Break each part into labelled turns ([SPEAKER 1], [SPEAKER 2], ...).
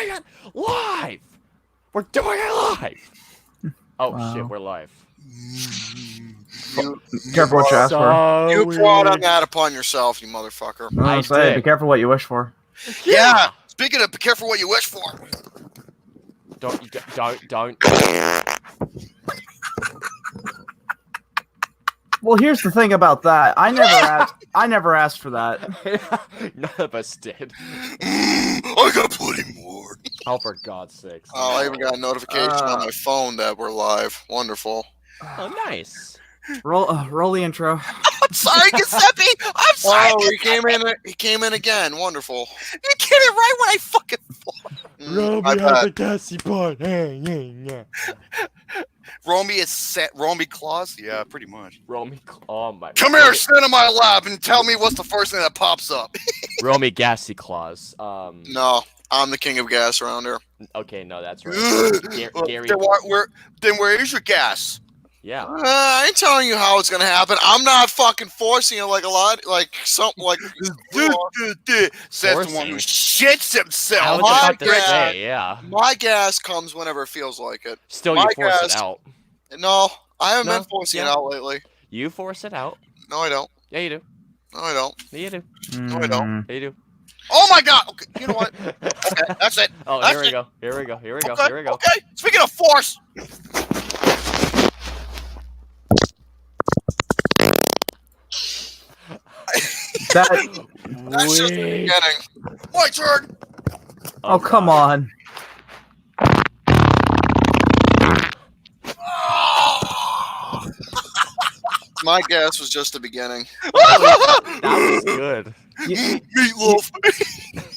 [SPEAKER 1] doing it live. We're doing it live. Oh shit, we're live.
[SPEAKER 2] Careful what you ask for.
[SPEAKER 3] You brought on that upon yourself, you motherfucker.
[SPEAKER 2] I say, be careful what you wish for.
[SPEAKER 3] Yeah. Speaking of, be careful what you wish for.
[SPEAKER 1] Don't.
[SPEAKER 2] Well, here's the thing about that. I never asked for that.
[SPEAKER 1] None of us did.
[SPEAKER 3] I got plenty more.
[SPEAKER 1] Oh, for God's sakes.
[SPEAKER 3] Oh, I even got a notification on my phone that we're live. Wonderful.
[SPEAKER 1] Oh, nice.
[SPEAKER 2] Roll the intro.
[SPEAKER 3] I'm sorry, Giuseppe. I'm sorry. Oh, he came in again. Wonderful. You get it right when I fucking
[SPEAKER 1] Romy has a gassy part. Yeah.
[SPEAKER 3] Romy is set. Romy Claus? Yeah, pretty much.
[SPEAKER 1] Romy, oh my.
[SPEAKER 3] Come here, stand in my lab and tell me what's the first thing that pops up.
[SPEAKER 1] Romy Gassy Claus.
[SPEAKER 3] No, I'm the king of gas around here.
[SPEAKER 1] Okay, no, that's right. Gary.
[SPEAKER 3] Then where is your gas?
[SPEAKER 1] Yeah.
[SPEAKER 3] I ain't telling you how it's gonna happen. I'm not fucking forcing it like a lot, like something like says the one who shits himself. My gas comes whenever it feels like it.
[SPEAKER 1] Still, you force it out.
[SPEAKER 3] No, I haven't been forcing it out lately.
[SPEAKER 1] You force it out.
[SPEAKER 3] No, I don't.
[SPEAKER 1] Yeah, you do.
[SPEAKER 3] No, I don't.
[SPEAKER 1] Yeah, you do.
[SPEAKER 3] No, I don't.
[SPEAKER 1] Yeah, you do.
[SPEAKER 3] Oh my God! Okay, you know what? Okay, that's it.
[SPEAKER 1] Oh,
[SPEAKER 3] that's
[SPEAKER 1] here we go. Here we go. Here we go.
[SPEAKER 3] Okay,
[SPEAKER 1] Here we go.
[SPEAKER 3] Okay. Speaking of force. That's just the beginning. My turn.
[SPEAKER 2] Oh, come on.
[SPEAKER 3] My guess was just the beginning.
[SPEAKER 1] That was good.
[SPEAKER 3] Meatloaf.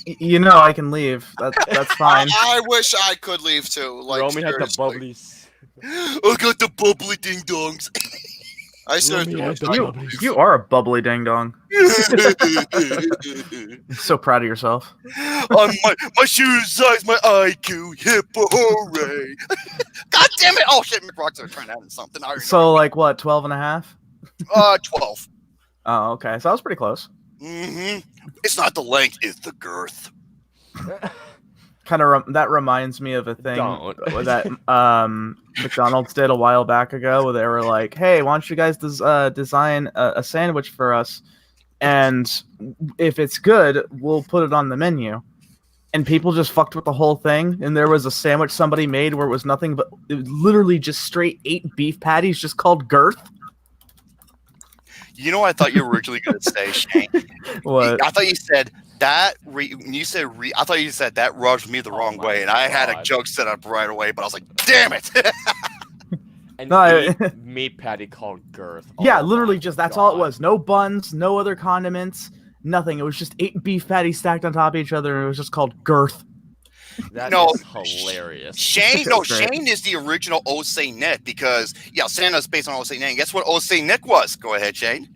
[SPEAKER 2] You know I can leave. That's fine.
[SPEAKER 3] I wish I could leave too. Like,
[SPEAKER 1] Romy had the bubblies.
[SPEAKER 3] I got the bubbly ding dongs. I seriously
[SPEAKER 2] you are a bubbly ding dong. So proud of yourself.
[SPEAKER 3] My shoe size, my IQ, hip hooray! God damn it! Oh shit, McRocks are trying to add something.
[SPEAKER 2] So like what, 12 and a half?
[SPEAKER 3] 12.
[SPEAKER 2] Oh, okay. So I was pretty close.
[SPEAKER 3] It's not the length, it's the girth.
[SPEAKER 2] Kind of that reminds me of a thing that McDonald's did a while back ago, where they were like, "Hey, why don't you guys design a sandwich for us, and if it's good, we'll put it on the menu." And people just fucked with the whole thing, and there was a sandwich somebody made where it was nothing but it was literally just straight 8 beef patties, just called girth.
[SPEAKER 3] You know what I thought you were originally going to say, Shane?
[SPEAKER 2] What?
[SPEAKER 3] I thought you said that. I thought you said that rubbed me the wrong way, and I had a joke set up right away, but I was like, "Damn it!"
[SPEAKER 1] And meat patty called girth.
[SPEAKER 2] Yeah, literally just that's all it was. No buns, no other condiments, nothing. It was just 8 beef patties stacked on top of each other, and it was just called girth.
[SPEAKER 1] That is hilarious.
[SPEAKER 3] Shane is the original O Saint Nick because Santa's based on O Saint Nick. Guess what O Saint Nick was? Go ahead, Shane.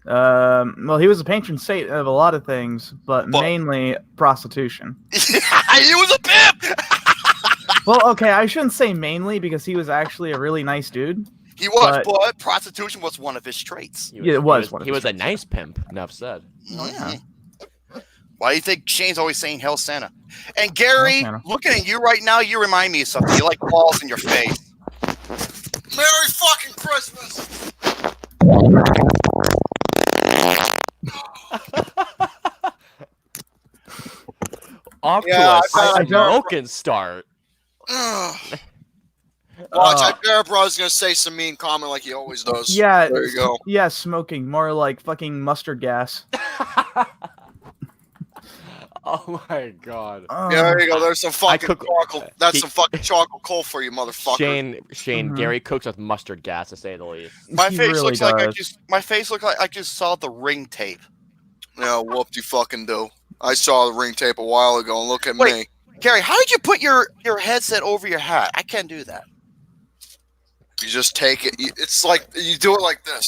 [SPEAKER 2] Well, he was a patron saint of a lot of things, but mainly prostitution.
[SPEAKER 3] He was a pimp.
[SPEAKER 2] Well, okay, I shouldn't say mainly because he was actually a really nice dude.
[SPEAKER 3] He was, but prostitution was one of his traits.
[SPEAKER 2] It was.
[SPEAKER 1] He was a nice pimp. Enough said.
[SPEAKER 2] Oh yeah.
[SPEAKER 3] Why do you think Shane's always saying "Hell Santa"? And Gary, looking at you right now, you remind me of something. You like balls in your face. Merry fucking Christmas!
[SPEAKER 1] Off to a smoking start.
[SPEAKER 3] Watch, I bet bro's gonna say some mean comment like he always does.
[SPEAKER 2] Yeah,
[SPEAKER 3] there you go.
[SPEAKER 2] Yeah, smoking, more like fucking mustard gas.
[SPEAKER 1] Oh my God.
[SPEAKER 3] Yeah, there you go. There's some fucking chocolate. That's some fucking chocolate coal for you, motherfucker.
[SPEAKER 1] Shane, Gary cooks with mustard gas, to say the least.
[SPEAKER 3] My face looks like I just saw the ring tape. Yeah, whoop you fucking do. I saw the ring tape a while ago, and look at me. Gary, how did you put your headset over your hat? I can't do that. You just take it. It's like you do it like this.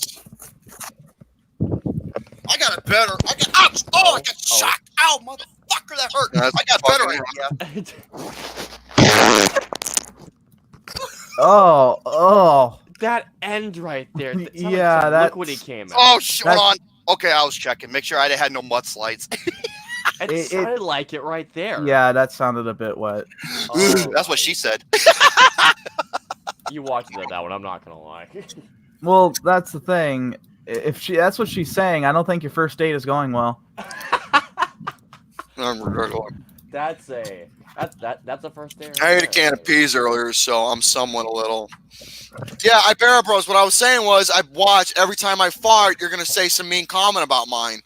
[SPEAKER 3] I got it better. Ouch! Oh, I got shocked. Ow, motherfucker, that hurt. I got better idea.
[SPEAKER 2] Oh.
[SPEAKER 1] That end right there.
[SPEAKER 2] Yeah,
[SPEAKER 1] look what he came at.
[SPEAKER 3] Oh, hold on. Okay, I was checking. Make sure I had no mudslides.
[SPEAKER 1] It sounded like it right there.
[SPEAKER 2] Yeah, that sounded a bit wet.
[SPEAKER 1] Oh,
[SPEAKER 3] That's what she said.
[SPEAKER 1] You watched that one. I'm not gonna lie.
[SPEAKER 2] Well, that's the thing. If that's what she's saying, I don't think your first date is going well.
[SPEAKER 1] That's a first date.
[SPEAKER 3] I ate a can of peas earlier, so I'm somewhat a little. Yeah, I bear up, bros. What I was saying was, I watch every time I fart, you're gonna say some mean comment about mine.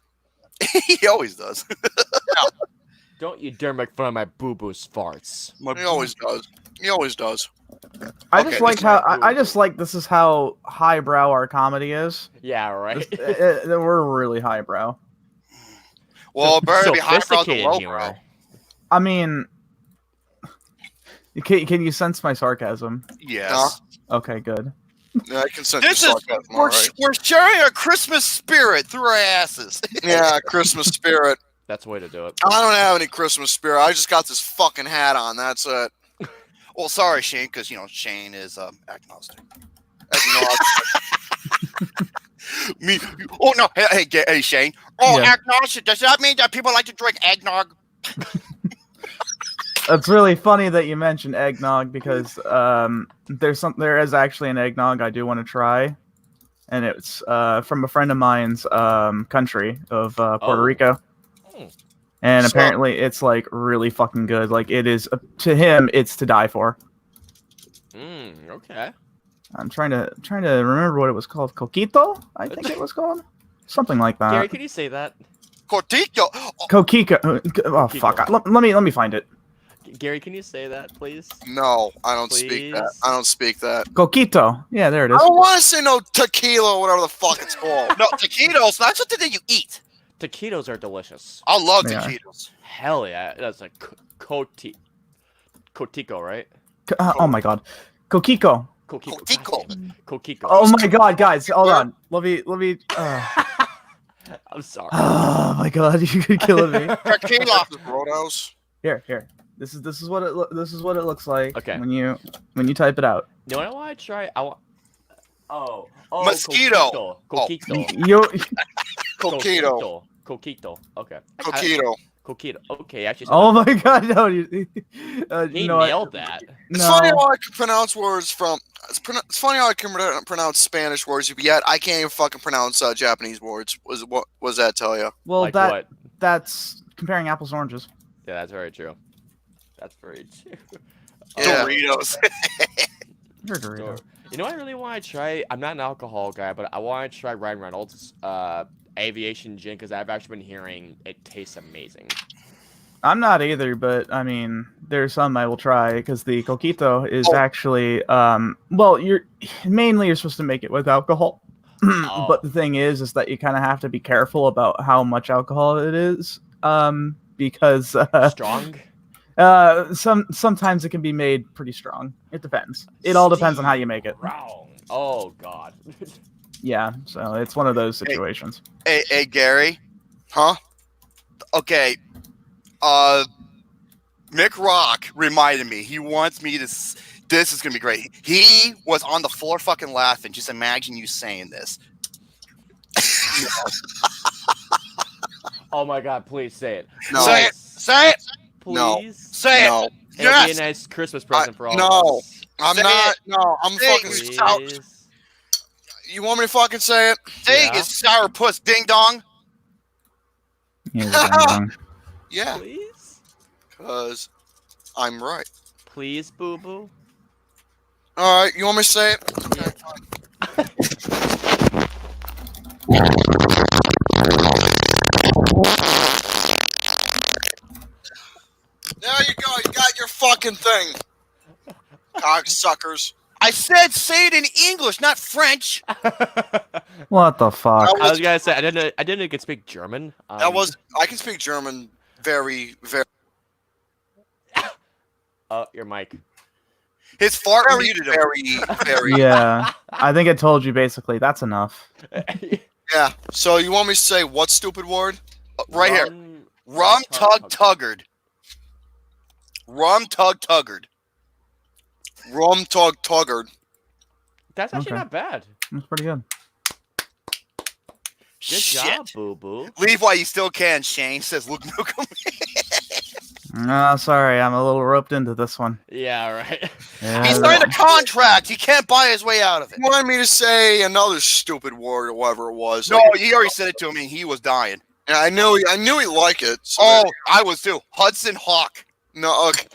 [SPEAKER 3] He always does.
[SPEAKER 1] Don't you dare make fun of my boo-boo's farts.
[SPEAKER 3] He always does. He always does.
[SPEAKER 2] I just like how I just like this is how highbrow our comedy is.
[SPEAKER 1] Yeah, right.
[SPEAKER 2] We're really highbrow.
[SPEAKER 3] Well, it better be highbrow than lowbrow.
[SPEAKER 1] Humor.
[SPEAKER 2] I mean, can you sense my sarcasm?
[SPEAKER 3] Yes.
[SPEAKER 2] Okay, good.
[SPEAKER 3] Yeah, I can sense
[SPEAKER 4] This
[SPEAKER 3] the
[SPEAKER 4] is
[SPEAKER 3] sarcasm. All right.
[SPEAKER 4] we're sharing a Christmas spirit through our asses.
[SPEAKER 3] Yeah, Christmas spirit.
[SPEAKER 1] That's the way to do it.
[SPEAKER 3] I don't have any Christmas spirit. I just got this fucking hat on. That's it.
[SPEAKER 4] Well, sorry, Shane, because Shane is agnostic. Me? Oh no! Hey, Shane. Oh,
[SPEAKER 2] Yeah.
[SPEAKER 4] agnostic. Does that mean that people like to drink eggnog?
[SPEAKER 2] It's really funny that you mentioned eggnog because there is actually an eggnog I do want to try, and it's from a friend of mine's country of Puerto Rico, and apparently it's like really fucking good. Like it is to him, it's to die for.
[SPEAKER 1] Okay.
[SPEAKER 2] I'm trying to remember what it was called. Coquito, I think it was called something like that.
[SPEAKER 1] Gary, can you say that?
[SPEAKER 3] Coquito.
[SPEAKER 2] Coquito. Oh fuck! Let me find it.
[SPEAKER 1] Gary, can you say that, please?
[SPEAKER 3] No, I don't speak that. I don't speak that.
[SPEAKER 2] Coquito. Yeah, there it
[SPEAKER 3] I
[SPEAKER 2] is.
[SPEAKER 3] don't want to say no tequila or whatever the fuck it's called.
[SPEAKER 4] No, taquitos. That's something that you eat.
[SPEAKER 1] Taquitos are delicious.
[SPEAKER 4] I love
[SPEAKER 2] They are.
[SPEAKER 4] taquitos.
[SPEAKER 1] Hell yeah. That's like Cotico, right?
[SPEAKER 2] Oh my god, Coquito.
[SPEAKER 1] Coquito. Coquito.
[SPEAKER 2] Oh my god, guys, hold on. Let me.
[SPEAKER 1] I'm sorry.
[SPEAKER 2] Oh my god, you're killing me.
[SPEAKER 4] Tequila.
[SPEAKER 3] Roadhouse.
[SPEAKER 2] Here. This is what it looks like.
[SPEAKER 1] Okay.
[SPEAKER 2] When you type it out.
[SPEAKER 1] You know what I want to try? Oh.
[SPEAKER 4] Mosquito.
[SPEAKER 1] Coquito.
[SPEAKER 2] You.
[SPEAKER 3] Coquito.
[SPEAKER 1] Coquito. Okay.
[SPEAKER 3] Coquito.
[SPEAKER 1] Coquito. Okay, actually.
[SPEAKER 2] Oh my god, no. You
[SPEAKER 1] He
[SPEAKER 2] know
[SPEAKER 1] nailed that.
[SPEAKER 3] It's funny how I can pronounce words from. It's funny how I can pronounce Spanish words, yet I can't even fucking pronounce Japanese words. What does that tell you?
[SPEAKER 2] Well,
[SPEAKER 1] Like what?
[SPEAKER 2] that's comparing apples and oranges.
[SPEAKER 1] Yeah, that's very true. That's very true.
[SPEAKER 3] Yeah.
[SPEAKER 4] Doritos.
[SPEAKER 2] You're a Dorito.
[SPEAKER 1] You know what I really want to try? I'm not an alcohol guy, but I want to try Ryan Reynolds' aviation gin because I've actually been hearing it tastes amazing.
[SPEAKER 2] I'm not either, but I mean, there's some I will try because the Coquito is actually well, you're supposed to make it with alcohol. But the thing is that you kind of have to be careful about how much alcohol it is because
[SPEAKER 1] Strong?
[SPEAKER 2] sometimes it can be made pretty strong. It depends. It all depends on how you make it.
[SPEAKER 1] Wrong. Oh god.
[SPEAKER 2] Yeah, so it's one of those situations.
[SPEAKER 4] Hey, Gary.
[SPEAKER 3] Huh?
[SPEAKER 4] Okay. Mick Rock reminded me. He wants me to. This is gonna be great. He was on the floor fucking laughing. Just imagine you saying this.
[SPEAKER 1] Oh my god, please say it.
[SPEAKER 3] No.
[SPEAKER 4] Say it. Say it.
[SPEAKER 1] Please.
[SPEAKER 3] No.
[SPEAKER 4] Say
[SPEAKER 3] No.
[SPEAKER 4] it.
[SPEAKER 1] It'll
[SPEAKER 4] Yes.
[SPEAKER 1] be a nice Christmas present for all
[SPEAKER 3] no.
[SPEAKER 1] of us.
[SPEAKER 3] I'm
[SPEAKER 4] Say
[SPEAKER 3] not.
[SPEAKER 4] it.
[SPEAKER 3] No, I'm
[SPEAKER 4] Say it.
[SPEAKER 3] fucking sour.
[SPEAKER 1] Please.
[SPEAKER 3] You want me to fucking say it?
[SPEAKER 4] Saying
[SPEAKER 1] Yeah.
[SPEAKER 4] is sour puss ding dong.
[SPEAKER 2] Yeah,
[SPEAKER 3] Yeah,
[SPEAKER 1] Please?
[SPEAKER 3] because I'm right.
[SPEAKER 1] Please, boo boo.
[SPEAKER 3] All right, you want me to say it? There you go. You got your fucking thing, cocksuckers.
[SPEAKER 4] I said say it in English, not French.
[SPEAKER 2] What the fuck?
[SPEAKER 1] I was gonna say I didn't know you could speak German.
[SPEAKER 3] That was. I can speak German very, very.
[SPEAKER 1] Your mic.
[SPEAKER 4] His fart
[SPEAKER 3] Very,
[SPEAKER 4] muted him.
[SPEAKER 3] very.
[SPEAKER 2] Yeah, I think I told you basically. That's enough.
[SPEAKER 3] Yeah. So you want me to say what stupid word?
[SPEAKER 4] Right here. Rum tug tuggard. Rum tug tuggard.
[SPEAKER 3] Rum tug tuggard.
[SPEAKER 1] That's actually
[SPEAKER 2] Okay.
[SPEAKER 1] not bad.
[SPEAKER 2] That's pretty good.
[SPEAKER 1] Good job, Boo Boo.
[SPEAKER 4] Leave while you still can, Shane, says Luke Nukem.
[SPEAKER 2] No, sorry, I'm a little roped into this one.
[SPEAKER 1] Yeah, right.
[SPEAKER 2] Yeah.
[SPEAKER 4] He signed a contract. He can't buy his way out of it.
[SPEAKER 3] You wanted me to say another stupid word or whatever it was.
[SPEAKER 4] No, he already said it to me. He was dying.
[SPEAKER 3] And I knew he'd like it. So
[SPEAKER 4] I was too. Hudson Hawk.
[SPEAKER 3] no, okay.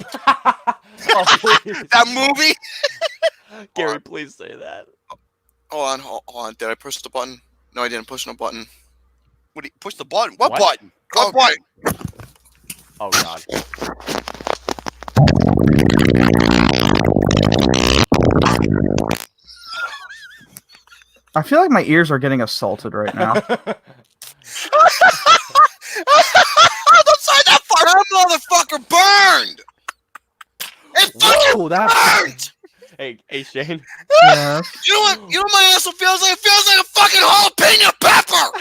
[SPEAKER 1] Oh, please.
[SPEAKER 4] That movie?
[SPEAKER 1] Gary, please say that.
[SPEAKER 3] Hold on. Did I push the button? No, I didn't push no button.
[SPEAKER 4] What? Push the button? What
[SPEAKER 1] What?
[SPEAKER 4] button? What
[SPEAKER 3] Okay.
[SPEAKER 4] button?
[SPEAKER 1] Oh God.
[SPEAKER 2] I feel like my ears are getting assaulted right now.
[SPEAKER 4] Outside that fire!
[SPEAKER 3] That motherfucker burned! It fucking
[SPEAKER 1] Whoa, that.
[SPEAKER 3] burned!
[SPEAKER 1] Hey, Shane.
[SPEAKER 2] Yeah.
[SPEAKER 3] You know what? You know what my asshole feels like? It feels like a fucking jalapeno pepper!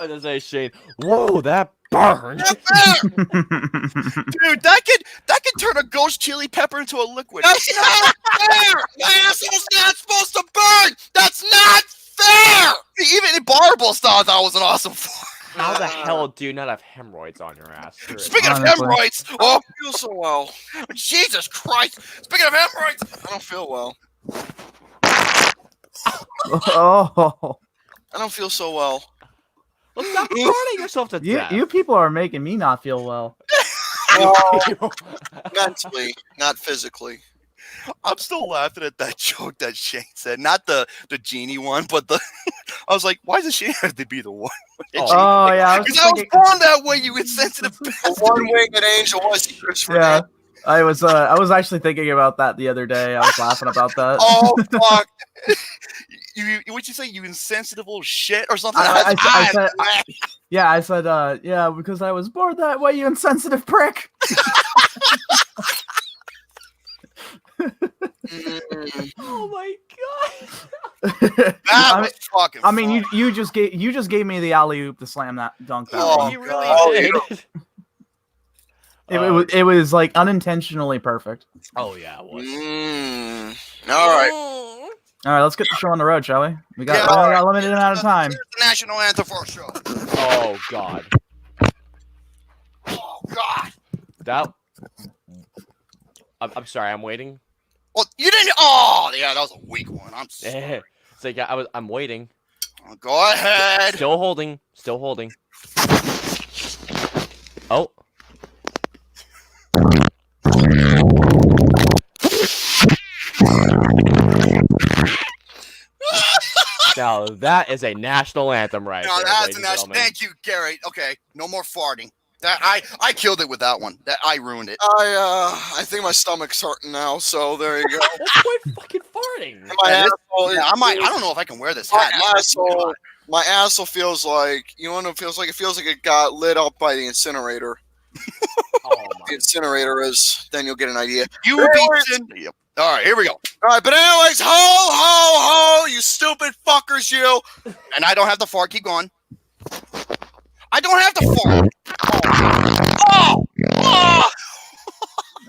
[SPEAKER 1] I just say, Shane. Whoa, that burned.
[SPEAKER 3] Not fair!
[SPEAKER 4] Dude, that could turn a ghost chili pepper into a liquid.
[SPEAKER 3] That's not fair! My asshole's not supposed to burn! That's not fair!
[SPEAKER 4] Even in Barbell style, that was an awesome fart.
[SPEAKER 1] How the hell do you not have hemorrhoids on your ass? Seriously.
[SPEAKER 4] Speaking of
[SPEAKER 2] Honestly.
[SPEAKER 4] hemorrhoids,
[SPEAKER 3] I don't feel so well.
[SPEAKER 4] Jesus Christ! Speaking of hemorrhoids,
[SPEAKER 3] I don't feel well.
[SPEAKER 2] Oh,
[SPEAKER 3] I don't feel so well.
[SPEAKER 1] Well, stop burning yourself to death.
[SPEAKER 2] you people are making me not feel well.
[SPEAKER 3] Mentally, not physically.
[SPEAKER 4] I'm still laughing at that joke that Shane said. Not the genie one, but the. I was like, why does Shane have to be the one?
[SPEAKER 2] Oh yeah, I was
[SPEAKER 4] Because I was
[SPEAKER 2] thinking,
[SPEAKER 4] born that way, you insensitive
[SPEAKER 3] The
[SPEAKER 4] bastard.
[SPEAKER 3] one-winged angel was Christopher.
[SPEAKER 2] yeah. I was actually thinking about that the other day. I was laughing about that.
[SPEAKER 4] Oh fuck! What'd you say? You insensitive little shit or something?
[SPEAKER 2] I said, yeah, because I was born that way, you insensitive prick.
[SPEAKER 1] Oh my God.
[SPEAKER 4] That was fucking.
[SPEAKER 2] I mean,
[SPEAKER 4] fun.
[SPEAKER 2] you just gave me the alley oop to slam that dunk. That
[SPEAKER 4] Oh,
[SPEAKER 2] one.
[SPEAKER 1] You really
[SPEAKER 3] God.
[SPEAKER 1] did.
[SPEAKER 2] It was like unintentionally perfect.
[SPEAKER 1] Oh yeah, it was.
[SPEAKER 3] All right.
[SPEAKER 2] All right, let's get the show on the road, shall we? We got,
[SPEAKER 3] Yeah,
[SPEAKER 2] we
[SPEAKER 3] all
[SPEAKER 2] got a limited amount of time.
[SPEAKER 4] Here's the national anthem for our show.
[SPEAKER 1] Oh God.
[SPEAKER 4] Oh God.
[SPEAKER 1] That. I'm sorry. I'm waiting.
[SPEAKER 4] Well, you didn't. Oh, yeah, that was a weak one. I'm sorry.
[SPEAKER 1] It's like I'm waiting.
[SPEAKER 4] Go ahead.
[SPEAKER 1] Still holding. Still holding. Oh. Now that is a national anthem, right?
[SPEAKER 4] No,
[SPEAKER 1] there,
[SPEAKER 4] that's
[SPEAKER 1] ladies
[SPEAKER 4] a
[SPEAKER 1] and
[SPEAKER 4] national.
[SPEAKER 1] gentlemen.
[SPEAKER 4] Thank you, Gary. Okay, no more farting. That I killed it with that one. That I ruined it.
[SPEAKER 3] I think my stomach's hurting now, so there you go.
[SPEAKER 1] Well, quit fucking farting.
[SPEAKER 3] My
[SPEAKER 4] Yeah,
[SPEAKER 3] asshole,
[SPEAKER 4] Yeah, I don't know if I can wear this
[SPEAKER 3] my
[SPEAKER 4] hat.
[SPEAKER 3] asshole feels like, you know what it feels like? It feels like it got lit up by the incinerator.
[SPEAKER 1] Oh
[SPEAKER 3] The
[SPEAKER 1] my.
[SPEAKER 3] incinerator is, then you'll get an idea.
[SPEAKER 4] You beat. Yep. All right, here we go.
[SPEAKER 3] All right, but anyways, ho, you stupid fuckers, you.
[SPEAKER 4] And I don't have to fart. Keep going. I don't have to fart. Oh! Oh!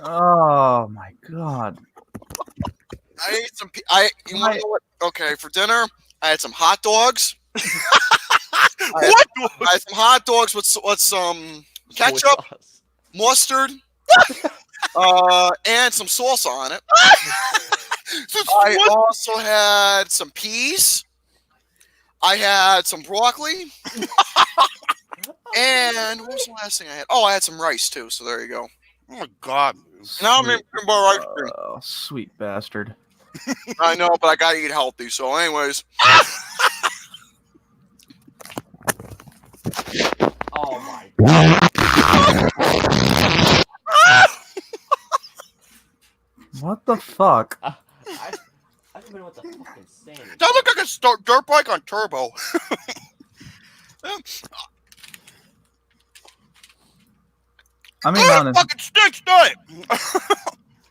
[SPEAKER 2] Oh my god.
[SPEAKER 3] I ate some. You want to know what? Okay, for dinner, I had some hot dogs.
[SPEAKER 4] What?
[SPEAKER 3] I had some hot dogs with some ketchup, mustard, and some salsa on it. I also had some peas. I had some broccoli. And what was the last thing I had? Oh, I had some rice too. So there you go.
[SPEAKER 4] Oh my God.
[SPEAKER 3] Now I'm in rice cream.
[SPEAKER 2] Oh, sweet bastard.
[SPEAKER 3] I know, but I gotta eat healthy. So, anyways.
[SPEAKER 1] Oh my God.
[SPEAKER 2] What the fuck?
[SPEAKER 1] I don't know what the fucking saying.
[SPEAKER 4] That looked like a dirt bike on turbo.
[SPEAKER 2] I mean,
[SPEAKER 4] It
[SPEAKER 2] honest,
[SPEAKER 4] fucking stinks, doesn't it?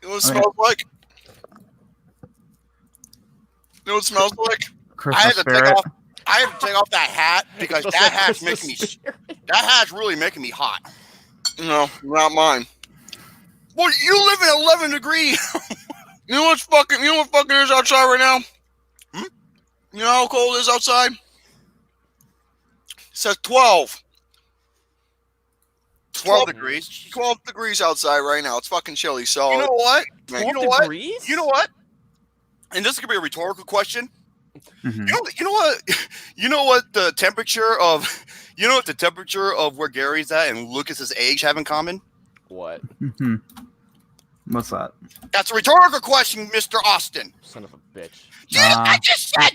[SPEAKER 3] You know what it smells like? You know what it smells like?
[SPEAKER 2] Christmas spirit.
[SPEAKER 4] I had to take off that hat because that hat's making me. That hat's really making me hot.
[SPEAKER 3] No, not mine.
[SPEAKER 4] Well, you live in 11 degrees.
[SPEAKER 3] You know what fucking is outside right now? You know how cold it is outside? says 12.
[SPEAKER 4] 12 degrees.
[SPEAKER 3] 12 degrees outside right now. It's fucking chilly. So
[SPEAKER 4] You know what?
[SPEAKER 1] 12
[SPEAKER 4] You know what?
[SPEAKER 1] degrees?
[SPEAKER 4] You know what? And this is gonna be a rhetorical question.
[SPEAKER 2] Mhm.
[SPEAKER 4] You know what? You know what the temperature of where Gary's at and Lucas's age have in common?
[SPEAKER 1] What?
[SPEAKER 2] Mhm. What's that?
[SPEAKER 4] That's a rhetorical question, Mr. Austin.
[SPEAKER 1] Son of a bitch.
[SPEAKER 4] I just said.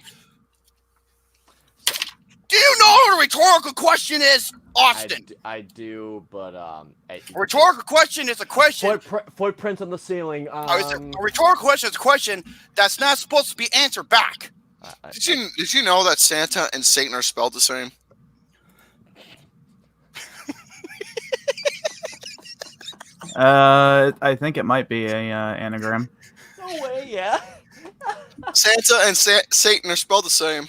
[SPEAKER 4] Do you know what a rhetorical question is, Austin?
[SPEAKER 1] I do, but
[SPEAKER 4] A rhetorical question is a question.
[SPEAKER 1] Footprints on the ceiling.
[SPEAKER 4] A rhetorical question is a question that's not supposed to be answered back.
[SPEAKER 3] did you know that Santa and Satan are spelled the same?
[SPEAKER 2] I think it might be a anagram.
[SPEAKER 1] No way, yeah.
[SPEAKER 3] Santa and Satan are spelled the same.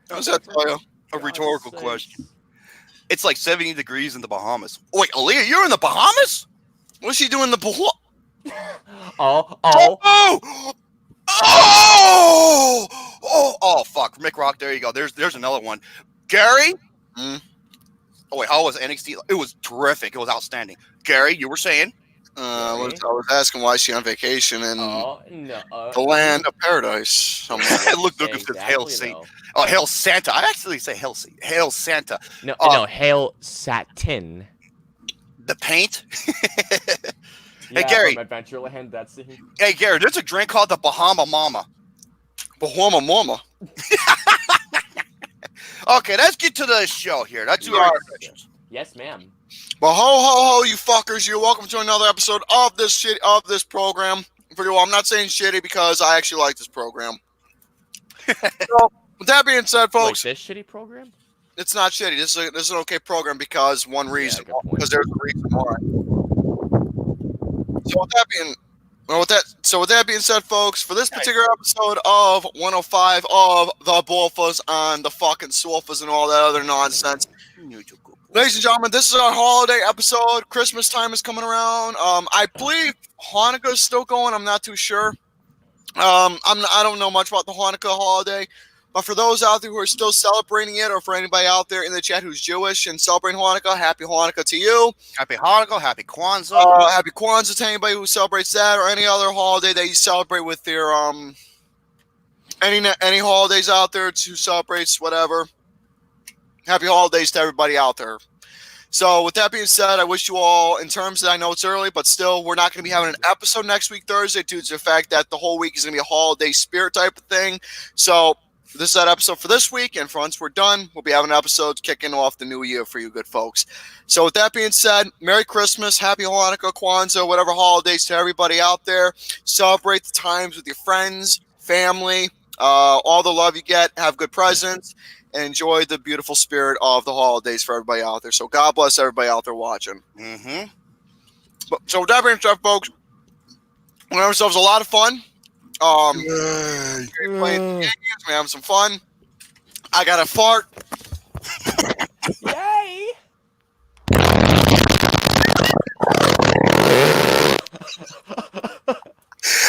[SPEAKER 3] How's that tell you?
[SPEAKER 4] A rhetorical question. It's like 70 degrees in the Bahamas. Wait, Aaliyah, you're in the Bahamas?
[SPEAKER 3] What's she doing in the Bahamas?
[SPEAKER 4] Oh, fuck. Mick Rock, there you go. There's another one. Gary?
[SPEAKER 3] Mm.
[SPEAKER 4] Oh, wait, how was NXT? It was terrific. It was outstanding. Gary, you were saying?
[SPEAKER 3] I was asking why she's on vacation in
[SPEAKER 1] No.
[SPEAKER 3] the land of paradise.
[SPEAKER 4] Look, Lucas says Hail Satan. Oh, Hail Santa. I actually say Hail Santa.
[SPEAKER 1] No, Hail Satin.
[SPEAKER 4] The paint?
[SPEAKER 1] Yeah,
[SPEAKER 4] Hey, Gary.
[SPEAKER 1] From Adventureland, that's the...
[SPEAKER 4] Hey, Gary, there's a drink called the Bahama Mama.
[SPEAKER 3] Bahama Mama.
[SPEAKER 4] Okay, let's get to the show here. That's two our questions.
[SPEAKER 1] Yes, ma'am.
[SPEAKER 3] But ho, you fuckers, you're welcome to another episode of this program. For you, I'm not saying shitty because I actually like this program. So, with that being said, folks,
[SPEAKER 1] Like this shitty program?
[SPEAKER 3] it's not shitty. This is an okay program because one reason,
[SPEAKER 1] good point.
[SPEAKER 3] because there's a reason why. So with that being said, folks, for this particular episode of 105 of the BOFAS on the fucking SOFAS and all that other nonsense, ladies and gentlemen, this is our holiday episode. Christmas time is coming around. I believe Hanukkah is still going. I'm not too sure. I don't know much about the Hanukkah holiday, but for those out there who are still celebrating it, or for anybody out there in the chat who's Jewish and celebrating Hanukkah, happy Hanukkah to you.
[SPEAKER 4] Happy Hanukkah, happy Kwanzaa.
[SPEAKER 3] Happy Kwanzaa to anybody who celebrates that, or any other holiday that you celebrate with your any holidays out there who celebrates whatever. Happy holidays to everybody out there. So with that being said, I wish you all, in terms of, I know it's early, but still, we're not going to be having an episode next week, Thursday, due to the fact that the whole week is going to be a holiday spirit type of thing. So this is that episode for this week, and for once we're done, we'll be having episodes kicking off the new year for you good folks. So with that being said, Merry Christmas, Happy Hanukkah, Kwanzaa, whatever holidays to everybody out there. Celebrate the times with your friends, family, all the love you get, have good presents, and enjoy the beautiful spirit of the holidays for everybody out there. So God bless everybody out there watching.
[SPEAKER 4] Mm-hmm.
[SPEAKER 3] So with that being said, folks, we had ourselves a lot of fun. Playing games, we're having some fun. I got a fart.
[SPEAKER 1] Yay!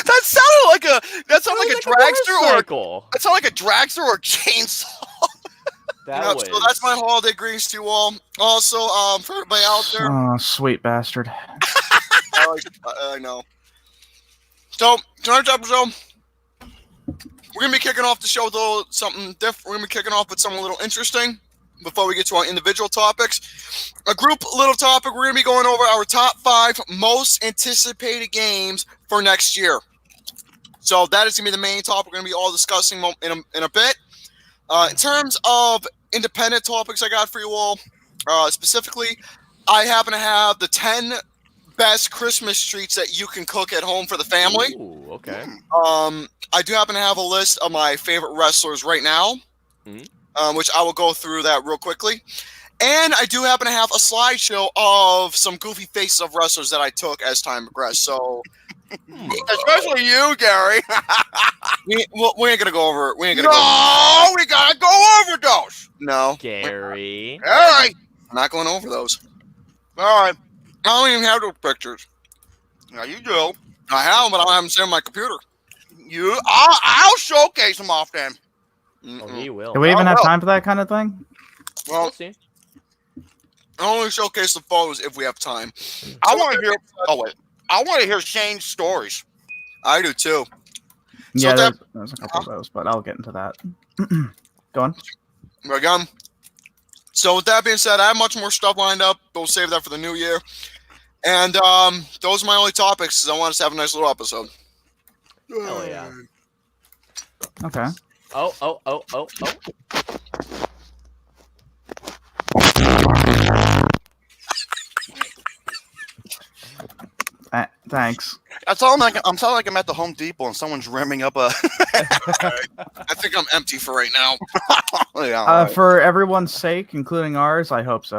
[SPEAKER 4] That sounded like a dragster or a chainsaw.
[SPEAKER 3] So that's my holiday greetings to you all. Also, for everybody out there.
[SPEAKER 2] Oh, sweet bastard.
[SPEAKER 3] I know. So, tonight's episode, we're going to be kicking off the show with a little something different. We're going to be kicking off with something a little interesting before we get to our individual topics. A group little topic, we're going to be going over our top 5 most anticipated games for next year. So that is going to be the main topic we're going to be all discussing in a bit. In terms of independent topics I got for you all, specifically, I happen to have the 10 best Christmas treats that you can cook at home for the family.
[SPEAKER 1] Ooh, okay.
[SPEAKER 3] I do happen to have a list of my favorite wrestlers right now, which I will go through that real quickly. And I do happen to have a slideshow of some goofy faces of wrestlers that I took as time progressed. So,
[SPEAKER 4] especially you, Gary.
[SPEAKER 3] we ain't gonna go over. We gotta
[SPEAKER 4] go over those.
[SPEAKER 3] No,
[SPEAKER 1] Gary.
[SPEAKER 4] All right,
[SPEAKER 3] I'm not going over those.
[SPEAKER 4] All right.
[SPEAKER 3] I don't even have those pictures.
[SPEAKER 4] Now you do.
[SPEAKER 3] I have them, but I don't have them on my computer.
[SPEAKER 4] I'll showcase them off then.
[SPEAKER 1] Oh, he will.
[SPEAKER 2] Do we even have time for that kind of thing?
[SPEAKER 3] Well,
[SPEAKER 1] See?
[SPEAKER 3] I'll only showcase the photos if we have time.
[SPEAKER 4] I want to hear. Oh wait, I want to hear Shane's stories.
[SPEAKER 3] I do too.
[SPEAKER 2] Yeah,
[SPEAKER 3] So
[SPEAKER 2] there's a couple of those, but I'll get into that. Go on.
[SPEAKER 3] We're gone. So with that being said, I have much more stuff lined up. We'll save that for the new year. And those are my only topics. I want us to have a nice little episode.
[SPEAKER 1] Hell yeah.
[SPEAKER 2] Okay.
[SPEAKER 1] Oh.
[SPEAKER 2] Thanks.
[SPEAKER 4] I'm sounding like I'm at the Home Depot and someone's rimming up a.
[SPEAKER 3] I think I'm empty for right now.
[SPEAKER 4] Yeah,
[SPEAKER 2] For everyone's sake, including ours, I hope so.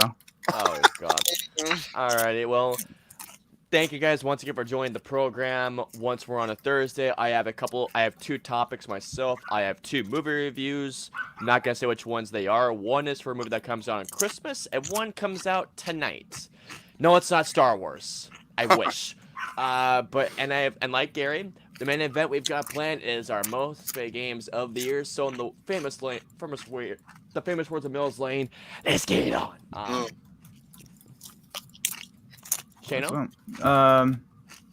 [SPEAKER 1] Oh god. Alrighty, well, thank you guys once again for joining the program. Once we're on a Thursday, I have 2 topics myself. I have 2 movie reviews. I'm not gonna say which ones they are. One is for a movie that comes out on Christmas, and one comes out tonight. No, it's not Star Wars. I wish. And like Gary, the main event we've got planned is our most big games of the year. So in the famous words of Mills Lane, let's get it on. Shano?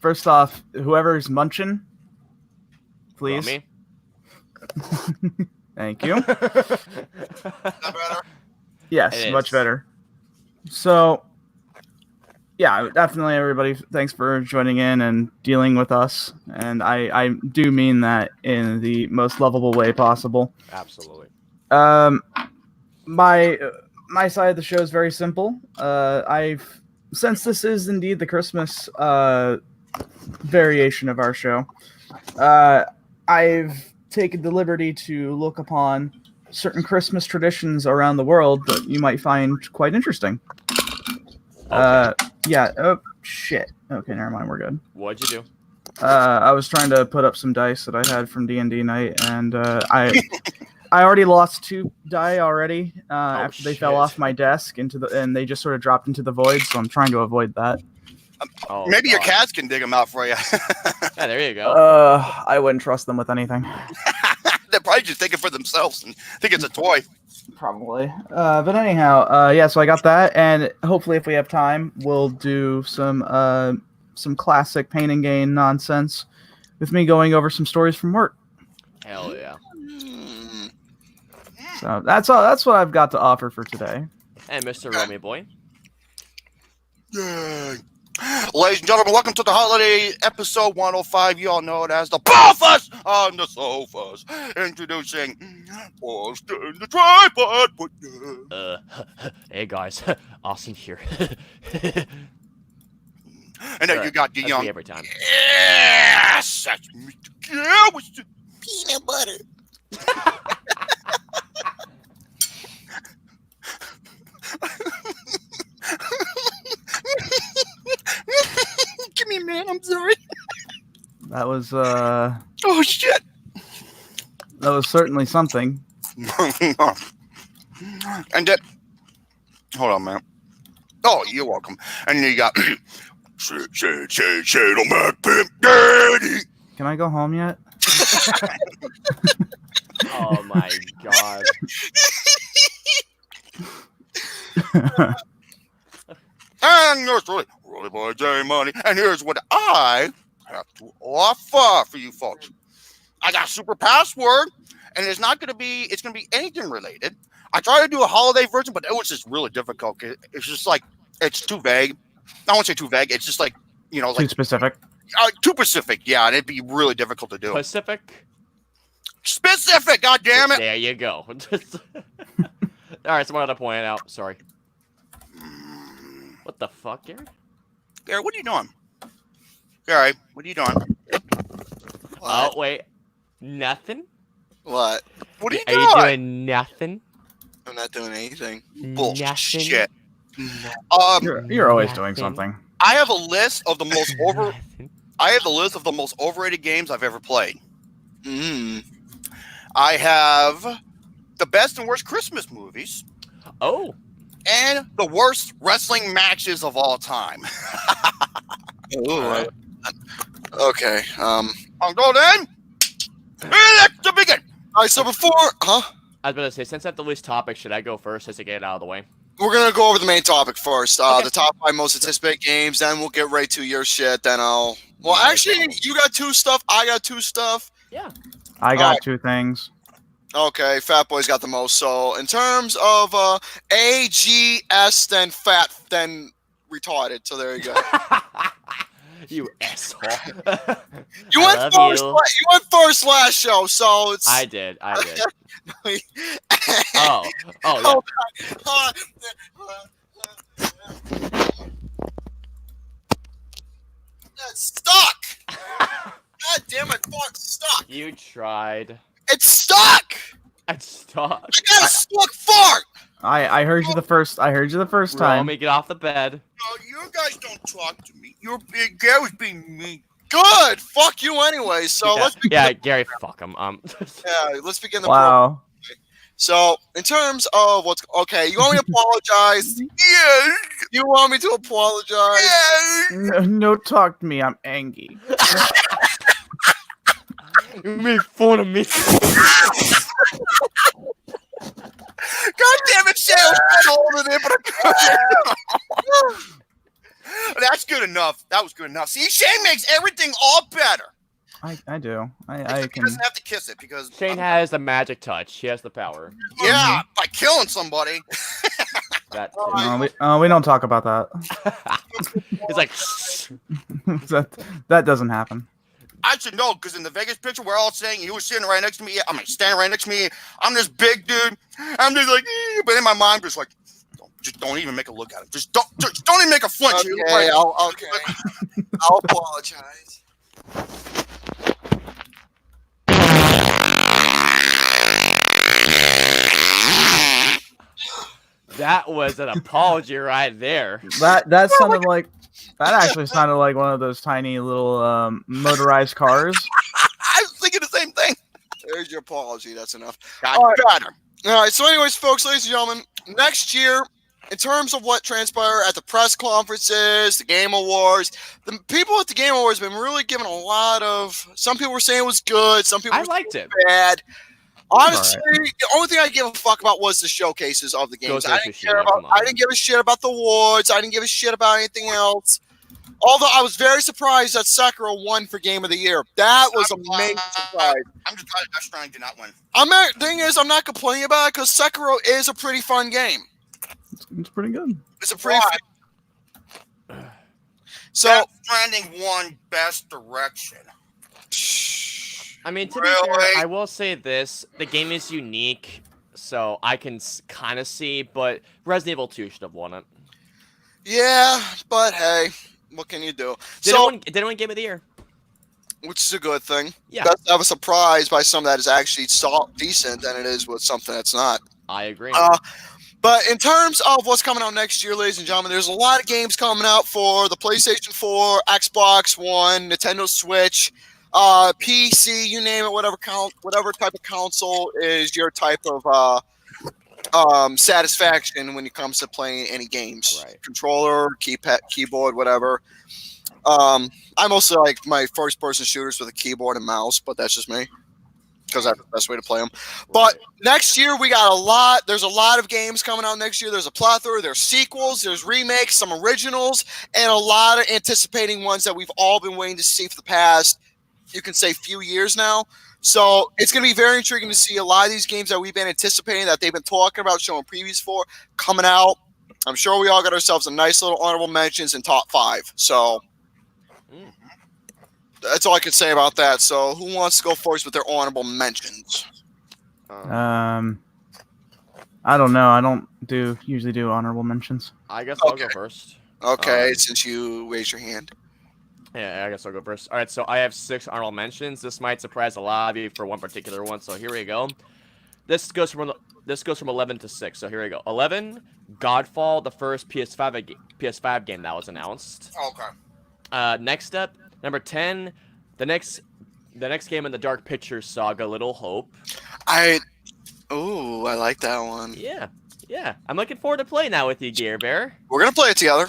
[SPEAKER 2] First off, whoever's munching, please.
[SPEAKER 1] Me?
[SPEAKER 2] Thank you.
[SPEAKER 3] That better?
[SPEAKER 2] Yes, much better. So, yeah, definitely, everybody. Thanks for joining in and dealing with us. And I do mean that in the most lovable way possible.
[SPEAKER 1] Absolutely.
[SPEAKER 2] My side of the show is very simple. Since this is indeed the Christmas variation of our show, I've taken the liberty to look upon certain Christmas traditions around the world that you might find quite interesting.
[SPEAKER 1] Okay.
[SPEAKER 2] Yeah. Oh, shit. Okay, never mind. We're good.
[SPEAKER 1] What'd you do?
[SPEAKER 2] I was trying to put up some dice that I had from D&D night, and I already lost 2 die already after they fell off my desk and they just sort of dropped into the void. So I'm trying to avoid that.
[SPEAKER 4] Maybe your cats can dig them out for you.
[SPEAKER 1] Yeah, there you go.
[SPEAKER 2] I wouldn't trust them with anything.
[SPEAKER 4] They're probably just taking it for themselves and think it's a toy.
[SPEAKER 2] Probably. But anyhow, yeah. So I got that, and hopefully, if we have time, we'll do some classic pain and gain nonsense with me going over some stories from work.
[SPEAKER 1] Hell yeah.
[SPEAKER 2] So that's all. That's what I've got to offer for today.
[SPEAKER 1] And Mr. Romy Boy.
[SPEAKER 4] Yay. Ladies and gentlemen, welcome to the holiday episode 105. You all know it as the BOFAS on the sofas. Introducing Austin the Tripod.
[SPEAKER 1] Hey guys, Austin here.
[SPEAKER 4] And then you got the young.
[SPEAKER 1] Every time.
[SPEAKER 4] Yes, that's me. Yeah, with the peanut butter. Give me a man, I'm sorry.
[SPEAKER 2] That was
[SPEAKER 4] Oh shit.
[SPEAKER 2] that was certainly something.
[SPEAKER 4] And then, hold on, man. Oh, you're welcome. And then you got shit on my pimp daddy.
[SPEAKER 2] Can I go home yet?
[SPEAKER 1] Oh my god.
[SPEAKER 4] And there's really boy J Money. And here's what I have to offer for you folks. I got super password, and it's gonna be anything related. I tried to do a holiday version, but it was just really difficult. It's just like it's too vague. I won't say too vague. It's just like, you know, like
[SPEAKER 2] Too specific.
[SPEAKER 4] Too specific, yeah, and it'd be really difficult to do.
[SPEAKER 1] Pacific?
[SPEAKER 4] Specific, god damn it!
[SPEAKER 1] There you go. Alright, someone had to point it out. Sorry. What the fuck, Gary?
[SPEAKER 4] Gary, what are you doing? Gary, what are you doing?
[SPEAKER 1] Oh, wait. Nothing?
[SPEAKER 3] What?
[SPEAKER 4] What are you
[SPEAKER 1] Are
[SPEAKER 4] doing?
[SPEAKER 1] you doing nothing?
[SPEAKER 3] I'm not doing anything.
[SPEAKER 4] Bullshit.
[SPEAKER 2] You're always doing something.
[SPEAKER 4] I have a list of the most
[SPEAKER 1] Nothing.
[SPEAKER 4] I have the list of the most overrated games I've ever played.
[SPEAKER 3] Mm.
[SPEAKER 4] I have the best and worst Christmas movies
[SPEAKER 1] Oh.
[SPEAKER 4] and the worst wrestling matches of all time.
[SPEAKER 3] Ooh,
[SPEAKER 1] Alright.
[SPEAKER 3] Okay.
[SPEAKER 4] I'll go then. Let's begin.
[SPEAKER 3] All right. So before, huh?
[SPEAKER 1] I was about to say, since I have the least topics, should I go first just to get it out of the way?
[SPEAKER 3] we're gonna go over the main topic first.
[SPEAKER 1] Okay.
[SPEAKER 3] The top 5 most anticipated games. Then we'll get right to your shit. Then I'll. Well,
[SPEAKER 1] No
[SPEAKER 3] actually,
[SPEAKER 1] problem.
[SPEAKER 3] you got 2 stuff. I got 2 stuff.
[SPEAKER 1] Yeah.
[SPEAKER 2] I got
[SPEAKER 3] Alright.
[SPEAKER 2] 2 things.
[SPEAKER 3] Okay, Fat Boy's got the most. So in terms of A, G, S, then Fat, then Retarded. So there you go.
[SPEAKER 1] You asshole.
[SPEAKER 3] You
[SPEAKER 1] I
[SPEAKER 3] went
[SPEAKER 1] love
[SPEAKER 3] first.
[SPEAKER 1] you.
[SPEAKER 3] You went first last show, so it's.
[SPEAKER 1] I did.
[SPEAKER 3] Oh,
[SPEAKER 1] Oh, yeah.
[SPEAKER 3] Hold on. That's stuck. God damn it! It's stuck.
[SPEAKER 1] You tried.
[SPEAKER 3] It's stuck.
[SPEAKER 1] I stopped.
[SPEAKER 3] I got a stuck fart.
[SPEAKER 2] I heard you the first. I heard you the first time.
[SPEAKER 1] Romy, get off the bed.
[SPEAKER 4] No, you guys don't talk to me. Gary's being mean.
[SPEAKER 3] Good. Fuck you anyway. So let's begin.
[SPEAKER 1] Yeah, Gary, fuck him.
[SPEAKER 3] Yeah, let's begin the
[SPEAKER 2] Wow.
[SPEAKER 3] So, in terms of what's okay, you want me to apologize?
[SPEAKER 4] Yeah.
[SPEAKER 3] You want me to apologize?
[SPEAKER 4] Yeah.
[SPEAKER 2] No, talk to me. I'm angry.
[SPEAKER 1] You made fun of me.
[SPEAKER 4] God damn it, Shale's holding it, but I That's good enough. That was good enough. See, Shane makes everything all better.
[SPEAKER 2] I do. I
[SPEAKER 4] He
[SPEAKER 2] can.
[SPEAKER 4] doesn't have to kiss it because
[SPEAKER 1] Shane has the magic touch. He has the power.
[SPEAKER 4] yeah, by killing somebody.
[SPEAKER 1] That too.
[SPEAKER 2] We don't talk about that.
[SPEAKER 1] It's like,
[SPEAKER 2] that doesn't happen.
[SPEAKER 4] I should know because in the Vegas picture, we're all saying you were sitting right next to me. I'm standing right next to me. I'm this big dude. I'm just like, but in my mind, just like, just don't even make a look at him. Just don't even make a flinch.
[SPEAKER 3] Okay,
[SPEAKER 4] Right.
[SPEAKER 3] I'll apologize.
[SPEAKER 1] that was an apology right there.
[SPEAKER 2] That sounded like. That actually sounded like one of those tiny little motorized cars.
[SPEAKER 4] I was thinking the same thing.
[SPEAKER 3] There's your apology. That's enough.
[SPEAKER 4] God, better.
[SPEAKER 3] All right. So, anyways, folks, ladies and gentlemen, next year, in terms of what transpired at the press conferences, the Game Awards, the people at the Game Awards have been really giving a lot of. Some people were saying it was good. Some people
[SPEAKER 1] I
[SPEAKER 3] were
[SPEAKER 1] liked it.
[SPEAKER 3] bad. Honestly, the only thing I give a fuck about was the showcases of the games.
[SPEAKER 1] Ghost
[SPEAKER 3] I didn't
[SPEAKER 1] Tsushima,
[SPEAKER 3] care about.
[SPEAKER 1] come on.
[SPEAKER 3] I didn't give a shit about the awards. I didn't give a shit about anything else. Although I was very surprised that Sekiro won for Game of the Year. That was a major surprise.
[SPEAKER 4] I'm just glad Death Stranding did not win.
[SPEAKER 3] Thing is, I'm not complaining about it because Sekiro is a pretty fun game.
[SPEAKER 2] It's pretty good.
[SPEAKER 3] It's a pretty. So
[SPEAKER 4] Death Stranding won Best Direction.
[SPEAKER 1] I mean, to be
[SPEAKER 4] Really?
[SPEAKER 1] fair, I will say this: the game is unique, so I can kind of see. But Resident Evil 2 should have won it.
[SPEAKER 3] yeah, but hey, what can you do?
[SPEAKER 1] Didn't win Game of the Year.
[SPEAKER 3] Which is a good thing.
[SPEAKER 1] Yeah.
[SPEAKER 3] Best to have a surprise by something that is actually decent than it is with something that's not.
[SPEAKER 1] I agree.
[SPEAKER 3] But in terms of what's coming out next year, ladies and gentlemen, there's a lot of games coming out for the PlayStation 4, Xbox One, Nintendo Switch, PC, you name it, whatever type of console is your type of satisfaction when it comes to playing any games.
[SPEAKER 1] Right.
[SPEAKER 3] Controller, keyboard, whatever. I mostly like my first-person shooters with a keyboard and mouse, but that's just me because that's the best way to play them. But next year we got a lot. There's a lot of games coming out next year. There's a plethora. There's sequels. There's remakes, some originals, and a lot of anticipating ones that we've all been waiting to see for the past, you can say, few years now. So it's going to be very intriguing to see a lot of these games that we've been anticipating, that they've been talking about, showing previews for, coming out. I'm sure we all got ourselves a nice little honorable mentions and top 5. So that's all I can say about that. So who wants to go first with their honorable mentions?
[SPEAKER 2] I don't know. I don't usually do honorable mentions.
[SPEAKER 1] I guess I'll go first.
[SPEAKER 3] Okay, since you raised your hand.
[SPEAKER 1] Yeah, I guess I'll go first. All right, so I have 6 honorable mentions. This might surprise a lot of you for one particular one. So here we go. This goes from 11 to 6. So here we go. 11, Godfall, the first PS5 game that was announced.
[SPEAKER 4] Okay.
[SPEAKER 1] Next up, number 10, the next game in the Dark Pictures saga, Little Hope.
[SPEAKER 3] I like that one.
[SPEAKER 1] Yeah. I'm looking forward to playing that with you, GareBear.
[SPEAKER 3] We're gonna play it together.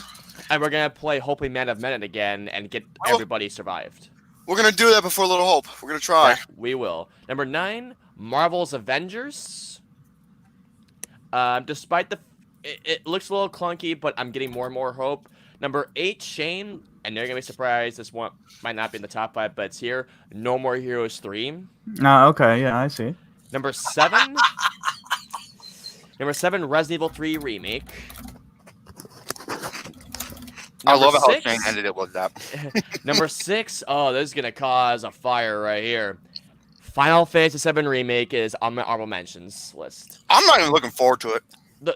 [SPEAKER 1] And we're gonna play hopefully Man of Medan again and get everybody survived.
[SPEAKER 3] We're gonna do that before Little Hope. We're gonna try.
[SPEAKER 1] Yeah, we will. Number 9, Marvel's Avengers. Despite it looks a little clunky, but I'm getting more and more hope. Number 8, Shane, and they're gonna be surprised. This one might not be in the top 5, but it's here. No More Heroes 3.
[SPEAKER 2] Okay, yeah, I see.
[SPEAKER 1] Number 7. Number 7, Resident Evil 3 remake.
[SPEAKER 4] I
[SPEAKER 1] Number
[SPEAKER 4] love how
[SPEAKER 1] 6
[SPEAKER 4] Shane ended it with that.
[SPEAKER 1] Number 6. Oh, this is gonna cause a fire right here. Final Fantasy 7 remake is on my honorable mentions list.
[SPEAKER 4] I'm not even looking forward to it.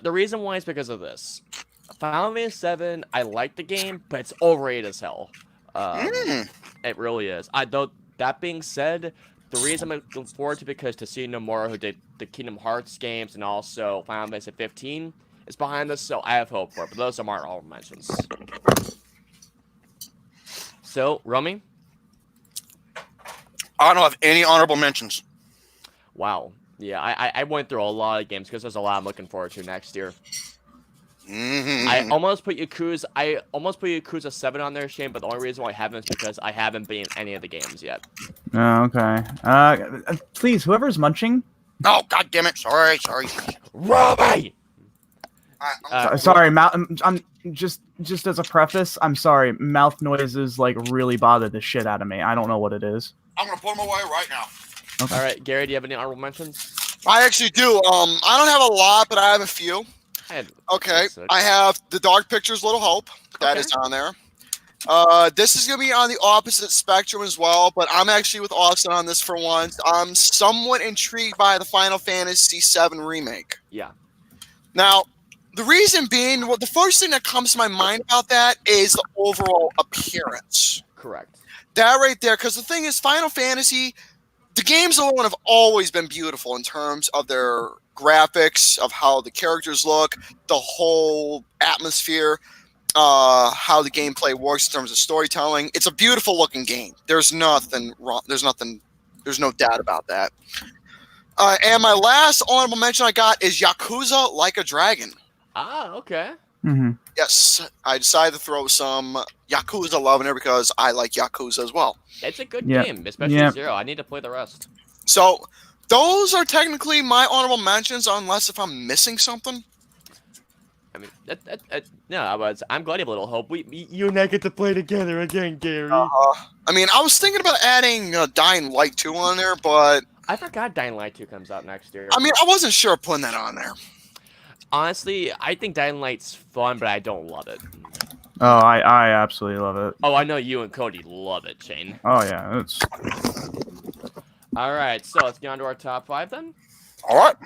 [SPEAKER 1] The reason why is because of this. Final Fantasy 7, I like the game, but it's overrated as hell. It really is. That being said, the reason I'm looking forward to because Tetsuya Nomura, who did the Kingdom Hearts games and also Final Fantasy 15, is behind this, so I have hope for it. But those are my honorable mentions. So, Romy?
[SPEAKER 4] I don't have any honorable mentions.
[SPEAKER 1] Wow. Yeah, I went through a lot of games because there's a lot I'm looking forward to next year. I almost put Yakuza 7 on there, Shane, but the only reason why I haven't is because I haven't been in any of the games yet.
[SPEAKER 2] Oh, okay. Please, whoever's munching.
[SPEAKER 4] Oh, god damn it! Sorry.
[SPEAKER 1] Romy!
[SPEAKER 2] Sorry, I'm just as a preface. I'm sorry. Mouth noises like really bother the shit out of me. I don't know what it is.
[SPEAKER 4] I'm gonna put them away right now.
[SPEAKER 2] Okay.
[SPEAKER 1] All right, Gary, do you have any honorable mentions?
[SPEAKER 3] I actually do. I don't have a lot, but I have a few. Okay, I have the Dark Pictures Little Hope. That is on there. This is going to be on the opposite spectrum as well, but I'm actually with Austin on this for once. I'm somewhat intrigued by the Final Fantasy VII Remake.
[SPEAKER 1] Yeah.
[SPEAKER 3] Now, the reason being, the first thing that comes to my mind about that is the overall appearance.
[SPEAKER 1] Correct.
[SPEAKER 3] That right there, because the thing is, Final Fantasy, the games alone have always been beautiful in terms of their graphics, of how the characters look, the whole atmosphere, how the gameplay works in terms of storytelling. It's a beautiful looking game. There's nothing wrong. There's no doubt about that. And my last honorable mention I got is Yakuza Like a Dragon.
[SPEAKER 1] Ah, okay.
[SPEAKER 2] Mm-hmm.
[SPEAKER 3] Yes, I decided to throw some Yakuza love in there because I like Yakuza as well.
[SPEAKER 1] It's a good game, especially Zero. I need to play the rest.
[SPEAKER 3] So those are technically my honorable mentions, unless if I'm missing something.
[SPEAKER 1] I mean, no, I'm glad you have a little hope. You and I get to play together again, Gary.
[SPEAKER 3] I mean, I was thinking about adding Dying Light 2 on there, but
[SPEAKER 1] I forgot Dying Light 2 comes out next year.
[SPEAKER 3] I mean, I wasn't sure putting that on there.
[SPEAKER 1] Honestly, I think Dying Light's fun, but I don't love it.
[SPEAKER 2] Oh, I absolutely love it.
[SPEAKER 1] Oh, I know you and Cody love it, Shane.
[SPEAKER 2] Oh yeah, it's.
[SPEAKER 1] All right, so let's get on to our top 5 then.
[SPEAKER 3] All right.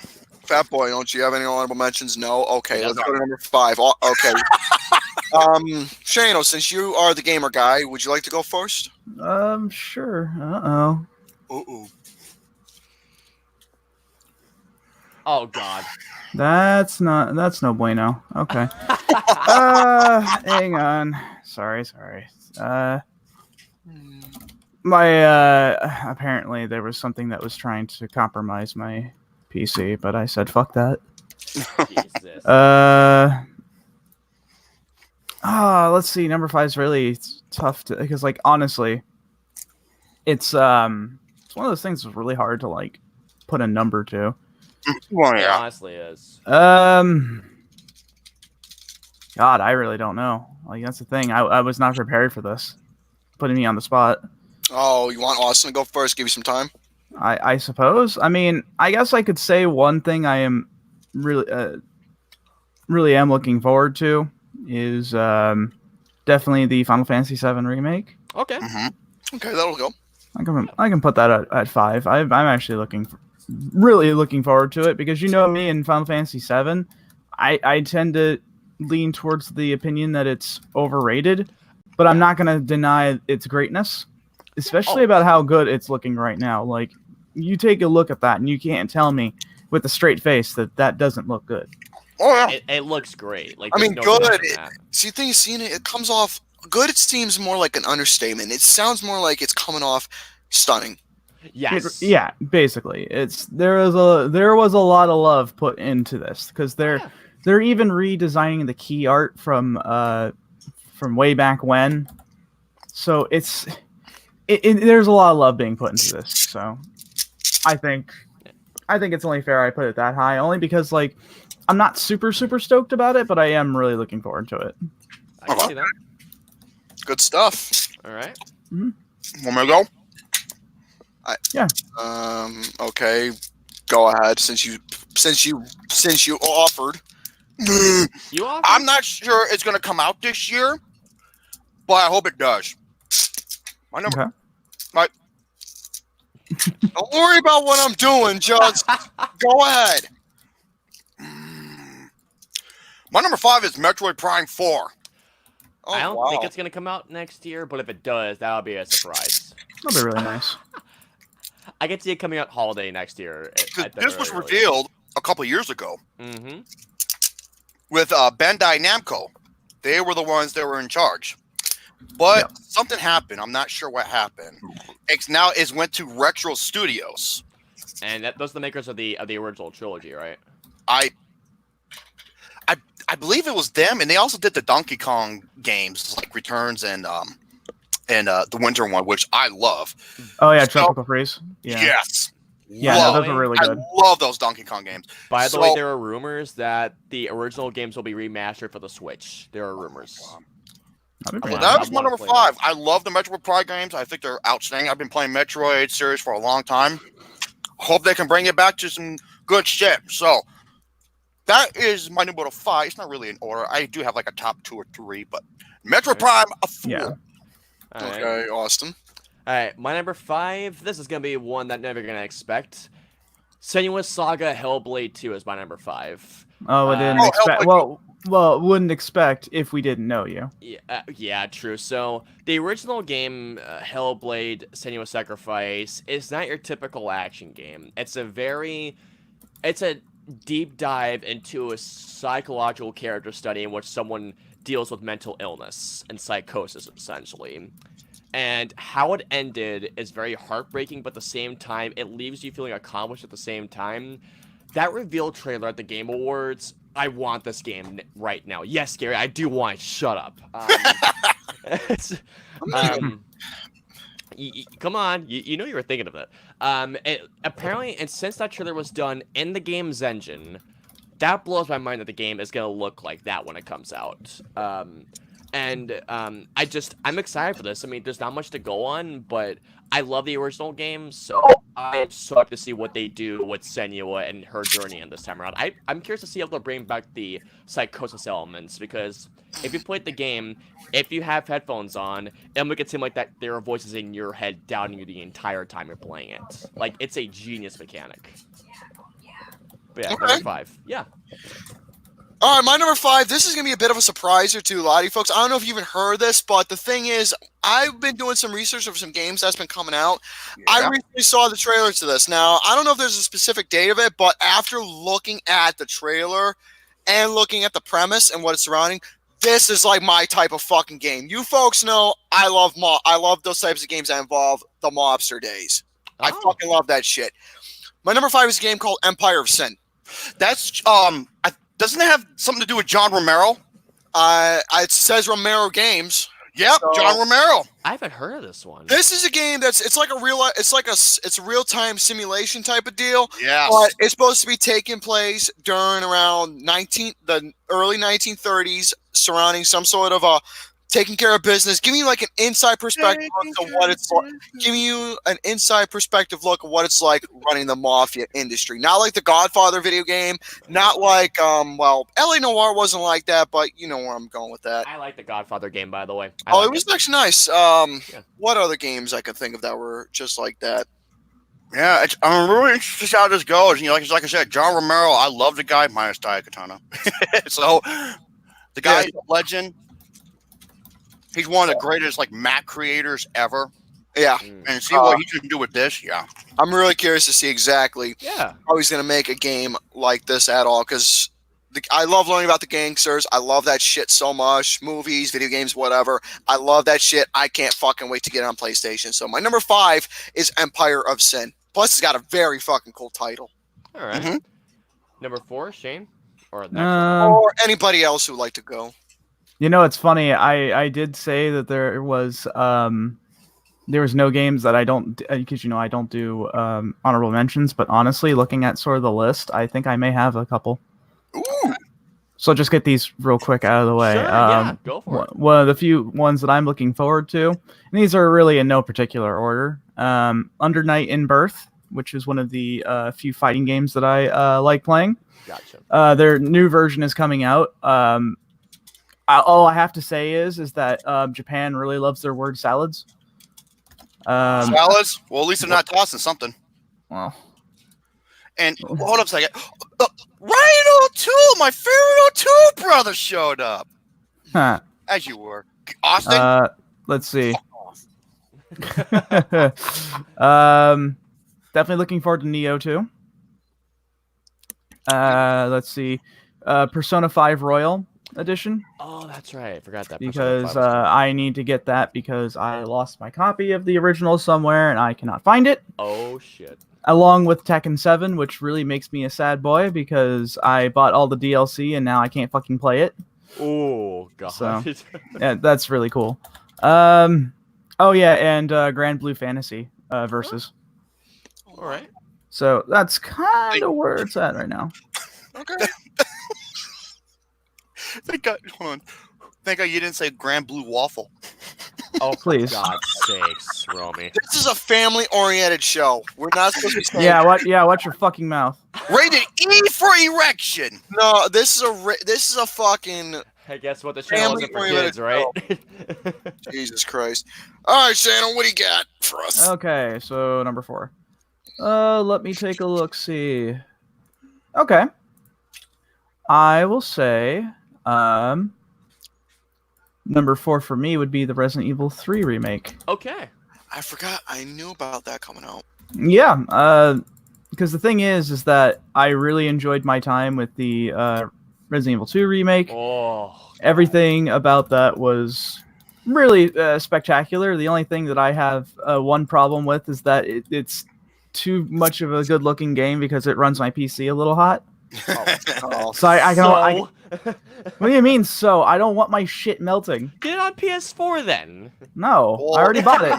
[SPEAKER 3] Fat Boy, don't you have any honorable mentions? No? Okay, let's go to number 5. Okay. Shano, since you are the gamer guy, would you like to go first?
[SPEAKER 2] Sure. Uh-oh.
[SPEAKER 3] Uh-oh.
[SPEAKER 1] Oh, God.
[SPEAKER 2] That's no bueno. Okay. Hang on. Sorry. Apparently there was something that was trying to compromise my PC, but I said fuck that.
[SPEAKER 1] Jesus.
[SPEAKER 2] Let's see. Number 5 is really tough to, because like honestly, it's one of those things that's really hard to like put a number to.
[SPEAKER 4] Well,
[SPEAKER 1] It
[SPEAKER 4] yeah.
[SPEAKER 1] honestly is.
[SPEAKER 2] God, I really don't know. Like that's the thing. I was not prepared for this. Putting me on the spot.
[SPEAKER 3] Oh, you want Austin to go first? Give you some time?
[SPEAKER 2] I suppose. I mean, I guess I could say one thing I am really am looking forward to is definitely the Final Fantasy VII remake.
[SPEAKER 1] Okay.
[SPEAKER 3] Okay, that'll go.
[SPEAKER 2] I can put that at 5. I'm actually really looking forward to it because you know me in Final Fantasy VII, I tend to lean towards the opinion that it's overrated, but I'm not going to deny its greatness, especially about how good it's looking right now. Like, you take a look at that and you can't tell me with a straight face that doesn't look good.
[SPEAKER 3] Oh, yeah.
[SPEAKER 1] It looks great. Like,
[SPEAKER 3] I mean,
[SPEAKER 1] no
[SPEAKER 3] good.
[SPEAKER 1] that.
[SPEAKER 3] See, the thing is, seeing it comes off good. It seems more like an understatement. It sounds more like it's coming off stunning.
[SPEAKER 1] Yes.
[SPEAKER 2] Yeah, basically, there was a lot of love put into this because they're even redesigning the key art from way back when. So there's a lot of love being put into this. So I think it's only fair I put it that high, only because like I'm not super stoked about it, but I am really looking forward to it.
[SPEAKER 1] I can see that.
[SPEAKER 3] Good stuff.
[SPEAKER 1] All right.
[SPEAKER 3] Want me to go?
[SPEAKER 2] Yeah.
[SPEAKER 3] Okay. Go ahead. Since you offered.
[SPEAKER 1] You offered?
[SPEAKER 4] I'm not sure it's going to come out this year, but I hope it does. My number.
[SPEAKER 2] Okay.
[SPEAKER 3] Don't worry about what I'm doing. Just go ahead.
[SPEAKER 4] My number 5 is Metroid Prime 4.
[SPEAKER 3] Oh,
[SPEAKER 1] I don't
[SPEAKER 3] wow.
[SPEAKER 1] think it's gonna come out next year, but if it does, that'll be a surprise.
[SPEAKER 2] That'll be really nice.
[SPEAKER 1] I can see it coming out holiday next year.
[SPEAKER 4] This was revealed a couple years ago
[SPEAKER 1] Mm-hmm.
[SPEAKER 4] with Bandai Namco. They were the ones that were in charge. But something happened. I'm not sure what happened. It went to Retro Studios.
[SPEAKER 1] And those are the makers of the original trilogy, right?
[SPEAKER 4] I believe it was them, and they also did the Donkey Kong games like Returns and the Winter one, which I love.
[SPEAKER 2] Oh yeah, Tropical Freeze. Yeah.
[SPEAKER 4] Yes.
[SPEAKER 2] Yeah,
[SPEAKER 1] Love
[SPEAKER 2] no, those
[SPEAKER 1] it.
[SPEAKER 2] are really
[SPEAKER 4] I
[SPEAKER 2] good.
[SPEAKER 4] love those Donkey Kong games.
[SPEAKER 1] By the way, there are rumors that the original games will be remastered for the Switch. There are rumors.
[SPEAKER 2] That'd be
[SPEAKER 4] Well,
[SPEAKER 2] pretty
[SPEAKER 4] that
[SPEAKER 2] nice.
[SPEAKER 4] was my number 5. I love the Metroid Prime games. I think they're outstanding. I've been playing Metroid series for a long time. Hope they can bring it back to some good shit. So that is my number 5. It's not really in order. I do have like a top 2 or 3, but Metroid Prime, a 4.
[SPEAKER 2] Yeah.
[SPEAKER 1] All right.
[SPEAKER 3] Okay, Austin.
[SPEAKER 1] All right, my number 5. This is gonna be one that never gonna expect. Senua's Saga Hellblade 2 is my number 5.
[SPEAKER 2] Oh, I didn't expect. Well, wouldn't expect if we didn't know you.
[SPEAKER 1] Yeah, true. So the original game, Hellblade: Senua's Sacrifice, is not your typical action game. It's a deep dive into a psychological character study in which someone deals with mental illness and psychosis, essentially. And how it ended is very heartbreaking, but at the same time, it leaves you feeling accomplished at the same time. That reveal trailer at the Game Awards, I want this game right now. Yes, Gary, I do want it. Shut up. Come on, you know you were thinking of it. Apparently, and since that trailer was done in the game's engine, that blows my mind that the game is gonna look like that when it comes out. I'm excited for this. I mean, there's not much to go on, but I love the original game, so I'm stoked to see what they do with Senua and her journey in this time around. I'm curious to see if they'll bring back the psychosis elements, because if you played the game, if you have headphones on, it'll make it seem like that there are voices in your head doubting you the entire time you're playing it. Like, it's a genius mechanic. But yeah,
[SPEAKER 3] Okay.
[SPEAKER 1] number 5. Yeah.
[SPEAKER 3] All right, my number 5. This is going to be a bit of a surpriser to a lot of you folks. I don't know if you even heard this, but the thing is, I've been doing some research of some games that's been coming out.
[SPEAKER 4] Yeah.
[SPEAKER 3] I recently saw the trailer to this. Now, I don't know if there's a specific date of it, but after looking at the trailer and looking at the premise and what it's surrounding, this is like my type of fucking game. You folks know I love those types of games that involve the mobster days. I fucking love that shit. My number 5 is a game called Empire of Sin.
[SPEAKER 4] That's doesn't it have something to do with John Romero?
[SPEAKER 3] It says Romero Games.
[SPEAKER 4] Yep,
[SPEAKER 3] So-
[SPEAKER 4] John Romero.
[SPEAKER 1] I haven't heard of this one.
[SPEAKER 3] This is a game it's a real-time simulation type of deal.
[SPEAKER 4] Yes.
[SPEAKER 3] But it's supposed to be taking place during around the early 1930s, surrounding some sort of taking care of business, giving you like an inside perspective look of what it's like, giving you an inside perspective look of what it's like running the mafia industry. Not like the Godfather video game, not like LA Noire wasn't like that, but you know where I'm going with that.
[SPEAKER 1] I like the Godfather game, by the way.
[SPEAKER 3] It was actually nice. What other games I could think of that were just like that?
[SPEAKER 4] Yeah, I'm really interested to see how this goes. You know, like I said, John Romero, I love the guy, minus Katana. So the guy's a legend. He's one of the greatest like Mac creators ever.
[SPEAKER 3] Yeah.
[SPEAKER 4] And see what he can do with this. Yeah.
[SPEAKER 3] I'm really curious to see exactly
[SPEAKER 1] Yeah.
[SPEAKER 3] how he's going to make a game like this at all, because I love learning about the gangsters. I love that shit so much. Movies, video games, whatever. I love that shit. I can't fucking wait to get it on PlayStation. So my number 5 is Empire of Sin. Plus, it's got a very fucking cool title.
[SPEAKER 1] All right.
[SPEAKER 4] Mhm.
[SPEAKER 1] Number 4, Shane? Or the
[SPEAKER 3] Or anybody else who'd like to go.
[SPEAKER 2] You know, it's funny. I did say that there was no games that I don't, because you know I don't do honorable mentions. But honestly, looking at sort of the list, I think I may have a couple.
[SPEAKER 3] Ooh.
[SPEAKER 2] So just get these real quick out of the way.
[SPEAKER 1] Sure, yeah, go for it.
[SPEAKER 2] One of the few ones that I'm looking forward to, and these are really in no particular order. Under Night in Birth, which is one of the few fighting games that I like playing.
[SPEAKER 1] Gotcha.
[SPEAKER 2] Their new version is coming out. All I have to say is that Japan really loves their word salads.
[SPEAKER 4] Salads? Well, at least they're not tossing something.
[SPEAKER 2] Well,
[SPEAKER 4] and hold up a second. Rhino 2, my favorite 2 brother showed up.
[SPEAKER 2] huh.
[SPEAKER 4] As you were. Austin?
[SPEAKER 2] Let's see. Definitely looking forward to Neo 2. Let's see. Persona 5 Royal Edition.
[SPEAKER 1] Oh, that's right. I forgot that.
[SPEAKER 2] Because I need to get that because I lost my copy of the original somewhere and I cannot find it.
[SPEAKER 1] Oh, shit.
[SPEAKER 2] Along with Tekken 7, which really makes me a sad boy because I bought all the DLC and now I can't fucking play it.
[SPEAKER 1] Oh, God.
[SPEAKER 2] So, yeah, that's really cool. Oh, yeah, and Grand Blue Fantasy Versus.
[SPEAKER 1] All right.
[SPEAKER 2] So that's kind of where it's at right now.
[SPEAKER 4] Okay. Thank God you didn't say Grand Blue Waffle.
[SPEAKER 1] Oh,
[SPEAKER 2] please.
[SPEAKER 1] For God's sakes, Romy.
[SPEAKER 3] This is a family-oriented show. We're not supposed to be saying...
[SPEAKER 2] Watch your fucking mouth.
[SPEAKER 4] Rated E for erection.
[SPEAKER 3] No, this is a fucking...
[SPEAKER 1] Hey, guess what? The channel isn't for kids, right?
[SPEAKER 3] Jesus Christ. All right, Shannon, what do you got for us?
[SPEAKER 2] Okay, so number 4. Let me take a look. See. Okay. I will say, number 4 for me would be the Resident Evil 3 remake.
[SPEAKER 1] Okay.
[SPEAKER 3] I forgot. I knew about that coming out.
[SPEAKER 2] Yeah. Because the thing is that I really enjoyed my time with the Resident Evil 2 remake.
[SPEAKER 1] Oh.
[SPEAKER 2] Everything about that was really spectacular. The only thing that I have one problem with is that it's too much of a good-looking game because it runs my PC a little hot. So I can. What do you mean? So I don't want my shit melting.
[SPEAKER 1] Get it on PS4 then.
[SPEAKER 2] No,
[SPEAKER 4] Well,
[SPEAKER 2] I already bought it.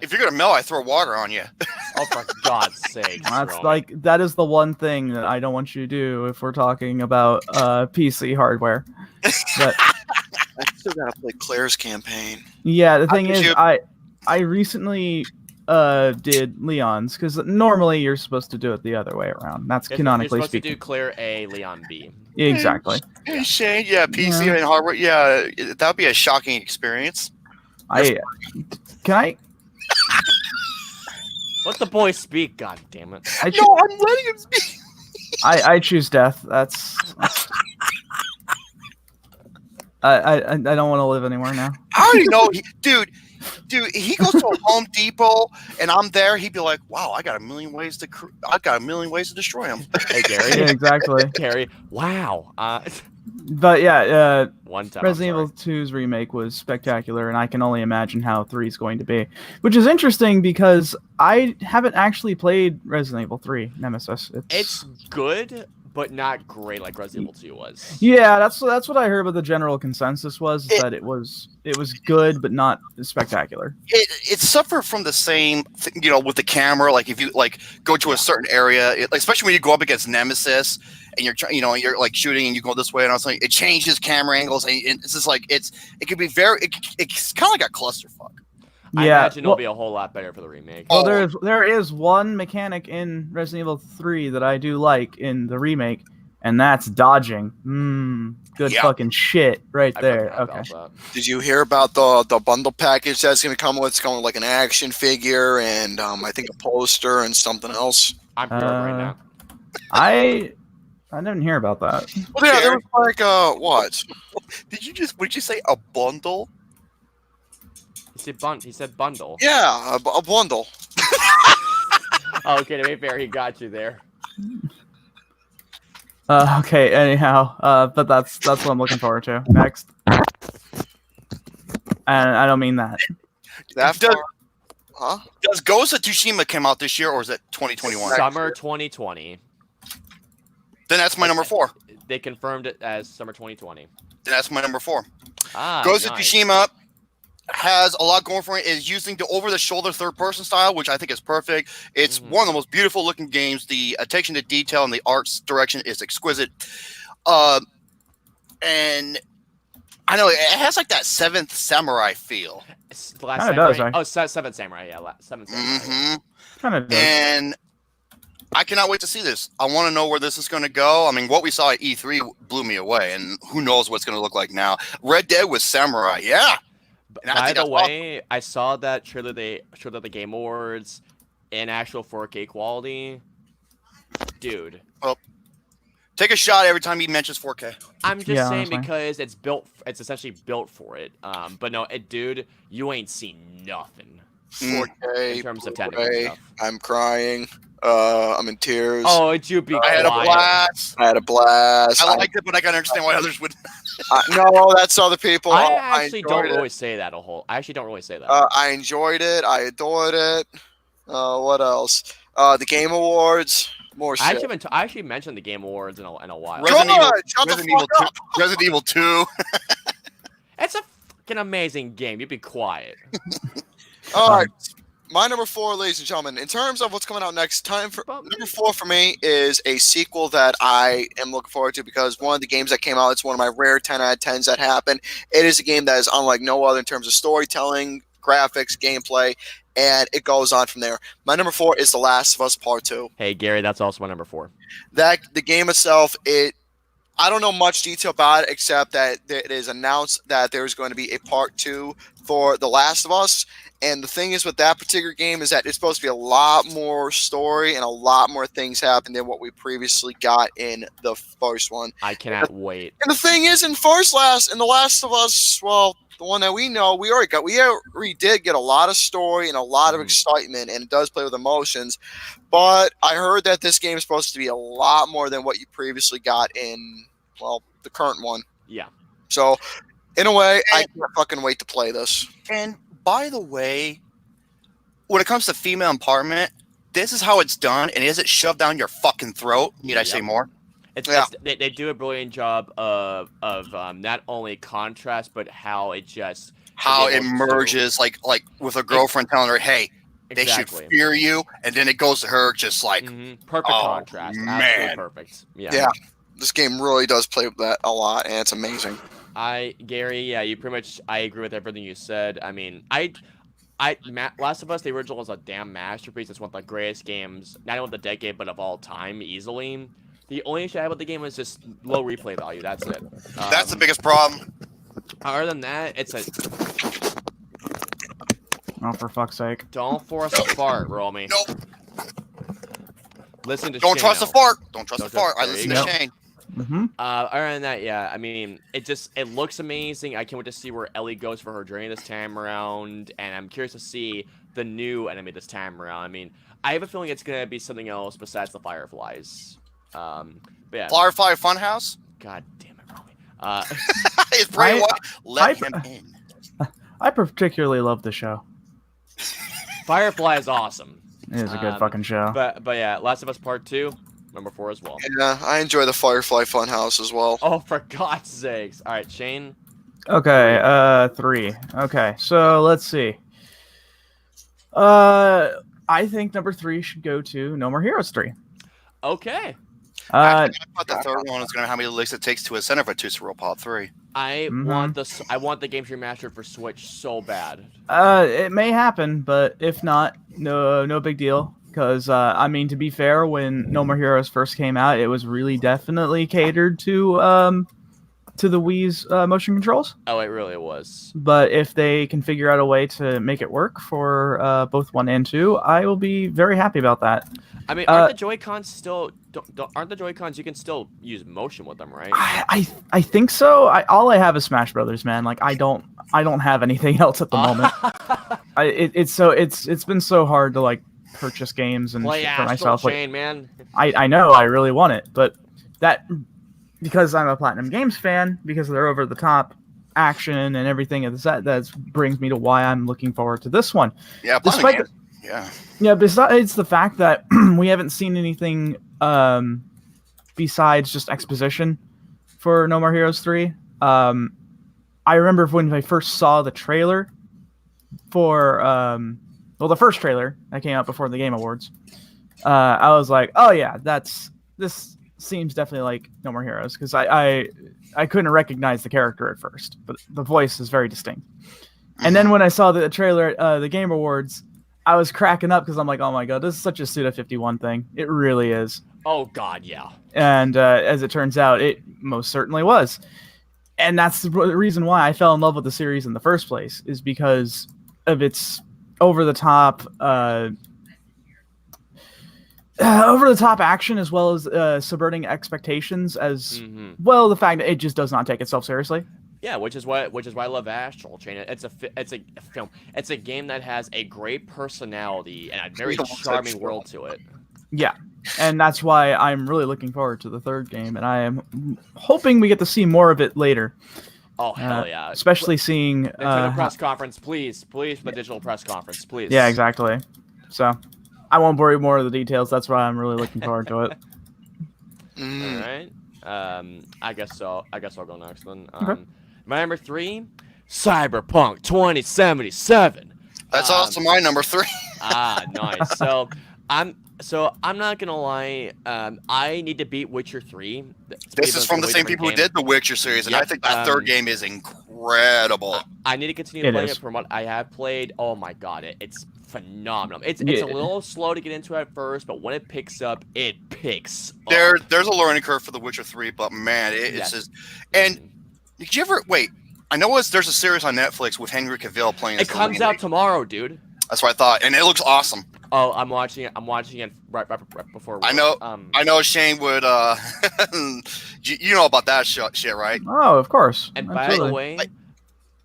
[SPEAKER 4] If you're gonna melt, I throw water on you.
[SPEAKER 1] Oh, for God's sake!
[SPEAKER 2] That's that is the one thing that I don't want you to do if we're talking about PC hardware. But
[SPEAKER 3] I still gotta play Claire's campaign.
[SPEAKER 2] yeah, the thing is, I recently did Leon's because normally you're supposed to do it the other way around. That's canonically
[SPEAKER 1] you're supposed
[SPEAKER 2] speaking.
[SPEAKER 1] to do Claire A, Leon B.
[SPEAKER 2] Exactly.
[SPEAKER 4] Hey, Shane, yeah, PC and hardware, yeah, that would be a shocking experience.
[SPEAKER 2] Can I?
[SPEAKER 1] Let the boy speak. God damn it!
[SPEAKER 4] I'm letting him speak.
[SPEAKER 2] I choose death. That's I don't want to live anymore now.
[SPEAKER 4] I already know, dude, he goes to Home Depot and I'm there. He'd be like, "Wow, I got a million ways to destroy him."
[SPEAKER 1] Hey, Gary.
[SPEAKER 2] Yeah, exactly.
[SPEAKER 1] Gary. Wow.
[SPEAKER 2] But yeah,
[SPEAKER 1] one time.
[SPEAKER 2] Resident Evil 2's remake was spectacular, and I can only imagine how 3 is going to be. Which is interesting because I haven't actually played Resident Evil 3 Nemesis.
[SPEAKER 1] It's good, but not great like Resident Evil 2 was.
[SPEAKER 2] Yeah, that's what I heard. But the general consensus was that it was good, but not spectacular.
[SPEAKER 4] It suffered from the same, with the camera. Like if you go to a certain area, especially when you go up against Nemesis and you're you're like shooting and you go this way and I was like, it changes camera angles and it's just like it could be it's kind of like a clusterfuck.
[SPEAKER 1] I imagine it'll be a whole lot better for the remake.
[SPEAKER 2] Well, there is one mechanic in Resident Evil 3 that I do like in the remake, and that's dodging. Good fucking shit right there. Okay.
[SPEAKER 3] Did you hear about the bundle package that's going to come with? It's going with like an action figure and I think a poster and something else.
[SPEAKER 1] I'm bored right now.
[SPEAKER 2] I didn't hear about that.
[SPEAKER 3] Well, yeah, there was like what?
[SPEAKER 4] Would you say a bundle?
[SPEAKER 1] He said bundle.
[SPEAKER 3] Yeah, a bundle.
[SPEAKER 1] Okay, to be fair, he got you there.
[SPEAKER 2] Okay, anyhow, but that's what I'm looking forward to. Next. And I don't mean that.
[SPEAKER 4] Does Ghost of Tsushima come out this year or is it 2021?
[SPEAKER 1] Summer 2020.
[SPEAKER 4] Then that's my number 4.
[SPEAKER 1] They confirmed it as summer 2020.
[SPEAKER 4] Then that's my number 4.
[SPEAKER 1] Ghost
[SPEAKER 4] of Tsushima has a lot going for it. Is using the over-the-shoulder third-person style, which I think is perfect. It's one of the most beautiful-looking games. The attention to detail and the art's direction is exquisite. and I know it has like that Seventh Samurai feel.
[SPEAKER 1] The last
[SPEAKER 2] Kinda
[SPEAKER 1] Samurai.
[SPEAKER 2] does, right?
[SPEAKER 1] Seventh Samurai. Yeah, Seventh Samurai.
[SPEAKER 4] Mm-hmm.
[SPEAKER 2] Kind of does.
[SPEAKER 4] And I cannot wait to see this. I want to know where this is going to go. I mean, what we saw at E3 blew me away, and who knows what's going to look like now. Red Dead with Samurai, yeah.
[SPEAKER 1] By the way, I saw that trailer they showed at the Game Awards in actual 4K quality. Dude.
[SPEAKER 4] Well, take a shot every time he mentions 4K.
[SPEAKER 1] I'm just saying
[SPEAKER 2] honestly.
[SPEAKER 1] because it's essentially built for it. But no, dude, you ain't seen nothing
[SPEAKER 3] 4K.
[SPEAKER 1] in terms of technical
[SPEAKER 3] Blu-ray.
[SPEAKER 1] stuff.
[SPEAKER 3] I'm crying. I'm in tears.
[SPEAKER 1] Oh, it you be
[SPEAKER 4] I had a
[SPEAKER 1] quiet.
[SPEAKER 4] blast.
[SPEAKER 3] I had a blast.
[SPEAKER 4] I liked it, but I can understand why others would.
[SPEAKER 3] No, that's other people.
[SPEAKER 1] I actually don't
[SPEAKER 3] enjoyed
[SPEAKER 1] really say that a whole. I actually don't really say that.
[SPEAKER 3] I enjoyed it. I adored it. What else? The Game Awards. More
[SPEAKER 1] I
[SPEAKER 3] shit.
[SPEAKER 1] actually mentioned the Game Awards in a while.
[SPEAKER 3] Good! Shut the
[SPEAKER 4] Resident Evil
[SPEAKER 3] fuck
[SPEAKER 4] 2. Resident Evil 2.
[SPEAKER 1] It's a fucking amazing game. You be quiet.
[SPEAKER 3] All right. My number 4, ladies and gentlemen, in terms of what's coming out next, number 4 for me is a sequel that I am looking forward to because one of the games that came out, it's one of my rare 10 out of 10s that happened. It is a game that is unlike no other in terms of storytelling, graphics, gameplay, and it goes on from there. My number 4 is The Last of Us Part 2.
[SPEAKER 1] Hey, Gary, that's also my number 4.
[SPEAKER 3] The game itself, I don't know much detail about it except that it is announced that there's going to be a Part 2 for The Last of Us. And the thing is with that particular game is that it's supposed to be a lot more story and a lot more things happen than what we previously got in the first one.
[SPEAKER 1] I cannot wait.
[SPEAKER 3] And the thing is, in The Last of Us, well, the one that we know, we already did get a lot of story and a lot of excitement, and it does play with emotions. But I heard that this game is supposed to be a lot more than what you previously got in, well, the current one.
[SPEAKER 1] Yeah.
[SPEAKER 3] So, in a way, I can't fucking wait to play this.
[SPEAKER 4] And by the way, when it comes to female empowerment, this is how it's done, and is it shoved down your fucking throat? Need I say more?
[SPEAKER 1] They do a brilliant job of not only contrast, but how it just
[SPEAKER 4] merges, like with a girlfriend telling her, "Hey, they should fear you," and then it goes to her just like
[SPEAKER 1] perfect contrast,
[SPEAKER 4] man.
[SPEAKER 1] absolutely perfect.
[SPEAKER 3] Yeah, this game really does play with that a lot, and it's amazing.
[SPEAKER 1] Gary, yeah, you pretty much. I agree with everything you said. I mean, Last of Us, the original, is a damn masterpiece. It's one of the greatest games, not only of the decade, but of all time, easily. The only issue I have with the game is just low replay value. That's it.
[SPEAKER 4] That's the biggest problem.
[SPEAKER 1] Other than that, it's a.
[SPEAKER 2] Oh, for fuck's sake!
[SPEAKER 1] Don't force a fart, Romy.
[SPEAKER 4] Nope.
[SPEAKER 1] Listen to.
[SPEAKER 4] Don't trust the fart. Don't trust the fart. I
[SPEAKER 1] There
[SPEAKER 4] listen
[SPEAKER 1] you
[SPEAKER 4] to
[SPEAKER 1] go.
[SPEAKER 4] Shane.
[SPEAKER 1] Other than that, yeah, I mean, it looks amazing. I can't wait to see where Ellie goes for her journey this time around, and I'm curious to see the new enemy this time around. I mean, I have a feeling it's gonna be something else besides the Fireflies. But yeah.
[SPEAKER 4] Firefly Funhouse?
[SPEAKER 1] God damn it, Romy.
[SPEAKER 4] It's Bray Wyatt. Let him in.
[SPEAKER 2] I particularly love the show.
[SPEAKER 1] Firefly is awesome.
[SPEAKER 2] It is a good fucking show.
[SPEAKER 1] But yeah, Last of Us Part 2, number 4 as well.
[SPEAKER 3] Yeah, I enjoy the Firefly Funhouse as well.
[SPEAKER 1] Oh, for God's sakes! All right, Shane.
[SPEAKER 2] Okay, 3. Okay, so let's see. I think number 3 should go to No More Heroes 3.
[SPEAKER 1] Okay.
[SPEAKER 4] I thought the third one was going to how many licks it takes to ascend for Tootsie Pop 3.
[SPEAKER 1] I want the game remastered for Switch so bad.
[SPEAKER 2] It may happen, but if not, no big deal. Because I mean, to be fair, when No More Heroes first came out, it was really definitely catered to the Wii's motion controls.
[SPEAKER 1] Oh, it really was.
[SPEAKER 2] But if they can figure out a way to make it work for both 1 and 2, I will be very happy about that.
[SPEAKER 1] I mean, aren't the Joy-Cons still? Aren't the Joy-Cons? You can still use motion with them, right?
[SPEAKER 2] I think so. All I have is Smash Brothers, man. Like I don't have anything else at the moment. It's been so hard to like purchase games and
[SPEAKER 1] play
[SPEAKER 2] for myself.
[SPEAKER 1] Chain, man.
[SPEAKER 2] I know I really want it, but that because I'm a Platinum Games fan, because they're over the top action and everything that brings me to why I'm looking forward to this one.
[SPEAKER 4] Yeah,
[SPEAKER 2] despite
[SPEAKER 4] Games.
[SPEAKER 2] Yeah, besides the fact that we haven't seen anything besides just exposition for No More Heroes 3. I remember when I first saw the trailer for the first trailer that came out before the Game Awards. I was like, oh yeah, this seems definitely like No More Heroes because I couldn't recognize the character at first, but the voice is very distinct. And then when I saw the trailer at the Game Awards, I was cracking up because I'm like, oh my god, this is such a Suda 51 thing. It really is.
[SPEAKER 1] Oh god, yeah.
[SPEAKER 2] And as it turns out, it most certainly was. And that's the reason why I fell in love with the series in the first place, is because of its over-the-top action, as well as subverting expectations, as well the fact that it just does not take itself seriously.
[SPEAKER 1] Yeah, which is why I love Astral Chain. It's a film. It's a game that has a great personality and a very charming world to it.
[SPEAKER 2] Yeah, and that's why I'm really looking forward to the third game, and I am hoping we get to see more of it later.
[SPEAKER 1] Oh hell yeah!
[SPEAKER 2] Especially seeing
[SPEAKER 1] Nintendo press conference, please, for the digital press conference, please.
[SPEAKER 2] Yeah, exactly. So I won't bore you more of the details. That's why I'm really looking forward to it.
[SPEAKER 1] All right. I guess so. I guess I'll go next then.
[SPEAKER 2] Okay.
[SPEAKER 1] My number 3, Cyberpunk 2077.
[SPEAKER 3] That's also my number 3.
[SPEAKER 1] Nice. So I'm not gonna lie. I need to beat Witcher 3.
[SPEAKER 3] This is from the same people who did the Witcher series, and I think that third game is incredible.
[SPEAKER 1] I need to continue playing it from what I have played. Oh my god, it's phenomenal. It's a little slow to get into at first, but when it picks up, it picks up.
[SPEAKER 3] There's a learning curve for the Witcher 3, but man, it's just. And did you ever wait? I know there's a series on Netflix with Henry Cavill playing.
[SPEAKER 1] It comes out tomorrow, dude.
[SPEAKER 3] That's what I thought, and it looks awesome.
[SPEAKER 1] Oh, I'm watching it. right before.
[SPEAKER 3] I know. I know Shane would. You know about that shit, right?
[SPEAKER 2] Oh, of course.
[SPEAKER 1] And by the way,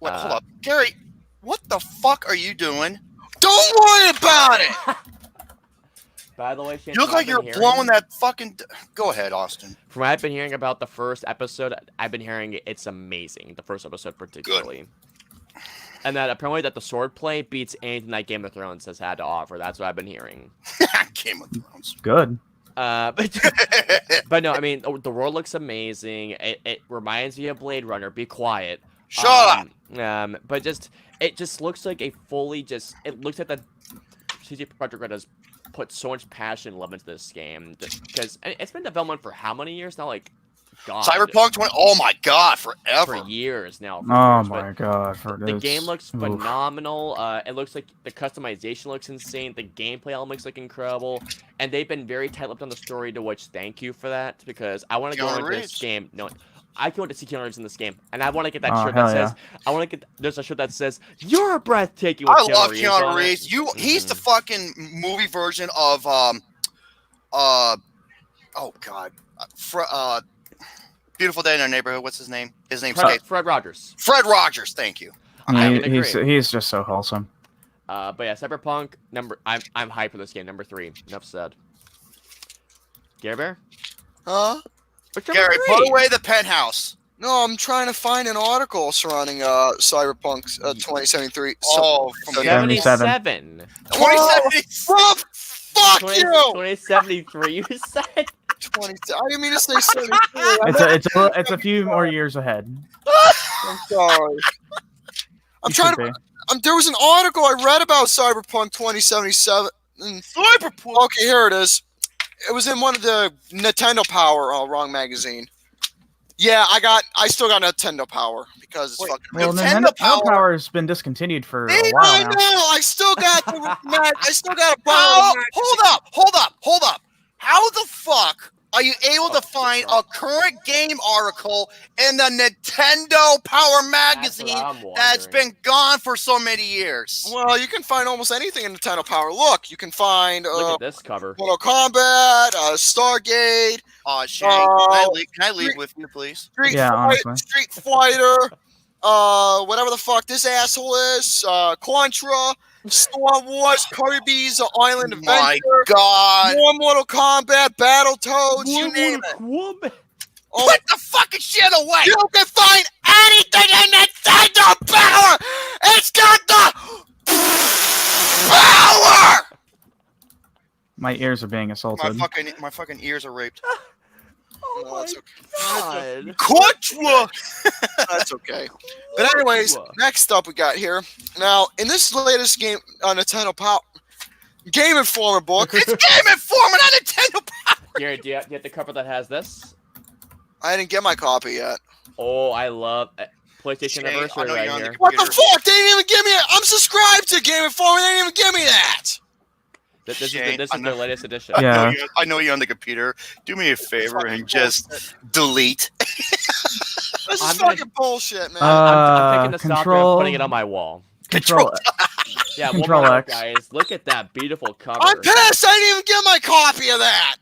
[SPEAKER 3] wait, hold up, Gary. What the fuck are you doing? Don't worry about it.
[SPEAKER 1] By the way, Shane,
[SPEAKER 3] you look like you're blowing that fucking. Go ahead, Austin.
[SPEAKER 1] From what I've been hearing about the first episode, I've been hearing it's amazing. The first episode, particularly. Good. And that apparently that the swordplay beats anything that Game of Thrones has had to offer. That's what I've been hearing.
[SPEAKER 3] Game of Thrones.
[SPEAKER 2] Good.
[SPEAKER 1] But no, I mean, the world looks amazing. It reminds me of Blade Runner. Be quiet.
[SPEAKER 3] Shut up.
[SPEAKER 1] But it just looks like a fully it looks like the CD Projekt Red has put so much passion and love into this game. Because it's been in development for how many years now? Like, God.
[SPEAKER 3] Cyberpunk 20. Oh my god, forever.
[SPEAKER 1] For years now.
[SPEAKER 2] My god,
[SPEAKER 1] the game looks phenomenal. It looks like the customization looks insane. The gameplay elements look incredible, and they've been very tight-lipped on the story. To which, thank you for that, because I want to go into this game. No, I can want to see Keanu Reeves in this game, and I want to get that shirt that says. I want to get. There's a shirt that says "You're breathtaking." With
[SPEAKER 3] I love Keanu Reeves. He's the fucking movie version of oh god, Beautiful Day in Our Neighborhood. What's his name? His name's
[SPEAKER 1] Fred Rogers.
[SPEAKER 3] Fred Rogers. Thank you.
[SPEAKER 2] He's just so wholesome.
[SPEAKER 1] But yeah, Cyberpunk I'm hyped for this game. Number 3. Enough said. GareBear?
[SPEAKER 3] Huh? Gary, put away the penthouse. No, I'm trying to find an article surrounding Cyberpunk 2073.
[SPEAKER 1] Oh, from 77.
[SPEAKER 3] 2070. Fuck you.
[SPEAKER 1] 2073. You said.
[SPEAKER 3] 20. I didn't mean to say 73.
[SPEAKER 2] It's a few more years ahead.
[SPEAKER 3] I'm sorry. I'm trying to. There was an article I read about Cyberpunk 2077. Cyberpunk. Okay, here it is. It was in one of the Nintendo Power. Wrong magazine. Yeah, I still got Nintendo Power because it's fucking.
[SPEAKER 2] Well, Nintendo Power has been discontinued for a while
[SPEAKER 3] I know. I still got the. I still got a power. Hold up. How the fuck are you able to find a current game article in the Nintendo Power magazine that's been gone for so many years? Well, you can find almost anything in Nintendo Power. Look, you can find
[SPEAKER 1] look at this cover.
[SPEAKER 3] Mortal Kombat, Stargate. Shane, can I leave with you, please? Street Fighter. Whatever the fuck this asshole is. Contra. Star Wars, Kirby's Island Adventure. My God! More Mortal Kombat, Battletoads, you name it. Put the fucking shit away! You can find anything in Nintendo Power. It's got the power.
[SPEAKER 2] My ears are being assaulted.
[SPEAKER 3] My fucking ears are raped.
[SPEAKER 1] Oh my God.
[SPEAKER 3] Contra! That's okay. But anyways, next up we got here. Now, in this latest game on Nintendo Power Game Informer book, it's Game Informer, not Nintendo Power.
[SPEAKER 1] Gary, do you have the cover that has this?
[SPEAKER 3] I didn't get my copy yet.
[SPEAKER 1] Oh, I love PlayStation Anniversary right here.
[SPEAKER 3] What the fuck? They didn't even give me it. I'm subscribed to Game Informer. They didn't even give me that.
[SPEAKER 1] This is their latest edition.
[SPEAKER 2] Yeah.
[SPEAKER 4] I know you're on the computer. Do me a favor and just delete.
[SPEAKER 3] This is fucking bullshit, man.
[SPEAKER 1] I'm picking the software and putting it on my wall.
[SPEAKER 2] Control.
[SPEAKER 1] Yeah,
[SPEAKER 2] Control
[SPEAKER 1] one more,
[SPEAKER 2] X.
[SPEAKER 1] guys. Look at that beautiful cover.
[SPEAKER 3] I'm pissed. I didn't even get my copy of that.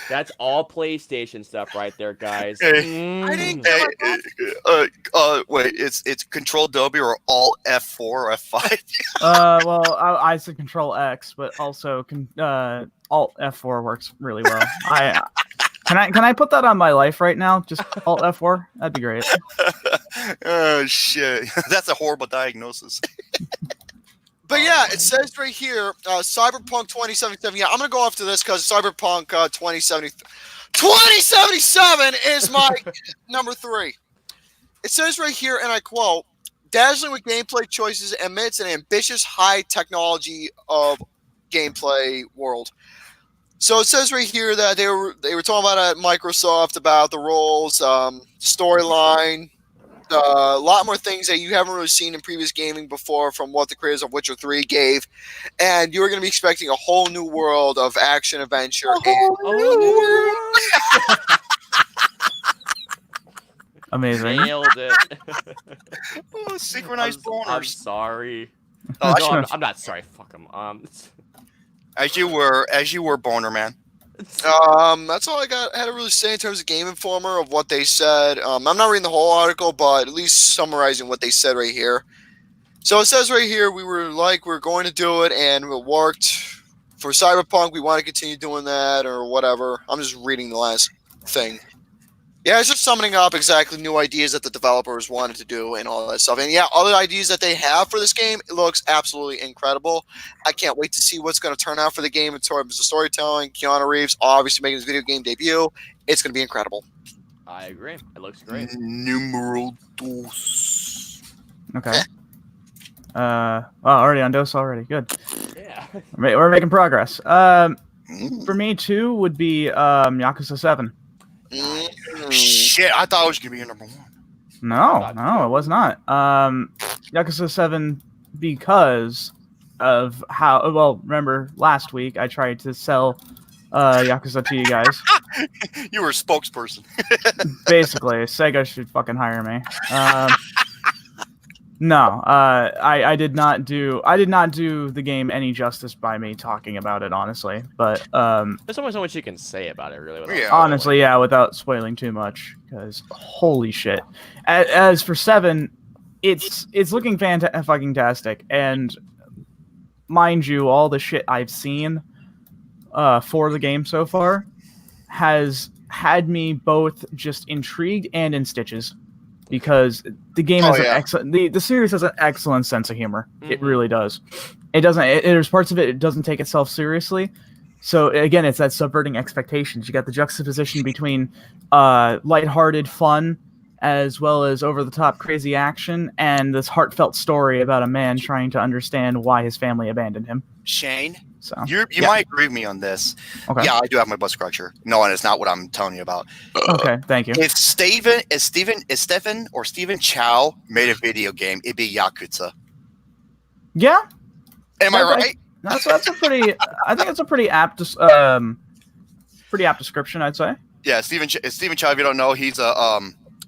[SPEAKER 1] That's all PlayStation stuff right there, guys.
[SPEAKER 4] Hey.
[SPEAKER 3] I didn't get my copy.
[SPEAKER 4] Wait, it's Control W or Alt F4 or F5?
[SPEAKER 2] Well, I said Control X, but also Alt F4 works really well. Can I put that on my life right now? Just Alt F4? That'd be great.
[SPEAKER 4] Oh shit, that's a horrible diagnosis.
[SPEAKER 3] But yeah, it says right here, Cyberpunk 2077. Yeah, I'm gonna go after this because Cyberpunk 2077 is my number 3. It says right here, and I quote, "Dazzling with gameplay choices amidst an ambitious high technology of gameplay world." So it says right here that they were talking about at Microsoft about the roles, storyline, a lot more things that you haven't really seen in previous gaming before from what the creators of Witcher 3 gave, and you were going to be expecting a whole new world of action, adventure,
[SPEAKER 2] Amazing.
[SPEAKER 1] Nailed it.
[SPEAKER 4] Oh, synchronized boners.
[SPEAKER 1] I'm sorry.
[SPEAKER 4] Oh,
[SPEAKER 1] No, I'm not sorry. Fuck them.
[SPEAKER 4] As you were, boner man.
[SPEAKER 3] that's all I had to really say in terms of Game Informer of what they said. I'm not reading the whole article, but at least summarizing what they said right here. So it says right here, we're going to do it, and it worked. For Cyberpunk, we want to continue doing that, or whatever. I'm just reading the last thing. Yeah, it's just summing up exactly new ideas that the developers wanted to do and all that stuff. And yeah, all the ideas that they have for this game, it looks absolutely incredible. I can't wait to see what's going to turn out for the game in terms of storytelling. Keanu Reeves obviously making his video game debut. It's going to be incredible.
[SPEAKER 1] I agree. It looks great.
[SPEAKER 4] Numero dos.
[SPEAKER 2] Okay. Well, already on dose already. Good.
[SPEAKER 1] Yeah.
[SPEAKER 2] We're making progress. For me too would be Yakuza 7.
[SPEAKER 4] Shit, I thought it was gonna be your number 1.
[SPEAKER 2] No, it was not. Yakuza 7 because of how. Well, remember last week I tried to sell Yakuza to you guys.
[SPEAKER 4] You were a spokesperson.
[SPEAKER 2] Basically, Sega should fucking hire me. No, I did not do the game any justice by me talking about it, honestly. But
[SPEAKER 1] there's only so much you can say about it, really.
[SPEAKER 2] Honestly, yeah, without spoiling too much, because holy shit. As for 7, it's looking fucking tastic, and mind you, all the shit I've seen for the game so far has had me both just intrigued and in stitches. Because the game has an excellent, the series has an excellent sense of humor. Mm-hmm. It really does. It doesn't. There's parts of it doesn't take itself seriously. So again, it's that subverting expectations. You got the juxtaposition between lighthearted fun as well as over-the-top crazy action, and this heartfelt story about a man trying to understand why his family abandoned him.
[SPEAKER 4] Shane, so you might agree with me on this. Okay. Yeah, I do have my butt scratcher. No, and it's not what I'm telling you about.
[SPEAKER 2] Okay, thank you.
[SPEAKER 4] If Stephen Chow made a video game, it'd be Yakuza.
[SPEAKER 2] Yeah.
[SPEAKER 4] Am I right?
[SPEAKER 2] That's a pretty. I think it's a pretty apt description, I'd say.
[SPEAKER 4] Yeah, Stephen Chow. If you don't know, he's a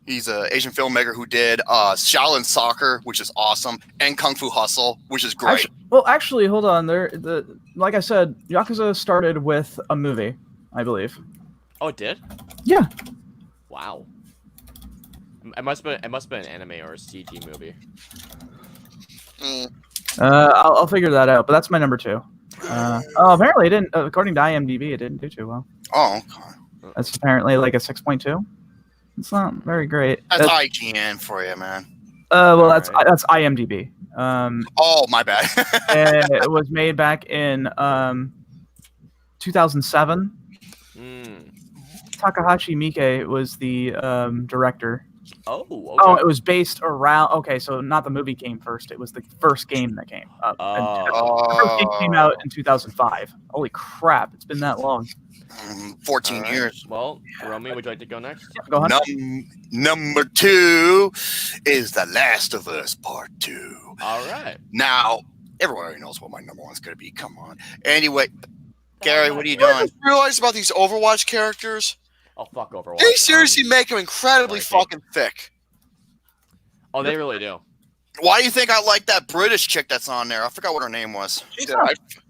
[SPEAKER 4] Asian filmmaker who did Shaolin Soccer, which is awesome, and Kung Fu Hustle, which is great.
[SPEAKER 2] Actually, hold on. Like I said, Yakuza started with a movie, I believe.
[SPEAKER 1] Oh, it did?
[SPEAKER 2] Yeah.
[SPEAKER 1] Wow. It must have been an anime or a CG movie.
[SPEAKER 2] I'll figure that out. But that's my number 2. Apparently it didn't. According to IMDb, it didn't do too well.
[SPEAKER 4] Oh, okay.
[SPEAKER 2] That's apparently like a 6.2. It's not very great.
[SPEAKER 4] That's IGN for you, man.
[SPEAKER 2] That's IMDb.
[SPEAKER 4] Oh, my bad.
[SPEAKER 2] And it was made back in 2007. Takahashi Miike was the director.
[SPEAKER 1] Oh, okay.
[SPEAKER 2] Oh, it was based around. Okay, so not the movie came first. It was the first game that came up. The first game came out in 2005. Holy crap! It's been that long.
[SPEAKER 4] 14
[SPEAKER 1] All right.
[SPEAKER 4] years.
[SPEAKER 1] Well, Romy, would you like to go next?
[SPEAKER 2] Go ahead.
[SPEAKER 4] Number 2 is The Last of Us Part 2.
[SPEAKER 1] All right.
[SPEAKER 4] Now, everyone already knows what my number 1 is going to be. Come on. Anyway, Gary, what are you doing?
[SPEAKER 3] I just realized about these Overwatch characters.
[SPEAKER 1] Oh, fuck Overwatch.
[SPEAKER 3] They seriously make them incredibly fucking thick.
[SPEAKER 1] Oh, they really do.
[SPEAKER 4] Why do you think I like that British chick that's on there? I forgot what her name was.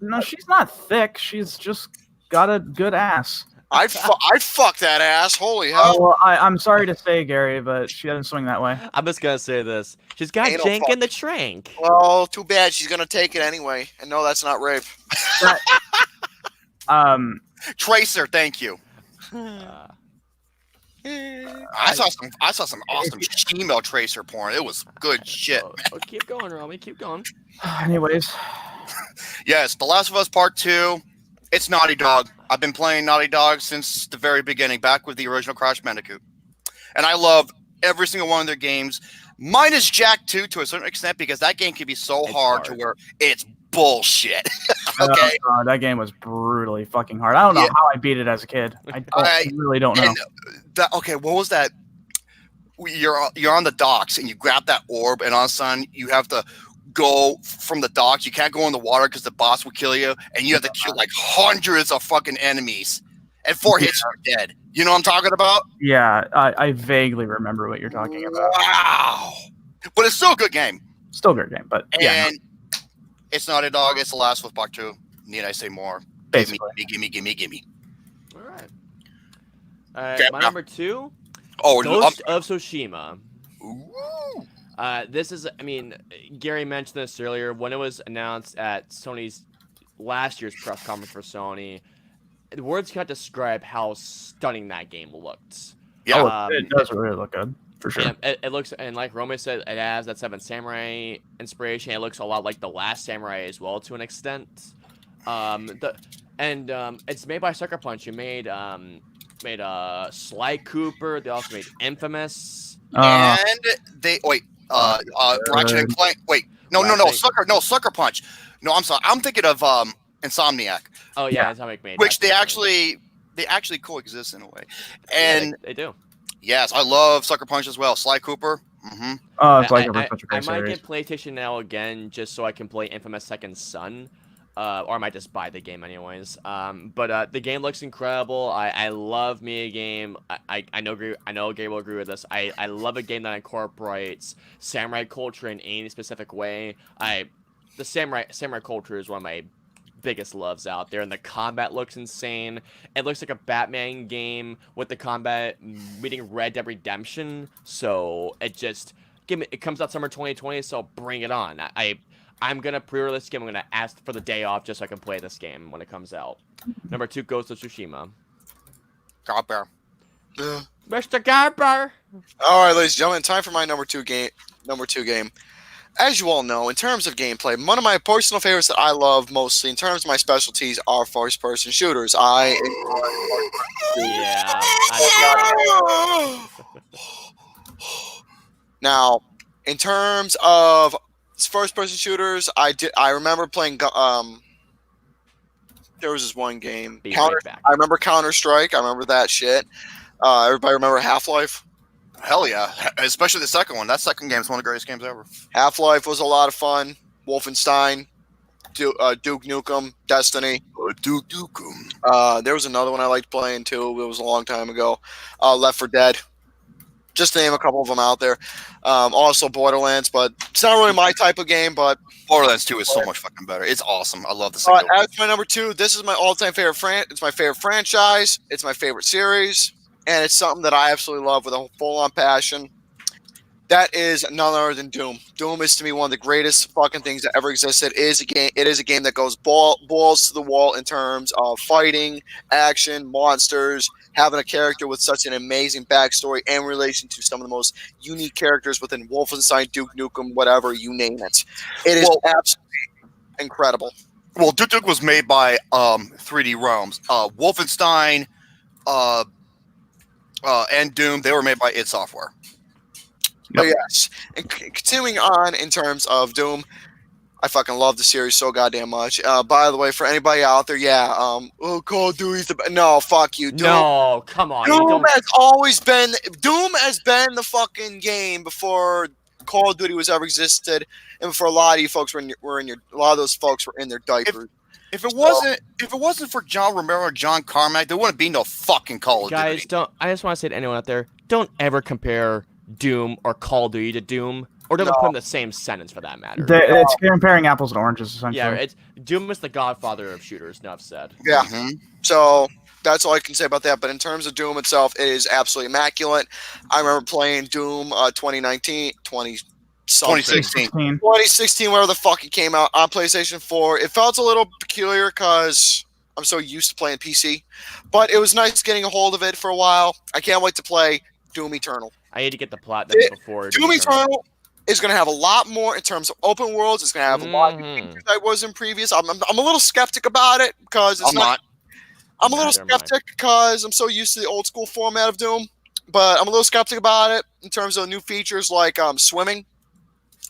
[SPEAKER 2] No, she's not thick. She's just got a good ass.
[SPEAKER 3] I'd fuck that ass. Holy hell.
[SPEAKER 2] Oh, well, I'm sorry to say, Gary, but she doesn't swing that way.
[SPEAKER 1] I'm just gonna say this. She's got
[SPEAKER 3] Anal
[SPEAKER 1] jank
[SPEAKER 3] fuck.
[SPEAKER 1] in the trank.
[SPEAKER 3] Well, too bad. She's going to take it anyway. And no, that's not rape.
[SPEAKER 4] Tracer, thank you.
[SPEAKER 1] Uh,
[SPEAKER 4] I saw some awesome female Tracer porn. It was good shit.
[SPEAKER 1] Oh, keep going, Romy. Keep going.
[SPEAKER 2] Anyways.
[SPEAKER 4] Yes, The Last of Us Part 2. It's Naughty Dog. I've been playing Naughty Dog since the very beginning, back with the original Crash Bandicoot. And I love every single one of their games, minus Jack 2 to a certain extent, because that game can be so hard to where it's bullshit. Okay?
[SPEAKER 2] That game was brutally fucking hard. I don't know how I beat it as a kid. I really don't know.
[SPEAKER 4] Okay, what was that? You're on the docks, and you grab that orb, and all of a sudden, you have to go from the docks. You can't go in the water because the boss will kill you, and you have to kill like hundreds of fucking enemies. And 4 hits, you're dead. You know what I'm talking about?
[SPEAKER 2] Yeah, I vaguely remember what you're talking about.
[SPEAKER 4] Wow. But it's still a good game.
[SPEAKER 2] Still a good game, but yeah.
[SPEAKER 4] And it's Naughty Dog. It's The Last of Us Part 2. Need I say more?
[SPEAKER 2] Basically.
[SPEAKER 4] Gimme.
[SPEAKER 1] All right. My number 2.
[SPEAKER 4] Oh,
[SPEAKER 1] Ghost of Tsushima.
[SPEAKER 4] Ooh.
[SPEAKER 1] This is, I mean, Gary mentioned this earlier. When it was announced at Sony's last year's press conference for Sony, the words can't describe how stunning that game looked.
[SPEAKER 4] Yeah,
[SPEAKER 2] it does really look good, for sure.
[SPEAKER 1] It looks, and like Romy said, it has that Seven Samurai inspiration. It looks a lot like The Last Samurai as well, to an extent. It's made by Sucker Punch, who made Sly Cooper. They also made Infamous.
[SPEAKER 4] And they Ratchet and Clank. Wait, no, Sucker Punch. No, I'm sorry. I'm thinking of Insomniac.
[SPEAKER 1] Oh yeah, Insomniac made.
[SPEAKER 4] Which they actually coexist in a way. And
[SPEAKER 1] they do.
[SPEAKER 4] Yes, I love Sucker Punch as well. Sly Cooper. Mm-hmm.
[SPEAKER 2] Sly Cooper's such a great
[SPEAKER 1] I might
[SPEAKER 2] series.
[SPEAKER 1] get PlayStation Now again just so I can play Infamous Second Son. Or I might just buy the game anyways. But the game looks incredible. I love me a game. I know Gabe will agree with this. I love a game that incorporates samurai culture in any specific way. The samurai culture is one of my biggest loves out there, and the combat looks insane. It looks like a Batman game with the combat meeting Red Dead Redemption. So it comes out summer 2020. So bring it on. I'm going to pre-order this game. I'm going to ask for the day off just so I can play this game when it comes out. Number 2, Ghost of Tsushima.
[SPEAKER 4] GareBear.
[SPEAKER 1] Mr. GareBear!
[SPEAKER 3] All right, ladies and gentlemen, time for my number two game. As you all know, in terms of gameplay, one of my personal favorites that I love mostly, in terms of my specialties, are first-person shooters. Now, in terms of first-person shooters, I remember playing. There was this one game. I remember Counter-Strike. I remember that shit. Everybody remember Half-Life?
[SPEAKER 4] Hell yeah, especially the second one. That second game is one of the greatest games ever.
[SPEAKER 3] Half-Life was a lot of fun. Wolfenstein, Duke Nukem, Destiny.
[SPEAKER 4] Duke Nukem.
[SPEAKER 3] There was another one I liked playing too. It was a long time ago. Left 4 Dead. Just to name a couple of them out there. Also Borderlands, but it's not really my type of game. But
[SPEAKER 4] Borderlands 2 is so much fucking better. It's awesome. I love the second one.
[SPEAKER 3] As my number 2, this is my all-time favorite. It's my favorite franchise. It's my favorite series. And it's something that I absolutely love with a full-on passion. That is none other than Doom. Doom is to me one of the greatest fucking things that ever existed. It is a game that goes balls to the wall in terms of fighting, action, monsters, having a character with such an amazing backstory and relation to some of the most unique characters within Wolfenstein, Duke Nukem, whatever, you name it. It is absolutely incredible.
[SPEAKER 4] Well, Duke Nukem was made by 3D Realms. Wolfenstein, and Doom, they were made by id Software.
[SPEAKER 3] But yes, and continuing on in terms of Doom, I fucking love the series so goddamn much. By the way, for anybody out there, Call of Duty's no, fuck you, Doom.
[SPEAKER 1] No, come on.
[SPEAKER 3] Doom has been the fucking game before Call of Duty was ever existed, and before a lot of you folks a lot of those folks were in their diapers.
[SPEAKER 4] If it wasn't for John Romero or John Carmack, there wouldn't be no fucking Call of Duty.
[SPEAKER 1] Guys, I just want to say to anyone out there, don't ever compare Doom or Call of Duty to Doom, or don't put them in the same sentence for that matter.
[SPEAKER 2] It's comparing apples and oranges, essentially.
[SPEAKER 1] Yeah, Doom is the godfather of shooters, enough said.
[SPEAKER 3] Yeah. So that's all I can say about that. But in terms of Doom itself, it is absolutely immaculate. I remember playing Doom 2016, wherever the fuck it came out on PlayStation 4. It felt a little peculiar because I'm so used to playing PC, but it was nice getting a hold of it for a while. I can't wait to play Doom Eternal.
[SPEAKER 1] I need to get the platinum before
[SPEAKER 3] Doom Eternal is going to have a lot more in terms of open worlds. It's going to have a lot of features I was in previous. I'm a little skeptic about it because it's not. I'm a little skeptic because I'm so used to the old school format of Doom, but I'm a little skeptic about it in terms of new features like swimming.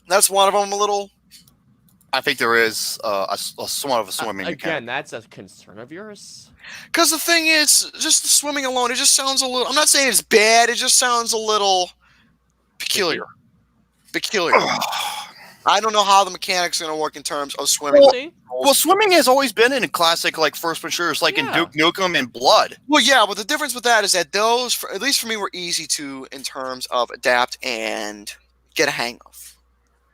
[SPEAKER 3] That's one of them.
[SPEAKER 4] I think there is somewhat of a swimming
[SPEAKER 1] again,
[SPEAKER 4] mechanic.
[SPEAKER 1] that's a concern of yours?
[SPEAKER 3] Because the thing is, just the swimming alone, it just sounds a little... I'm not saying it's bad, it just sounds a little peculiar. I don't know how the mechanics are going to work in terms of swimming.
[SPEAKER 4] Well, swimming has always been in classic first-person shooters, in Duke Nukem and Blood.
[SPEAKER 3] Well, yeah, but the difference with that is that those, at least for me, were easy to, in terms of adapt and get a hang of.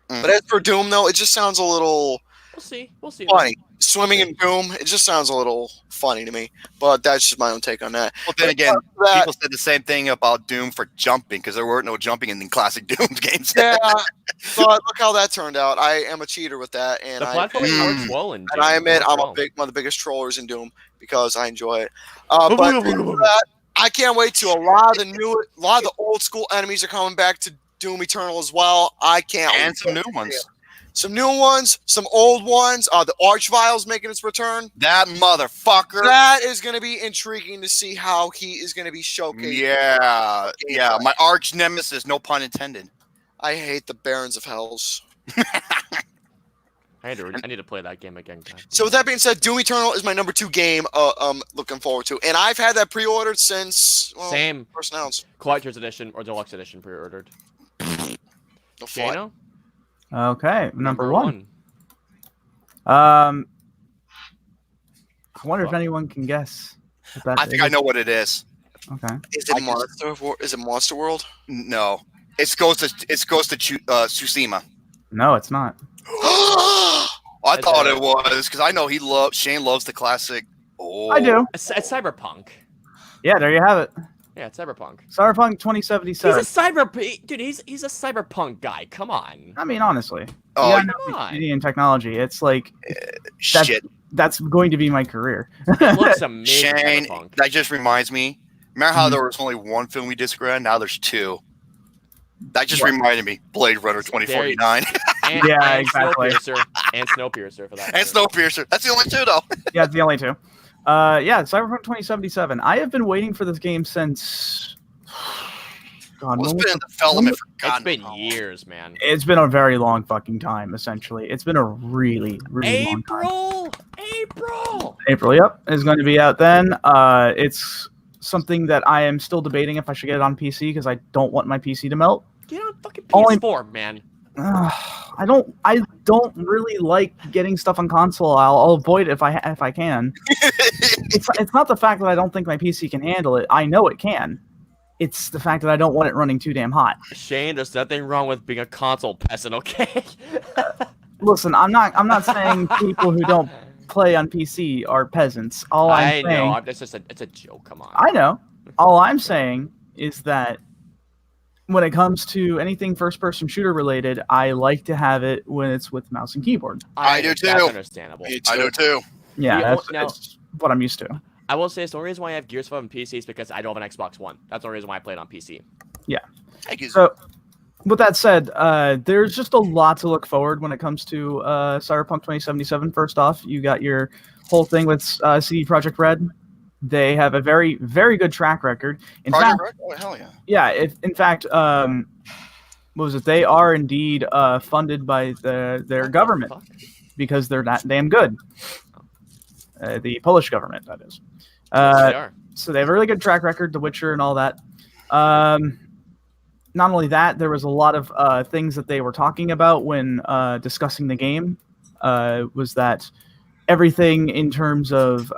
[SPEAKER 3] But as for Doom, though, it just sounds a little...
[SPEAKER 1] We'll see.
[SPEAKER 3] Funny. Swimming in Doom, it just sounds a little funny to me. But that's just my own take on that.
[SPEAKER 4] Well, then again, people said the same thing about Doom for jumping, because there weren't no jumping in the classic Doom games.
[SPEAKER 3] Yeah, but look how that turned out. I am a cheater with that. And
[SPEAKER 1] the platform works well in Doom.
[SPEAKER 3] And I admit I'm one of the biggest trollers in Doom because I enjoy it. But I can't wait to a lot of the old school enemies are coming back to Doom Eternal as well. I can't wait.
[SPEAKER 4] And some new ones.
[SPEAKER 3] Some new ones, some old ones. The Archvile's making its return.
[SPEAKER 4] That motherfucker.
[SPEAKER 3] That is going to be intriguing to see how he is going to be showcased.
[SPEAKER 4] Yeah. My arch nemesis, no pun intended.
[SPEAKER 3] I hate the Barons of Hells.
[SPEAKER 1] I need to play that game again.
[SPEAKER 3] So with that being said, Doom Eternal is my number 2 game. Looking forward to, and I've had that pre-ordered since
[SPEAKER 1] same
[SPEAKER 3] first announced.
[SPEAKER 1] Collector's Edition or Deluxe Edition pre-ordered. Shano?
[SPEAKER 2] Okay, number 1. I wonder if anyone can guess.
[SPEAKER 4] I think I know what it is.
[SPEAKER 2] Okay.
[SPEAKER 3] Is it Monster World?
[SPEAKER 4] No. It's Ghost to Tsushima.
[SPEAKER 2] No, it's not.
[SPEAKER 4] I thought it was because I know Shane loves the classic. Oh,
[SPEAKER 2] I do.
[SPEAKER 1] It's Cyberpunk.
[SPEAKER 2] Yeah, there you have it.
[SPEAKER 1] Yeah, it's Cyberpunk.
[SPEAKER 2] Cyberpunk 2077.
[SPEAKER 1] He's a dude. He's a cyberpunk guy. Come on.
[SPEAKER 2] I mean, honestly.
[SPEAKER 4] Oh,
[SPEAKER 2] come on. In technology, it's like
[SPEAKER 4] shit.
[SPEAKER 2] That's going to be my career.
[SPEAKER 1] It looks amazing.
[SPEAKER 4] Shane,
[SPEAKER 1] Cyberpunk.
[SPEAKER 4] that just reminds me. Remember how there was only one film we disagree on? Now there's 2. That just reminded me. Blade Runner 2049.
[SPEAKER 2] Yeah, exactly.
[SPEAKER 1] And Snowpiercer for that.
[SPEAKER 4] And Snowpiercer. That's the only 2, though.
[SPEAKER 2] Yeah, it's the only 2. Cyberpunk 2077. I have been waiting for this game since... God,
[SPEAKER 4] it's been in development for
[SPEAKER 1] It's been years, man.
[SPEAKER 2] It's been a very long fucking time, essentially. It's been a really, really long time. April, yep. Is going to be out then. It's something that I am still debating if I should get it on PC because I don't want my PC to melt.
[SPEAKER 1] Get on fucking PS4, man.
[SPEAKER 2] I don't really like getting stuff on console. I'll avoid it if I can. It's not the fact that I don't think my PC can handle it. I know it can. It's the fact that I don't want it running too damn hot.
[SPEAKER 1] Shane, there's nothing wrong with being a console peasant, okay?
[SPEAKER 2] Listen, I'm not saying people who don't play on PC are peasants.
[SPEAKER 1] I know. It's a joke. Come on.
[SPEAKER 2] I know. All I'm saying is that when it comes to anything first-person shooter related, I like to have it when it's with mouse and keyboard.
[SPEAKER 4] I do too.
[SPEAKER 1] That's understandable.
[SPEAKER 4] I do too.
[SPEAKER 2] Yeah, that's what I'm used to.
[SPEAKER 1] I will say the only reason why I have Gears 5 on PC is because I don't have an Xbox One. That's the only reason why I play it on PC.
[SPEAKER 2] Yeah. So, with that said, there's just a lot to look forward when it comes to Cyberpunk 2077. First off, you got your whole thing with CD Projekt Red. They have a very, very good track record. In fact,
[SPEAKER 4] oh, hell yeah.
[SPEAKER 2] Yeah, in fact, was it? They are indeed funded by their government because they're not damn good. The Polish government, that is.
[SPEAKER 1] Yes, they are.
[SPEAKER 2] So they have a really good track record, The Witcher and all that. Not only that, there was a lot of things that they were talking about when discussing the game. Was that everything in terms of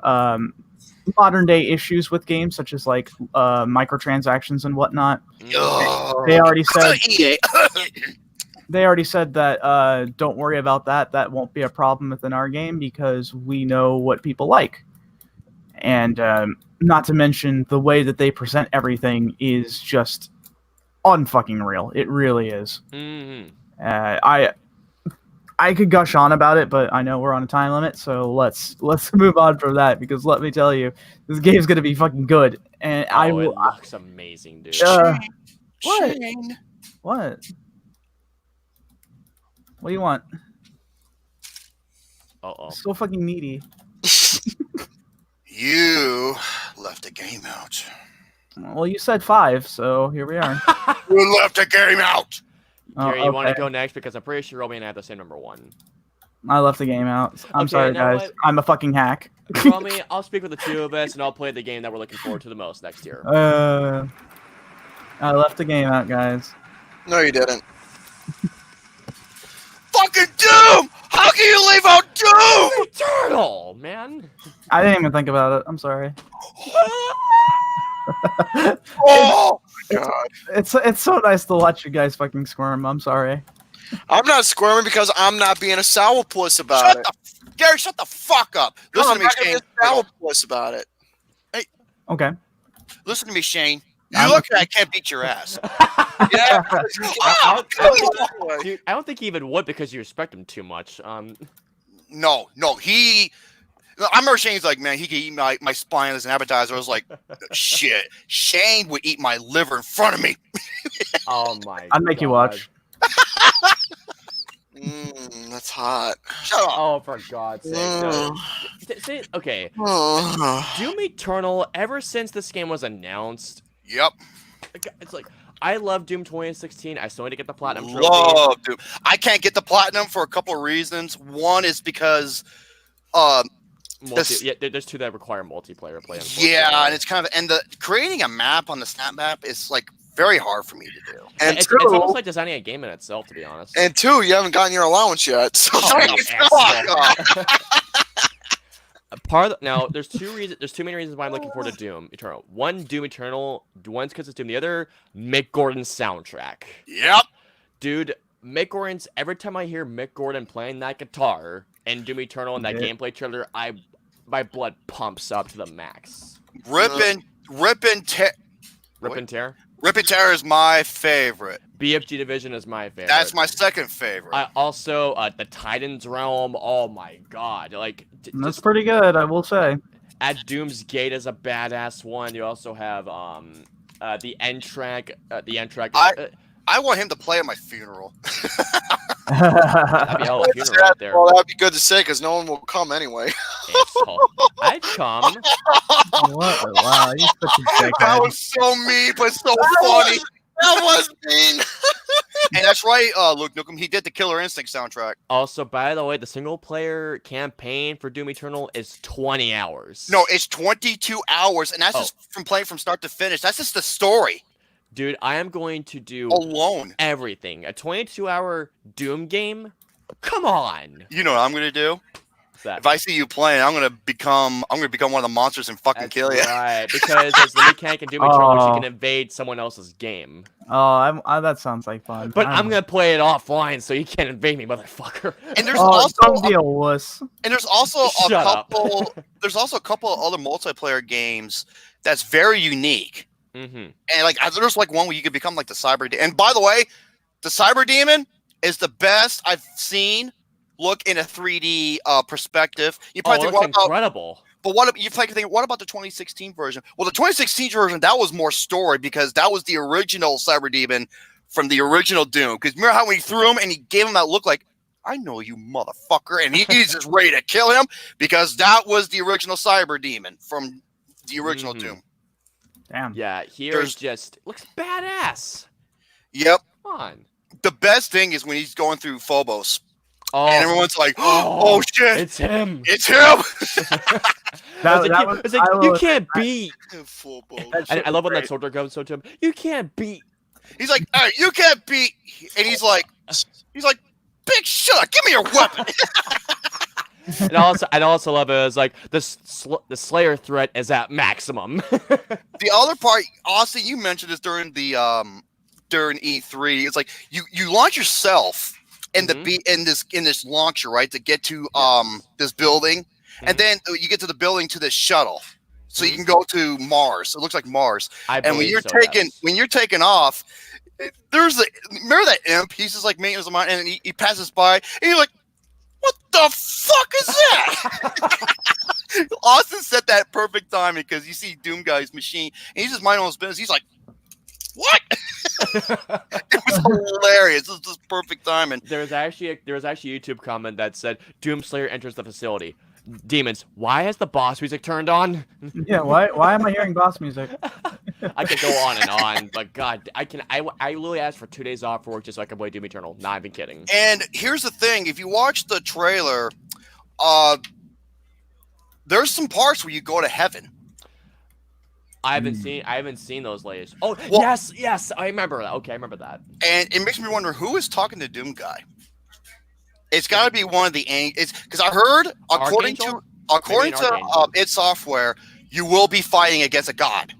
[SPEAKER 2] modern day issues with games, such as like microtransactions and whatnot. They already said that don't worry about that. That won't be a problem within our game because we know what people like. And not to mention the way that they present everything is just unfucking real. It really is.
[SPEAKER 1] Mm-hmm.
[SPEAKER 2] I could gush on about it, but I know we're on a time limit, so let's move on from that because let me tell you, this game's gonna be fucking good. And
[SPEAKER 1] it looks amazing, dude.
[SPEAKER 2] What?
[SPEAKER 3] Shane.
[SPEAKER 2] What? What do you want?
[SPEAKER 3] Uh-oh.
[SPEAKER 2] So fucking needy.
[SPEAKER 3] You left the game out.
[SPEAKER 2] Well, you said 5, so here we are.
[SPEAKER 3] You left the game out.
[SPEAKER 1] Gary, you want to go next? Because I'm pretty sure Romy and I have the same number 1.
[SPEAKER 2] I left the game out. I'm sorry, guys.
[SPEAKER 1] What?
[SPEAKER 2] I'm a fucking hack.
[SPEAKER 1] Romy, I'll speak with the two of us, and I'll play the game that we're looking forward to the most next year.
[SPEAKER 2] I left the game out, guys.
[SPEAKER 3] No, you didn't. Fucking Doom! How can you leave out Doom?
[SPEAKER 1] Retardal, man.
[SPEAKER 2] I didn't even think about it. I'm sorry.
[SPEAKER 3] Oh my god!
[SPEAKER 2] It's so nice to watch you guys fucking squirm. I'm sorry.
[SPEAKER 3] I'm not squirming because I'm not being a sourpuss about it. Gary, shut the fuck up. Listen to me, Shane. Sourpuss about it. Hey.
[SPEAKER 2] Okay.
[SPEAKER 3] Listen to me, Shane. You look like I can't beat your ass.
[SPEAKER 1] Yeah. Dude, I don't think he even would because you respect him too much.
[SPEAKER 3] No. I remember Shane's like, man, he could eat my spine as an appetizer. I was like, shit. Shane would eat my liver in front of me.
[SPEAKER 1] Oh my!
[SPEAKER 2] I'd make you watch.
[SPEAKER 3] That's hot.
[SPEAKER 1] Shut up. Oh, for God's sake. No. Okay. Doom Eternal, ever since this game was announced.
[SPEAKER 3] Yep.
[SPEAKER 1] It's like, I love Doom 2016. I still need to get the Platinum trophy.
[SPEAKER 3] Love Doom. I can't get the Platinum for a couple of reasons. One is because...
[SPEAKER 1] there's 2 that require multiplayer play.
[SPEAKER 3] Yeah, and it's kind of... And creating a map on the snap map is, like, very hard for me to do. And
[SPEAKER 1] it's almost like designing a game in itself, to be honest.
[SPEAKER 3] And 2, you haven't gotten your allowance yet. So
[SPEAKER 1] now, there's 2 reasons. There's 2 main reasons why I'm looking forward to Doom Eternal. One, Doom Eternal. One's because it's Doom. The other, Mick Gordon's soundtrack.
[SPEAKER 3] Yep.
[SPEAKER 1] Dude, Mick Gordon's. Every time I hear Mick Gordon playing that guitar in Doom Eternal and that gameplay trailer, my blood pumps up to the max.
[SPEAKER 3] Rip and Tear. Rip and Tear is my favorite.
[SPEAKER 1] BFG Division is my favorite.
[SPEAKER 3] That's my second favorite.
[SPEAKER 1] I also the Titan's Realm. Oh my god, like
[SPEAKER 2] that's pretty good, I will say.
[SPEAKER 1] At Doom's Gate is a badass one. You also have the end track.
[SPEAKER 3] I want him to play at my funeral.
[SPEAKER 1] That'd be a funeral right there.
[SPEAKER 3] Well, that'd be good to say because no one will come anyway.
[SPEAKER 1] I'd come.
[SPEAKER 2] What? Wow, you're such a dickhead.
[SPEAKER 3] That was so mean, but so funny. That was mean. And that's right, Luke Nukem. He did the Killer Instinct soundtrack.
[SPEAKER 1] Also, by the way, the single-player campaign for Doom Eternal is 20 hours.
[SPEAKER 3] No, it's 22 hours, and that's just from playing from start to finish. That's just the story.
[SPEAKER 1] Dude, I am going to do everything. A 22-hour Doom game? Come on.
[SPEAKER 3] You know what I'm going to do? If I see you playing, I'm gonna become one of the monsters and fucking kill you.
[SPEAKER 1] Right, because there's the mechanic in Doom Eternal, which you can invade someone else's game.
[SPEAKER 2] Oh, that sounds like fun.
[SPEAKER 1] But I'm gonna play it offline, so you can't invade me, motherfucker.
[SPEAKER 3] And there's also
[SPEAKER 2] don't be a wuss.
[SPEAKER 3] And there's also a couple. There's also a couple of other multiplayer games that's very unique.
[SPEAKER 1] Mm-hmm.
[SPEAKER 3] And like there's like one where you could become like the Cyber Demon. And by the way, the Cyber Demon is the best I've seen. Look in a 3D perspective. You probably think, what about,
[SPEAKER 1] incredible.
[SPEAKER 3] But what about the 2016 version? Well, the 2016 version, that was more story because that was the original Cyber Demon from the original Doom. Because remember how when he threw him and he gave him that look like, I know you motherfucker, and he's just ready to kill him because that was the original Cyber Demon from the original Doom.
[SPEAKER 2] Damn.
[SPEAKER 1] Yeah, here it just looks badass.
[SPEAKER 3] Yep.
[SPEAKER 1] Come on.
[SPEAKER 4] the best thing is when he's going through Phobos.
[SPEAKER 1] Oh,
[SPEAKER 4] and everyone's like, "Oh shit,
[SPEAKER 1] it's him!
[SPEAKER 4] It's him!"
[SPEAKER 1] It's like you can't beat. I love when that soldier goes to him. You can't beat.
[SPEAKER 4] He's like, "All right, you can't beat," and he's like, "Big shut! Give me your weapon."
[SPEAKER 1] And I also love it. It's like the Slayer threat is at maximum.
[SPEAKER 4] The other part, Austin, you mentioned this during E3. It's like you launch yourself in this launcher, right, to get to this building, and then you get to the building to this shuttle, so you can go to Mars. It looks like Mars. And when you're taking off, remember that imp? He's just like maintenance of mine, and he passes by, and you're like, "What the fuck is that?" Austin said that perfect timing because you see Doom Guy's machine, and he's just minding his business. He's like, "What?" It was hilarious. It was just perfect timing.
[SPEAKER 1] There was actually a YouTube comment that said, "Doom Slayer enters the facility. Demons, why has the boss music turned on?"
[SPEAKER 2] Yeah, why am I hearing boss music?
[SPEAKER 1] I could go on and on, but God, I literally asked for 2 days off for work just so I could play Doom Eternal. Not even kidding.
[SPEAKER 4] And here's the thing: if you watch the trailer, there's some parts where you go to heaven.
[SPEAKER 1] I haven't seen those layers. Oh, well, yes, I remember that. Okay, I remember that.
[SPEAKER 4] And it makes me wonder who is talking to Doom Guy. It's got to be one of the it's because I heard according to id Software, you will be fighting against a god.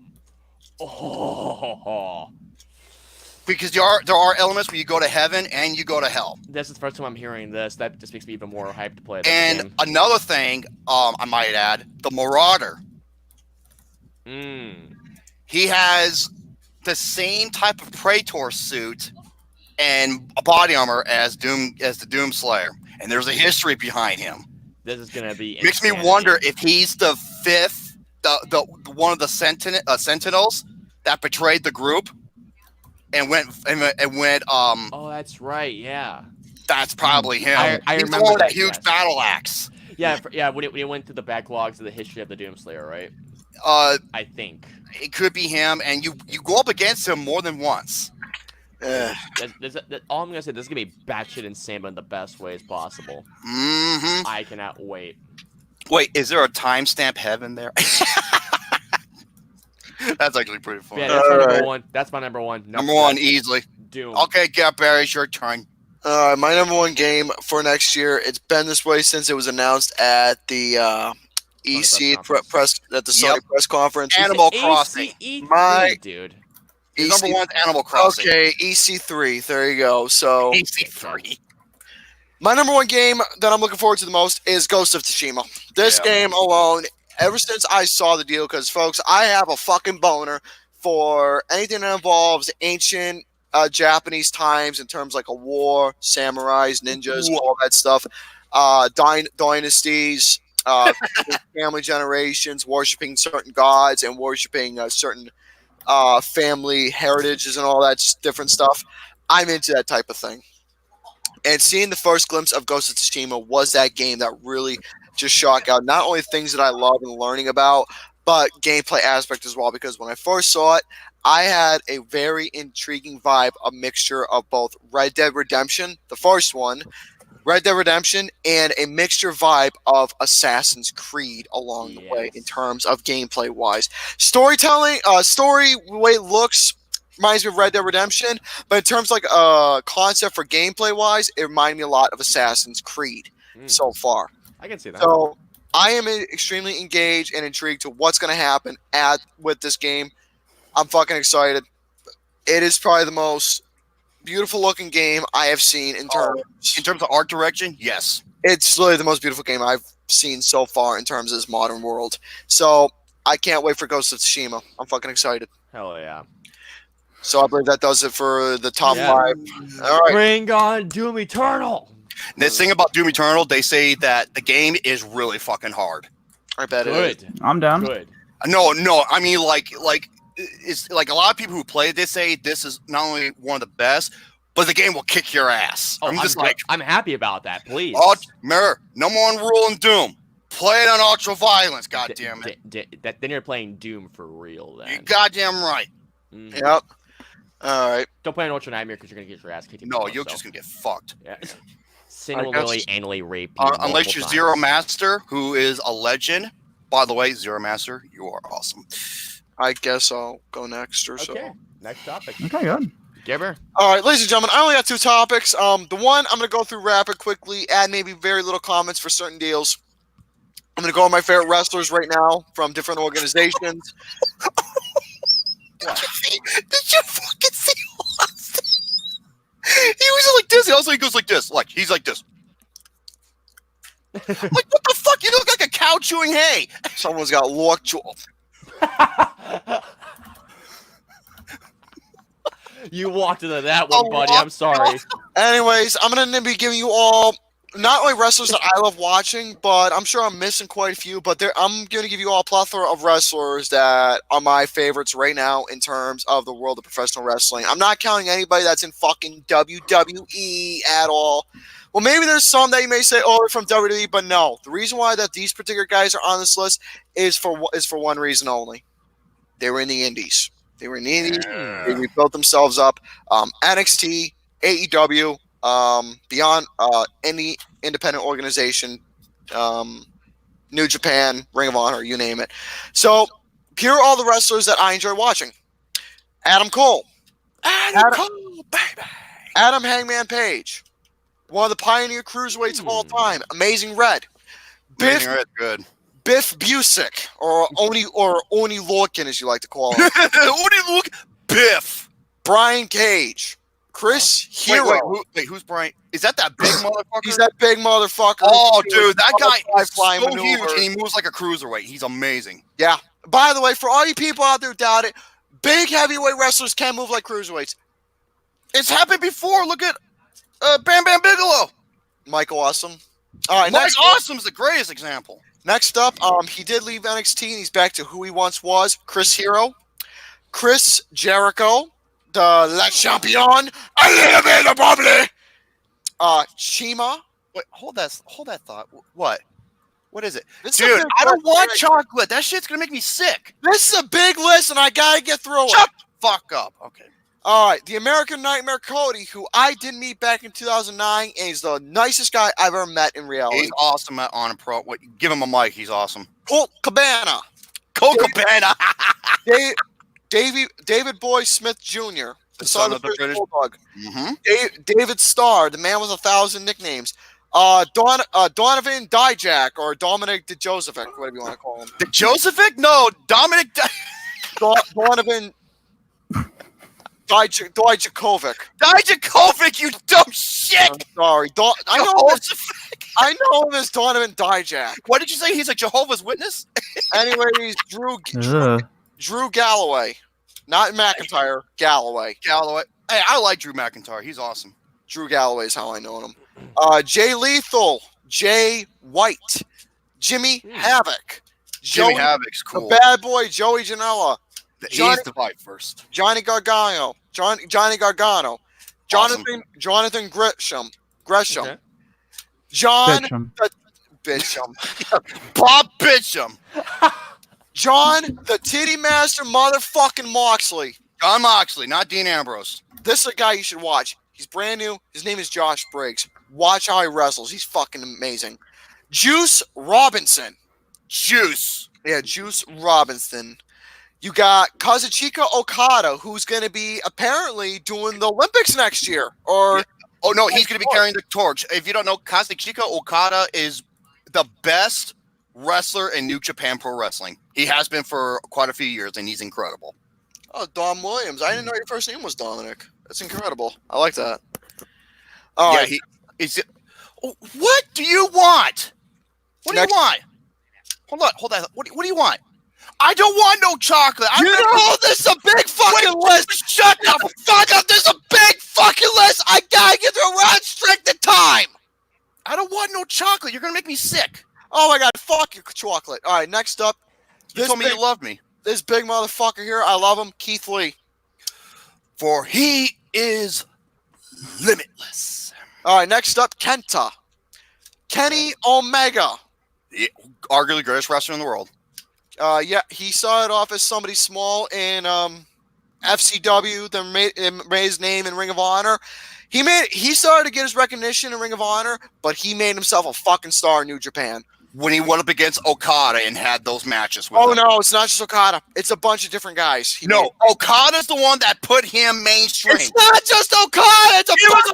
[SPEAKER 1] Oh.
[SPEAKER 4] Because there are elements where you go to heaven and you go to hell.
[SPEAKER 1] This is the first time I'm hearing this. That just makes me even more hyped to play it.
[SPEAKER 4] And another thing, I might add, the Marauder. He has the same type of Praetor suit and a body armor as the Doom Slayer, and there's a history behind him.
[SPEAKER 1] This is gonna be
[SPEAKER 4] makes me wonder if he's the fifth, the one of the Sentinels that betrayed the group and went.
[SPEAKER 1] Oh, that's right. Yeah,
[SPEAKER 4] that's probably him.
[SPEAKER 1] I remember
[SPEAKER 4] that huge battle axe.
[SPEAKER 1] Yeah. When it went through the backlogs of the history of the Doom Slayer, right?
[SPEAKER 4] I
[SPEAKER 1] think
[SPEAKER 4] it could be him, and you go up against him more than once.
[SPEAKER 1] All I'm gonna say, this is gonna be batshit insane, but in the best ways possible. I cannot wait.
[SPEAKER 4] Wait, is there a timestamp heaven there? That's actually pretty funny.
[SPEAKER 1] Yeah, that's my number one. That's my number one.
[SPEAKER 3] Number one, easily.
[SPEAKER 1] Doom.
[SPEAKER 4] Okay, GareBear, it's your turn.
[SPEAKER 3] My number one game for next year. It's been this way since it was announced at the EC press at the Sony press conference.
[SPEAKER 4] Animal Crossing.
[SPEAKER 1] Dude.
[SPEAKER 4] Number one, Animal Crossing.
[SPEAKER 3] Okay, EC3. There you go. So
[SPEAKER 4] EC3.
[SPEAKER 3] My number one game that I'm looking forward to the most is Ghost of Tsushima. This game alone, ever since I saw the deal, because folks, I have a fucking boner for anything that involves ancient Japanese times in terms like a war, samurais, ninjas, all that stuff, dynasties, family generations, worshiping certain gods and worshiping certain family heritages and all that different stuff. I'm into that type of thing. And seeing the first glimpse of Ghost of Tsushima was that game that really just shocked out. Not only things that I love and learning about, but gameplay aspect as well. Because when I first saw it, I had a very intriguing vibe, a mixture of both Red Dead Redemption, the first one, Red Dead Redemption, and a mixture vibe of Assassin's Creed along the way in terms of gameplay wise. Storytelling, story way it looks reminds me of Red Dead Redemption, but in terms like concept for gameplay wise, it reminded me a lot of Assassin's Creed so far.
[SPEAKER 1] I can see that.
[SPEAKER 3] So I am extremely engaged and intrigued to what's going to happen with this game. I'm fucking excited. It is probably the most beautiful looking game I have seen in terms
[SPEAKER 4] of art direction. Yes,
[SPEAKER 3] it's literally the most beautiful game I've seen so far in terms of this modern world. So I can't wait for Ghost of Tsushima. I'm fucking excited.
[SPEAKER 1] Hell yeah.
[SPEAKER 3] So I believe that does it for the top 5. All right.
[SPEAKER 1] Bring on Doom Eternal.
[SPEAKER 4] The thing about Doom Eternal, they say that the game is really fucking hard.
[SPEAKER 3] I bet it is.
[SPEAKER 2] I'm down.
[SPEAKER 1] Good.
[SPEAKER 4] No. I mean, like it's like a lot of people who play it, they say this is not only one of the best, but the game will kick your ass.
[SPEAKER 1] Oh, I'm happy about that. Please.
[SPEAKER 4] Mirror, number one rule in Doom: play it on ultra violence. God damn it.
[SPEAKER 1] Then you're playing Doom for real. Then
[SPEAKER 4] you're goddamn right.
[SPEAKER 3] Yep. All right.
[SPEAKER 1] Don't play an Ultra Nightmare because you're gonna get your ass kicked.
[SPEAKER 4] No, you're just gonna get fucked.
[SPEAKER 1] Yeah. Sin will literally anally rape you.
[SPEAKER 4] Unless you're
[SPEAKER 1] times.
[SPEAKER 4] Zero Master, who is a legend. By the way, Zero Master, you are awesome.
[SPEAKER 3] I guess I'll go next or so.
[SPEAKER 1] Okay. Next topic.
[SPEAKER 2] Okay, good.
[SPEAKER 1] GareBear.
[SPEAKER 3] All right, ladies and gentlemen, I only got 2 topics. The one I'm going to go through rapid quickly, add maybe very little comments for certain deals. I'm going to go on my favorite wrestlers right now from different organizations.
[SPEAKER 4] Did you fucking see Austin? He was like this. Also, he goes like this. Like he's like this. Like what the fuck? You look like a cow chewing hay.
[SPEAKER 3] Someone's got lockjaw.
[SPEAKER 1] You walked into that one, buddy. I'm sorry.
[SPEAKER 3] Anyways, I'm going to be giving you all not only wrestlers that I love watching, but I'm sure I'm missing quite a few. But I'm going to give you all a plethora of wrestlers that are my favorites right now in terms of the world of professional wrestling. I'm not counting anybody that's in fucking WWE at all. Well, maybe there's some that you may say, oh, they're from WWE, but no. The reason why that these particular guys are on this list is for one reason only. They were in the Indies. They were in the Indies. They rebuilt themselves up. NXT, AEW, beyond any independent organization, New Japan, Ring of Honor, you name it. So here are all the wrestlers that I enjoy watching. Adam Cole. Adam Cole, baby. Adam Hangman Page. One of the pioneer cruiserweights of all time. Amazing Red.
[SPEAKER 4] Amazing Red, good.
[SPEAKER 3] Biff Busick, or Oni Lorcan, as you like to call him.
[SPEAKER 4] Oni Lorcan. Biff.
[SPEAKER 3] Brian Cage. Chris Hero.
[SPEAKER 4] Wait, who's Brian? Is that big motherfucker?
[SPEAKER 3] He's that big motherfucker.
[SPEAKER 4] Oh, dude, that guy is so
[SPEAKER 3] maneuver.
[SPEAKER 4] huge, and he moves like a cruiserweight. He's amazing.
[SPEAKER 3] Yeah. By the way, for all you people out there who doubt it, big heavyweight wrestlers can move like cruiserweights.
[SPEAKER 4] It's happened before. Look at Bam Bam Bigelow.
[SPEAKER 3] Michael Awesome. All right,
[SPEAKER 4] Mike Awesome's the greatest example.
[SPEAKER 3] Next up, he did leave NXT, and he's back to who he once was. Chris Hero. Chris Jericho. The La Champion. A little bit of bubbly. Chima.
[SPEAKER 4] Wait, hold that thought. What? What is it?
[SPEAKER 3] Dude,
[SPEAKER 4] I don't want chocolate. That shit's going to make me sick.
[SPEAKER 3] This is a big list, and I got to get through it.
[SPEAKER 4] Shut the fuck up. Okay.
[SPEAKER 3] All right, the American Nightmare Cody, who I did meet back in 2009, and he's the nicest guy I've ever met in reality.
[SPEAKER 4] He's awesome on a pro. Give him a mic. He's awesome.
[SPEAKER 3] Colt Cabana.
[SPEAKER 4] Cabana.
[SPEAKER 3] David Boy Smith Jr.,
[SPEAKER 4] the son of the British
[SPEAKER 3] Bulldog.
[SPEAKER 4] Mm-hmm.
[SPEAKER 3] David Starr, the man with 1,000 nicknames. Donovan Dijak, or Dominic DeJosevic, whatever you want to call him.
[SPEAKER 4] DeJosevic? No, Dominic.
[SPEAKER 3] Donovan Dijakovic.
[SPEAKER 4] Dijakovic, you dumb shit!
[SPEAKER 3] I'm sorry. I know him as Donovan Dijak.
[SPEAKER 4] What did you say? He's a Jehovah's Witness?
[SPEAKER 3] Anyways, Drew Galloway. Not McIntyre, Galloway.
[SPEAKER 4] Hey, I like Drew McIntyre. He's awesome.
[SPEAKER 3] Drew Galloway is how I know him. Jay Lethal. Jay White. Jimmy Havoc.
[SPEAKER 4] Jimmy Havoc's cool.
[SPEAKER 3] The bad boy, Joey Janela.
[SPEAKER 4] He's the fight first.
[SPEAKER 3] Johnny Gargano. Johnny Gargano. Jonathan Gresham. Okay. John Bisham.
[SPEAKER 4] Bob Bisham.
[SPEAKER 3] John the Titty Master motherfucking Moxley.
[SPEAKER 4] John Moxley, not Dean Ambrose.
[SPEAKER 3] This is a guy you should watch. He's brand new. His name is Josh Briggs. Watch how he wrestles. He's fucking amazing. Juice Robinson.
[SPEAKER 4] Juice
[SPEAKER 3] Robinson. You got Kazuchika Okada, who's going to be apparently doing the Olympics next year. Or
[SPEAKER 4] Oh, no, he's going to be carrying the torch. If you don't know, Kazuchika Okada is the best wrestler in New Japan Pro Wrestling. He has been for quite a few years, and he's incredible.
[SPEAKER 3] Oh, Dom Williams. I didn't know your first name was Dominic. That's incredible. I like that.
[SPEAKER 4] What do you want? What do you want? Hold on. What do you want? I don't want no chocolate.
[SPEAKER 3] This is a big fucking list.
[SPEAKER 4] Shut the fuck up. There's a big fucking list. I gotta get through a restricted time. I don't want no chocolate. You're gonna make me sick.
[SPEAKER 3] Oh my god, fuck your chocolate. All right, next up.
[SPEAKER 4] You told me you loved me.
[SPEAKER 3] This big motherfucker here, I love him, Keith Lee.
[SPEAKER 4] For he is limitless.
[SPEAKER 3] All right, next up, Kenta. Kenny Omega.
[SPEAKER 4] Yeah, arguably the greatest wrestler in the world.
[SPEAKER 3] He saw it off as somebody small in FCW, then made his name in Ring of Honor. He started to get his recognition in Ring of Honor, but he made himself a fucking star in New Japan.
[SPEAKER 4] When he went up against Okada and had those matches with him.
[SPEAKER 3] No, it's not just Okada. It's a bunch of different guys.
[SPEAKER 4] Okada's the one that put him mainstream.
[SPEAKER 3] It's not just Okada. It's
[SPEAKER 4] Okada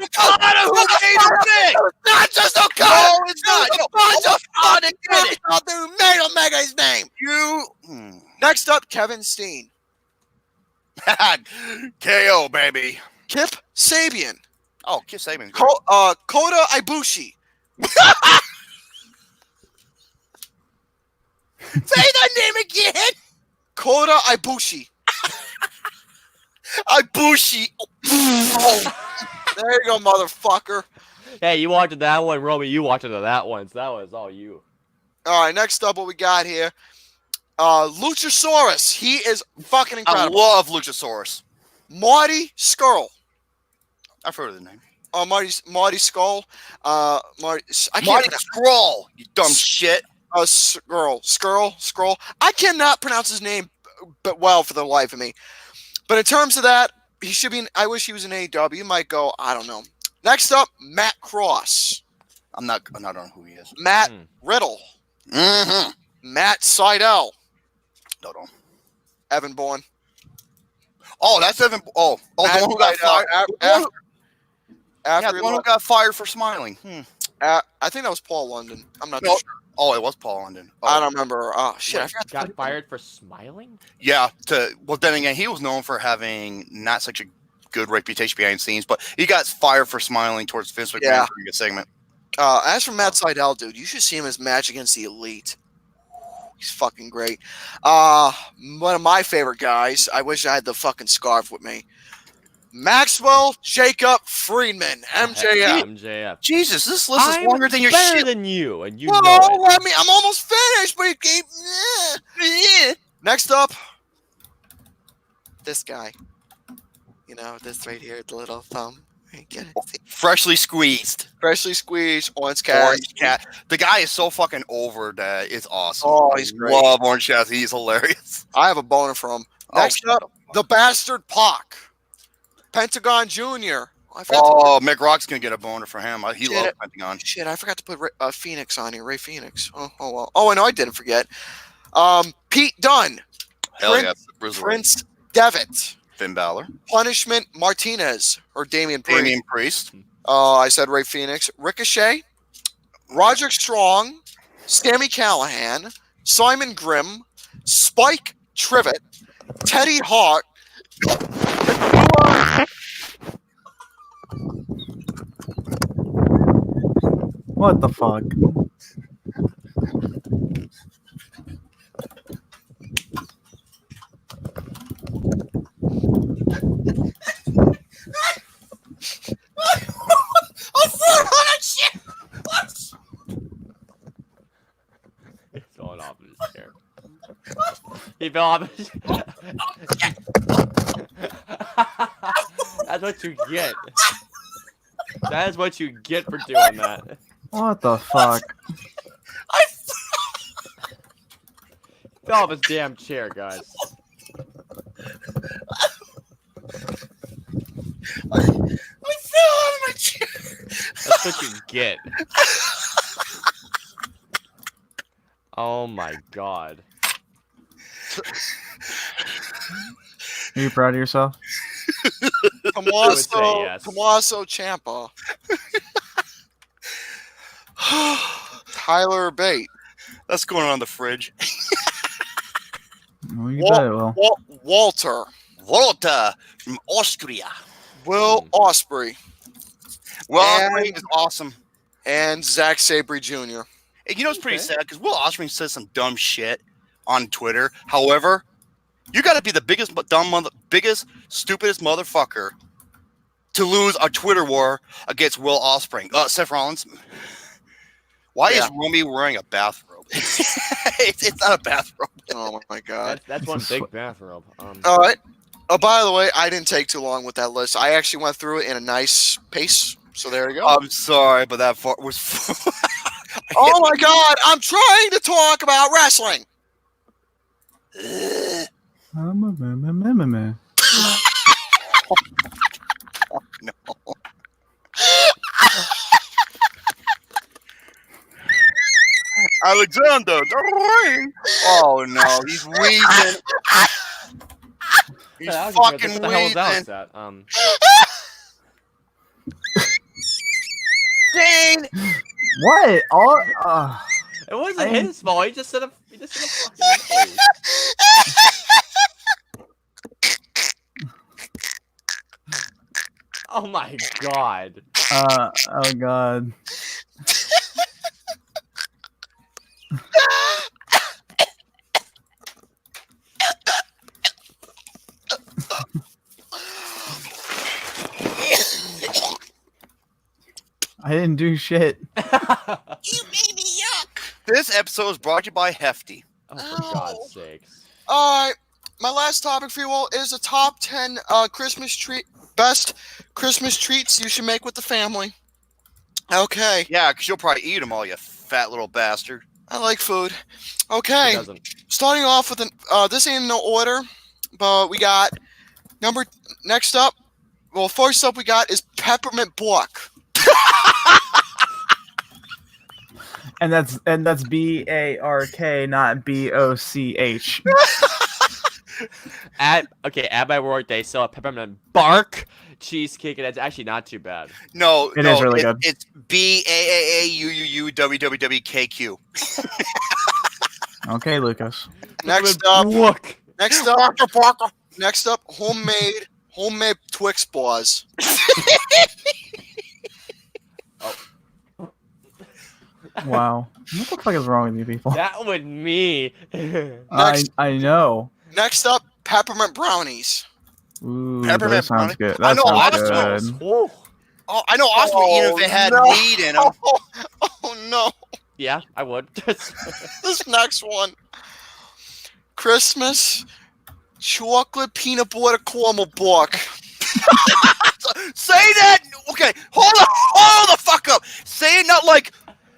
[SPEAKER 4] who made him big.
[SPEAKER 3] It's not just Okada.
[SPEAKER 4] No, it's not.
[SPEAKER 3] Okada did it. Who made Omega his name? Next up, Kevin Steen.
[SPEAKER 4] KO, baby.
[SPEAKER 3] Kip Sabian.
[SPEAKER 4] Oh, Kip Sabian.
[SPEAKER 3] Kota Ibushi.
[SPEAKER 4] Say that name again.
[SPEAKER 3] Kota Ibushi.
[SPEAKER 4] Ibushi.
[SPEAKER 3] Oh, there you go, motherfucker.
[SPEAKER 1] Hey, you walked to that one, Romy. You walked into that one. So that was all you.
[SPEAKER 3] All right, next up, what we got here? Luchasaurus. He is fucking incredible.
[SPEAKER 4] I love Luchasaurus.
[SPEAKER 3] Marty Skrull.
[SPEAKER 4] I've heard of the name.
[SPEAKER 3] Marty Skull. Marty
[SPEAKER 4] Skrull. You dumb shit.
[SPEAKER 3] Skrull. I cannot pronounce his name but well for the life of me. But in terms of that, he should be. I wish he was in AEW. You might go. I don't know. Next up, Matt Cross.
[SPEAKER 4] I'm not on who he is.
[SPEAKER 3] Matt Riddle.
[SPEAKER 4] Mm-hmm.
[SPEAKER 3] Matt Seidel.
[SPEAKER 4] No.
[SPEAKER 3] Evan Bourne.
[SPEAKER 4] Oh, that's Evan. Oh, the one who got fired. The one who got fired for smiling.
[SPEAKER 3] I think that was Paul London. I'm not sure.
[SPEAKER 4] Oh, it was Paul London. Oh.
[SPEAKER 3] I don't remember. Oh shit! I forgot.
[SPEAKER 1] Got fired for smiling?
[SPEAKER 4] Yeah. Well, then again, he was known for having not such a good reputation behind the scenes, but he got fired for smiling towards Vince McMahon during a segment.
[SPEAKER 3] As for Matt Seidel, dude, you should see him in his match against the Elite. He's fucking great. One of my favorite guys. I wish I had the fucking scarf with me. Maxwell Jacob Friedman, MJF.
[SPEAKER 4] Jesus, this list is longer than your
[SPEAKER 1] better
[SPEAKER 4] shit.
[SPEAKER 1] than you, and you
[SPEAKER 3] know
[SPEAKER 1] it.
[SPEAKER 3] I mean, I'm almost finished, but Next up, this guy. You know, this right here, the little thumb. Get it?
[SPEAKER 4] Freshly squeezed.
[SPEAKER 3] Orange Cat.
[SPEAKER 4] The guy is so fucking over that it's awesome.
[SPEAKER 3] Oh, he's great.
[SPEAKER 4] Love Orange Cat. He's hilarious.
[SPEAKER 3] I have a boner for him. Next up, the Bastard Pac. Pentagon Jr.
[SPEAKER 4] Mick Rock's going to get a boner for him. He loves Pentagon.
[SPEAKER 3] Shit, I forgot to put Phoenix on here. Ray Phoenix. Oh, well. Oh, I know I didn't forget. Pete Dunne. Prince Devitt.
[SPEAKER 4] Finn Balor.
[SPEAKER 3] Punishment Martinez. Or Damian Priest. I said Ray Phoenix. Ricochet. Roderick Strong. Sami Callihan. Simon Grimm. Spike Trivet. Teddy Hart.
[SPEAKER 2] What the fuck?
[SPEAKER 1] He's falling off of his chair. He fell off his chair. That's what you get. That is what you get for doing that.
[SPEAKER 2] What the fuck?
[SPEAKER 1] Fell off his damn chair, guys.
[SPEAKER 4] I fell out of my chair.
[SPEAKER 1] That's what you get. Oh my god.
[SPEAKER 2] Are you proud of yourself?
[SPEAKER 3] Tommaso Ciampa. Tyler Bate.
[SPEAKER 4] That's going on the fridge.
[SPEAKER 2] Well, you bet it will.
[SPEAKER 3] Walter
[SPEAKER 4] from Austria.
[SPEAKER 3] Will Ospreay.
[SPEAKER 4] Ospreay is awesome.
[SPEAKER 3] And Zack Sabre Jr.
[SPEAKER 4] And you know, it's pretty sad because Will Ospreay says some dumb shit on Twitter. However, you got to be the biggest, stupidest motherfucker to lose a Twitter war against Will Ospreay. Seth Rollins. Why is Romy wearing a bathrobe? it's not a bathrobe.
[SPEAKER 3] Oh my god.
[SPEAKER 1] That's one big bathrobe.
[SPEAKER 3] All right. Oh, by the way, I didn't take too long with that list. I actually went through it in a nice pace. So there you go.
[SPEAKER 4] I'm sorry, but that part was.
[SPEAKER 3] Oh my god! I'm trying to talk about wrestling.
[SPEAKER 4] No. Alexander, the ring. Oh no, he's wheezing. He's
[SPEAKER 1] Alex,
[SPEAKER 4] fucking
[SPEAKER 1] what the hell was Alex
[SPEAKER 4] wheezing.
[SPEAKER 1] at?
[SPEAKER 4] Dane!
[SPEAKER 2] What? All.
[SPEAKER 1] It wasn't
[SPEAKER 2] I-
[SPEAKER 1] his fault. He just said a fucking noise. Oh my god.
[SPEAKER 2] Oh god. I didn't do shit.
[SPEAKER 4] You made me yuck. This episode is brought to you by Hefty.
[SPEAKER 1] Oh, for God's sakes.
[SPEAKER 3] Alright, my last topic for you all is a top 10 best Christmas treats you should make with the family. Okay.
[SPEAKER 4] Yeah, because you'll probably eat them all, you fat little bastard.
[SPEAKER 3] I like food.
[SPEAKER 1] He
[SPEAKER 3] Okay.
[SPEAKER 1] doesn't.
[SPEAKER 3] Starting off with this ain't in no order, but we got next up. Well, first up we got is peppermint bark.
[SPEAKER 2] And that's BARK, not BOCH.
[SPEAKER 1] At my work, they sell a peppermint bark cheesecake, and it's actually not too bad.
[SPEAKER 4] No,
[SPEAKER 2] It is really good.
[SPEAKER 4] It's BAAAUUUWWKQ.
[SPEAKER 2] Okay, Lucas.
[SPEAKER 3] Next up,
[SPEAKER 1] Look.
[SPEAKER 3] next up, homemade Twix bars.
[SPEAKER 2] Wow. What the fuck is wrong with you people?
[SPEAKER 1] That would me.
[SPEAKER 2] I know.
[SPEAKER 3] Next up, peppermint brownies.
[SPEAKER 2] Ooh,
[SPEAKER 4] Peppermint
[SPEAKER 2] that sounds
[SPEAKER 4] brownie.
[SPEAKER 2] good.
[SPEAKER 4] I
[SPEAKER 2] That
[SPEAKER 4] know,
[SPEAKER 2] sounds
[SPEAKER 4] awesome.
[SPEAKER 2] good.
[SPEAKER 1] Whoa.
[SPEAKER 4] Oh, I know Austin would eat it if it had
[SPEAKER 3] no.
[SPEAKER 4] weed in them.
[SPEAKER 3] Oh no.
[SPEAKER 1] Yeah, I would.
[SPEAKER 3] This next one. Christmas chocolate peanut butter caramel bark.
[SPEAKER 4] Say that. Okay, hold the fuck up. Say it not like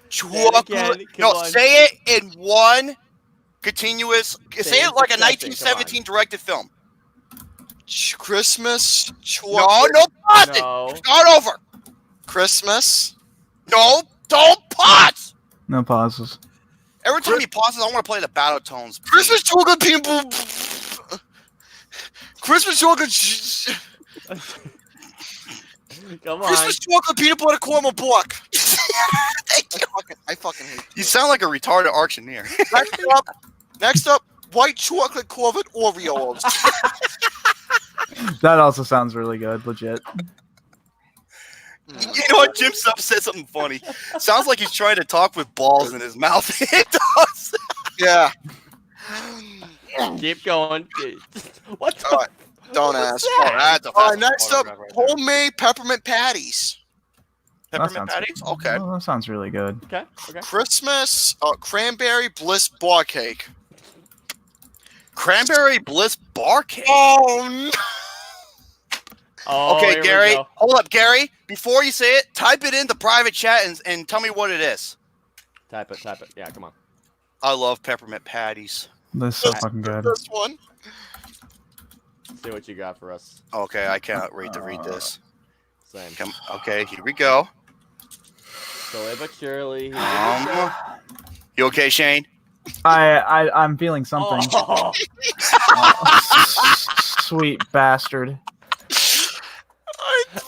[SPEAKER 4] chocolate.
[SPEAKER 1] again,
[SPEAKER 4] No,
[SPEAKER 1] come on.
[SPEAKER 4] say it in one continuous. Say it like a
[SPEAKER 1] succession,
[SPEAKER 4] 1917 directed film.
[SPEAKER 3] Christmas chocolate.
[SPEAKER 4] No pausing.
[SPEAKER 1] No.
[SPEAKER 4] Start over.
[SPEAKER 3] Christmas.
[SPEAKER 4] No, don't pause.
[SPEAKER 2] No pauses.
[SPEAKER 4] Every time he pauses, I want to play the battle tones.
[SPEAKER 3] Christmas chocolate peanut butter. Christmas chocolate.
[SPEAKER 1] Come on.
[SPEAKER 3] Christmas chocolate peanut butter caramel bark. Thank you. I fucking hate
[SPEAKER 4] You sound like a retarded auctioneer.
[SPEAKER 3] Next up, white chocolate covered Oreos.
[SPEAKER 2] That also sounds really good, legit.
[SPEAKER 4] You know what? Jim Sub said something funny. Sounds like he's trying to talk with balls in his mouth. It does.
[SPEAKER 3] Yeah.
[SPEAKER 1] Keep going. What the?
[SPEAKER 3] Alright, don't
[SPEAKER 1] What's
[SPEAKER 3] ask.
[SPEAKER 1] that?
[SPEAKER 3] Alright, next up, homemade peppermint patties.
[SPEAKER 2] That
[SPEAKER 4] Peppermint
[SPEAKER 2] sounds
[SPEAKER 4] patties? Okay.
[SPEAKER 2] Oh, that sounds really good.
[SPEAKER 1] Okay. Okay.
[SPEAKER 3] Christmas cranberry bliss bar cake.
[SPEAKER 4] Cranberry Bliss bar cake.
[SPEAKER 3] Oh no!
[SPEAKER 1] Oh,
[SPEAKER 4] Okay,
[SPEAKER 1] here we
[SPEAKER 4] Gary.
[SPEAKER 1] go.
[SPEAKER 4] Hold up, Gary. Before you say it, type it in the private chat and tell me what it is.
[SPEAKER 1] Type it. Type it. Yeah, come on.
[SPEAKER 4] I love peppermint patties.
[SPEAKER 2] That's so fucking good.
[SPEAKER 3] This one.
[SPEAKER 1] See what you got for us.
[SPEAKER 4] Okay, I cannot wait to read this.
[SPEAKER 1] Same.
[SPEAKER 4] Come. Okay, here we go.
[SPEAKER 1] Slowly but surely.
[SPEAKER 4] You okay, Shane?
[SPEAKER 2] I'm feeling something.
[SPEAKER 1] Oh.
[SPEAKER 2] Sweet bastard.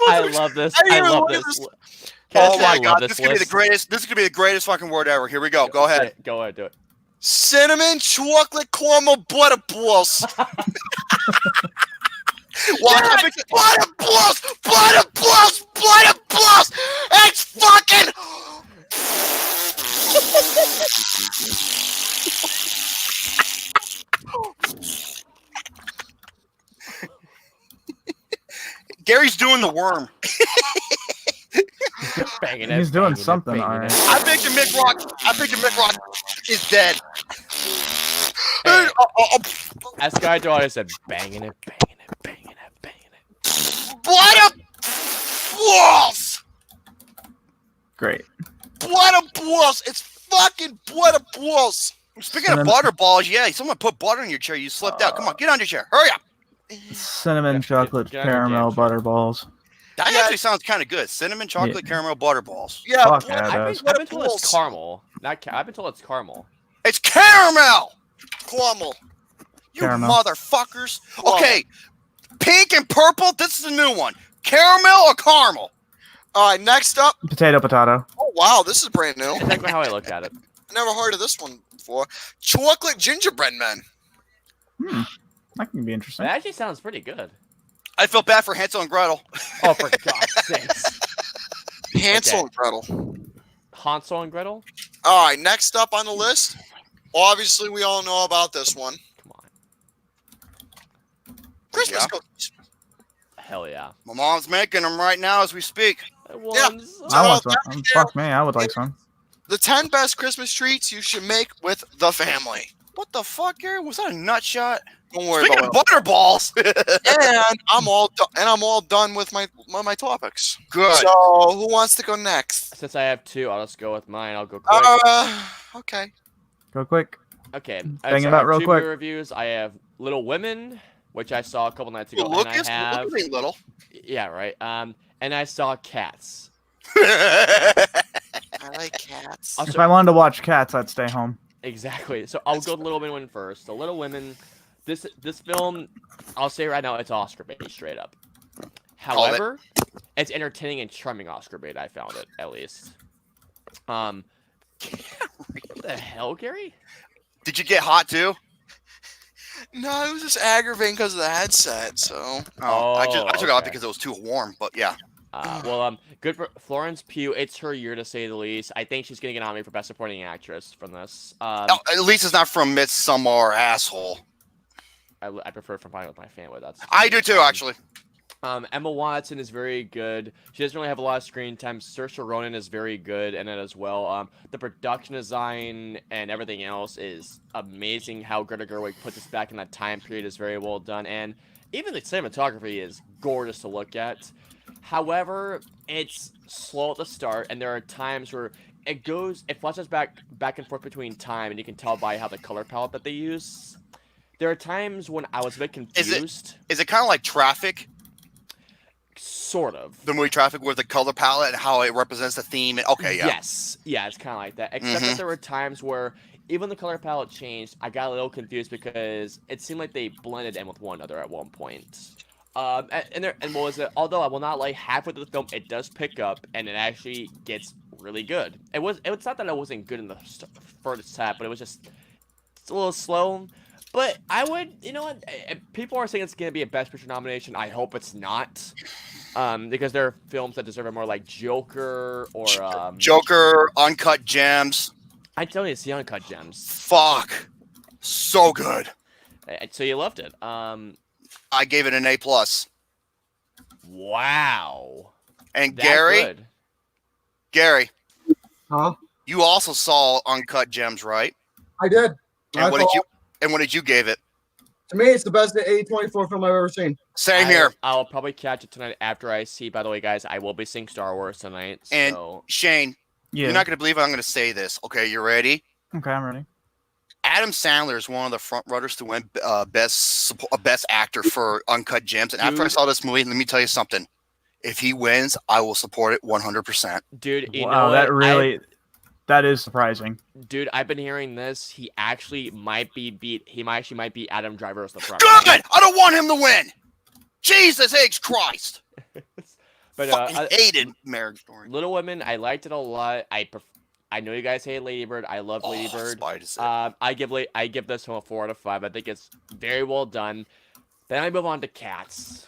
[SPEAKER 1] I love this.
[SPEAKER 3] I didn't
[SPEAKER 1] I
[SPEAKER 3] even
[SPEAKER 1] love
[SPEAKER 3] look at
[SPEAKER 1] this.
[SPEAKER 3] this.
[SPEAKER 1] Can I
[SPEAKER 4] Oh
[SPEAKER 1] say I
[SPEAKER 4] my
[SPEAKER 1] love
[SPEAKER 4] god, this is gonna be the
[SPEAKER 1] list?
[SPEAKER 4] greatest. This is gonna be the greatest fucking word ever. Here we go. Go ahead.
[SPEAKER 1] Go ahead. Do it.
[SPEAKER 3] Cinnamon chocolate caramel butter balls.
[SPEAKER 4] Butter plus. It's fucking. Gary's doing the worm.
[SPEAKER 1] Banging it,
[SPEAKER 2] He's doing
[SPEAKER 1] banging it,
[SPEAKER 2] something,
[SPEAKER 1] banging
[SPEAKER 2] alright.
[SPEAKER 1] it.
[SPEAKER 4] I bet you Mick Rock is dead.
[SPEAKER 1] Hey, as Sky Daughter said, banging it.
[SPEAKER 4] Butter balls.
[SPEAKER 2] Great.
[SPEAKER 3] Butter balls. It's fucking butter balls.
[SPEAKER 4] Speaking of butter balls, yeah, someone put butter in your chair. You slipped out. Come on, get on your chair. Hurry up.
[SPEAKER 2] Cinnamon chocolate
[SPEAKER 1] get on your
[SPEAKER 2] caramel
[SPEAKER 1] damn chair.
[SPEAKER 2] butterballs.
[SPEAKER 4] That actually sounds kind of good. Cinnamon chocolate caramel butterballs.
[SPEAKER 3] Yeah,
[SPEAKER 2] Fuck
[SPEAKER 3] what-
[SPEAKER 2] yeah, it
[SPEAKER 1] I've
[SPEAKER 2] does.
[SPEAKER 1] been told it's caramel. I've been told it's caramel.
[SPEAKER 4] It's caramel.
[SPEAKER 3] Caramel.
[SPEAKER 4] You
[SPEAKER 2] Caramel.
[SPEAKER 4] motherfuckers. Okay, pink and purple. This is a new one. Caramel or caramel?
[SPEAKER 3] All right, next up.
[SPEAKER 2] Potato.
[SPEAKER 3] Oh wow, this is brand new.
[SPEAKER 1] That's exactly how I look at it.
[SPEAKER 3] Never heard of this one before. Chocolate gingerbread men.
[SPEAKER 2] That can be interesting.
[SPEAKER 1] That actually sounds pretty good.
[SPEAKER 4] I feel bad for Hansel and Gretel.
[SPEAKER 1] Oh, for God's sakes.
[SPEAKER 3] Hansel
[SPEAKER 1] Okay.
[SPEAKER 3] and Gretel.
[SPEAKER 1] Hansel and Gretel?
[SPEAKER 3] All right, next up on the list. Obviously, we all know about this one.
[SPEAKER 1] Come on.
[SPEAKER 3] Christmas
[SPEAKER 4] Yeah.
[SPEAKER 3] cookies.
[SPEAKER 1] Hell yeah.
[SPEAKER 4] My mom's making them right now as we speak.
[SPEAKER 1] Ones-
[SPEAKER 2] I want
[SPEAKER 3] So,
[SPEAKER 2] some. Fuck me, I would like some.
[SPEAKER 3] The 10 best Christmas treats you should make with the family.
[SPEAKER 4] What the fuck, Gary? Was that a nut shot?
[SPEAKER 3] Don't worry
[SPEAKER 4] Speaking
[SPEAKER 3] about
[SPEAKER 4] of butterballs.
[SPEAKER 3] And I'm all done with my topics.
[SPEAKER 4] Good.
[SPEAKER 3] So who wants to go next?
[SPEAKER 1] Since I have two, I'll just go with mine. I'll go quick.
[SPEAKER 3] Okay.
[SPEAKER 2] Go quick.
[SPEAKER 1] Okay.
[SPEAKER 2] Bang
[SPEAKER 1] so
[SPEAKER 2] it
[SPEAKER 1] I
[SPEAKER 2] out
[SPEAKER 1] have
[SPEAKER 2] real
[SPEAKER 1] two
[SPEAKER 2] quick.
[SPEAKER 1] movie reviews. I have Little Women, which I saw a couple nights ago.
[SPEAKER 3] Ooh,
[SPEAKER 1] and I
[SPEAKER 3] Lucas,
[SPEAKER 1] have...
[SPEAKER 3] look at me, little.
[SPEAKER 1] Yeah, right. And I saw Cats.
[SPEAKER 3] I like cats.
[SPEAKER 1] Also,
[SPEAKER 2] If I wanted to watch Cats, I'd stay home.
[SPEAKER 1] Exactly. So I'll go to Little Women first. So Little Women, this film, I'll say right now, it's Oscar bait straight up. However, it's entertaining and charming Oscar bait. I found it at least. What the hell, Gary?
[SPEAKER 4] Did you get hot too?
[SPEAKER 3] No, it was just aggravating because of the headset. So
[SPEAKER 4] I took it off
[SPEAKER 1] okay.
[SPEAKER 4] because it was too warm. But yeah.
[SPEAKER 1] Good for Florence Pugh. It's her year to say the least. I think she's gonna get an Emmy for Best Supporting Actress from this.
[SPEAKER 4] At least it's not from Midsommar, asshole.
[SPEAKER 1] I prefer From Finding with My Family. That's
[SPEAKER 4] I do too, actually.
[SPEAKER 1] Emma Watson is very good. She doesn't really have a lot of screen time. Saoirse Ronan is very good in it as well. The production design and everything else is amazing. How Greta Gerwig put this back in that time period is very well done, and even the cinematography is gorgeous to look at. However, it's slow at the start, and there are times where it flashes back and forth between time, and you can tell by how the color palette that they use. There are times when I was a bit confused.
[SPEAKER 4] Is it kind of like Traffic?
[SPEAKER 1] Sort of.
[SPEAKER 4] The movie Traffic with the color palette and how it represents the theme. Okay, yeah.
[SPEAKER 1] Yes. Yeah, it's kind of like that. Except that there were times where even the color palette changed. I got a little confused because it seemed like they blended in with one another at one point. And what was it? Although I will not lie, halfway through the film, it does pick up and it actually gets really good. It's not that it wasn't good in the first half, but it was just a little slow. But I would, you know what? People are saying it's going to be a Best Picture nomination. I hope it's not. Because there are films that deserve it more, like Joker or...
[SPEAKER 4] Joker, Uncut Gems.
[SPEAKER 1] I tell you, it's the Uncut Gems.
[SPEAKER 4] Fuck. So good.
[SPEAKER 1] So you loved it.
[SPEAKER 4] I gave it an A+.
[SPEAKER 1] Wow.
[SPEAKER 4] And
[SPEAKER 1] That
[SPEAKER 4] Gary,
[SPEAKER 1] good.
[SPEAKER 4] Gary,
[SPEAKER 5] Huh?
[SPEAKER 4] you also saw Uncut Gems, right?
[SPEAKER 5] I did.
[SPEAKER 4] And what did you give it?
[SPEAKER 5] To me, it's the best A24 film I've ever seen.
[SPEAKER 4] Same here.
[SPEAKER 1] I'll probably catch it tonight after I see. By the way, guys, I will be seeing Star Wars tonight.
[SPEAKER 4] And
[SPEAKER 1] So
[SPEAKER 4] Shane,
[SPEAKER 2] Yeah.
[SPEAKER 4] you're not gonna believe I'm gonna say this. Okay, you ready?
[SPEAKER 2] Okay, I'm ready.
[SPEAKER 4] Adam Sandler is one of the front runners to win best actor for Uncut Gems. And after I
[SPEAKER 1] Dude.
[SPEAKER 4] saw this movie, let me tell you something. If he wins, I will support it 100%.
[SPEAKER 1] dude, you
[SPEAKER 2] Wow,
[SPEAKER 1] know
[SPEAKER 2] that
[SPEAKER 1] what?
[SPEAKER 2] really, that is surprising.
[SPEAKER 1] Dude, I've been hearing this. He actually might be actually might beat Adam Driver as the front.
[SPEAKER 4] Good! I don't want him to win! Jesus H. Christ!
[SPEAKER 1] But
[SPEAKER 4] Fucking hated Marriage Story.
[SPEAKER 1] Little Women, I liked it a lot. I know you guys hate Lady Bird. I love Lady Bird.
[SPEAKER 4] Spider's
[SPEAKER 1] I give this one a 4 out of 5. I think it's very well done. Then I move on to Cats.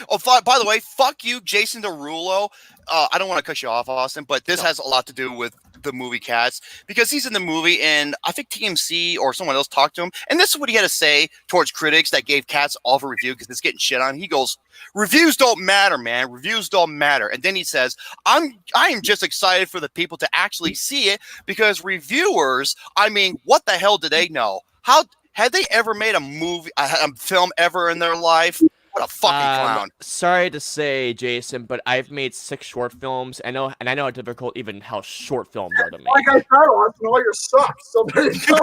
[SPEAKER 4] Oh, by the way, fuck you, Jason Derulo. I don't want to cut you off, Austin, but this has a lot to do with the movie Cats because he's in the movie, and I think TMC or someone else talked to him, and this is what he had to say towards critics that gave Cats off a review because it's getting shit on. He goes, "Reviews don't matter, man. Reviews don't matter." And then he says, I am just excited for the people to actually see it because reviewers, I mean, what the hell do they know? How had they ever made a film ever in their life? What a fucking clown.
[SPEAKER 1] Sorry to say, Jason, but I've made 6 short films. I know how difficult even how short films are to make.
[SPEAKER 5] Like I said, Austin, all your sucks. So there you go.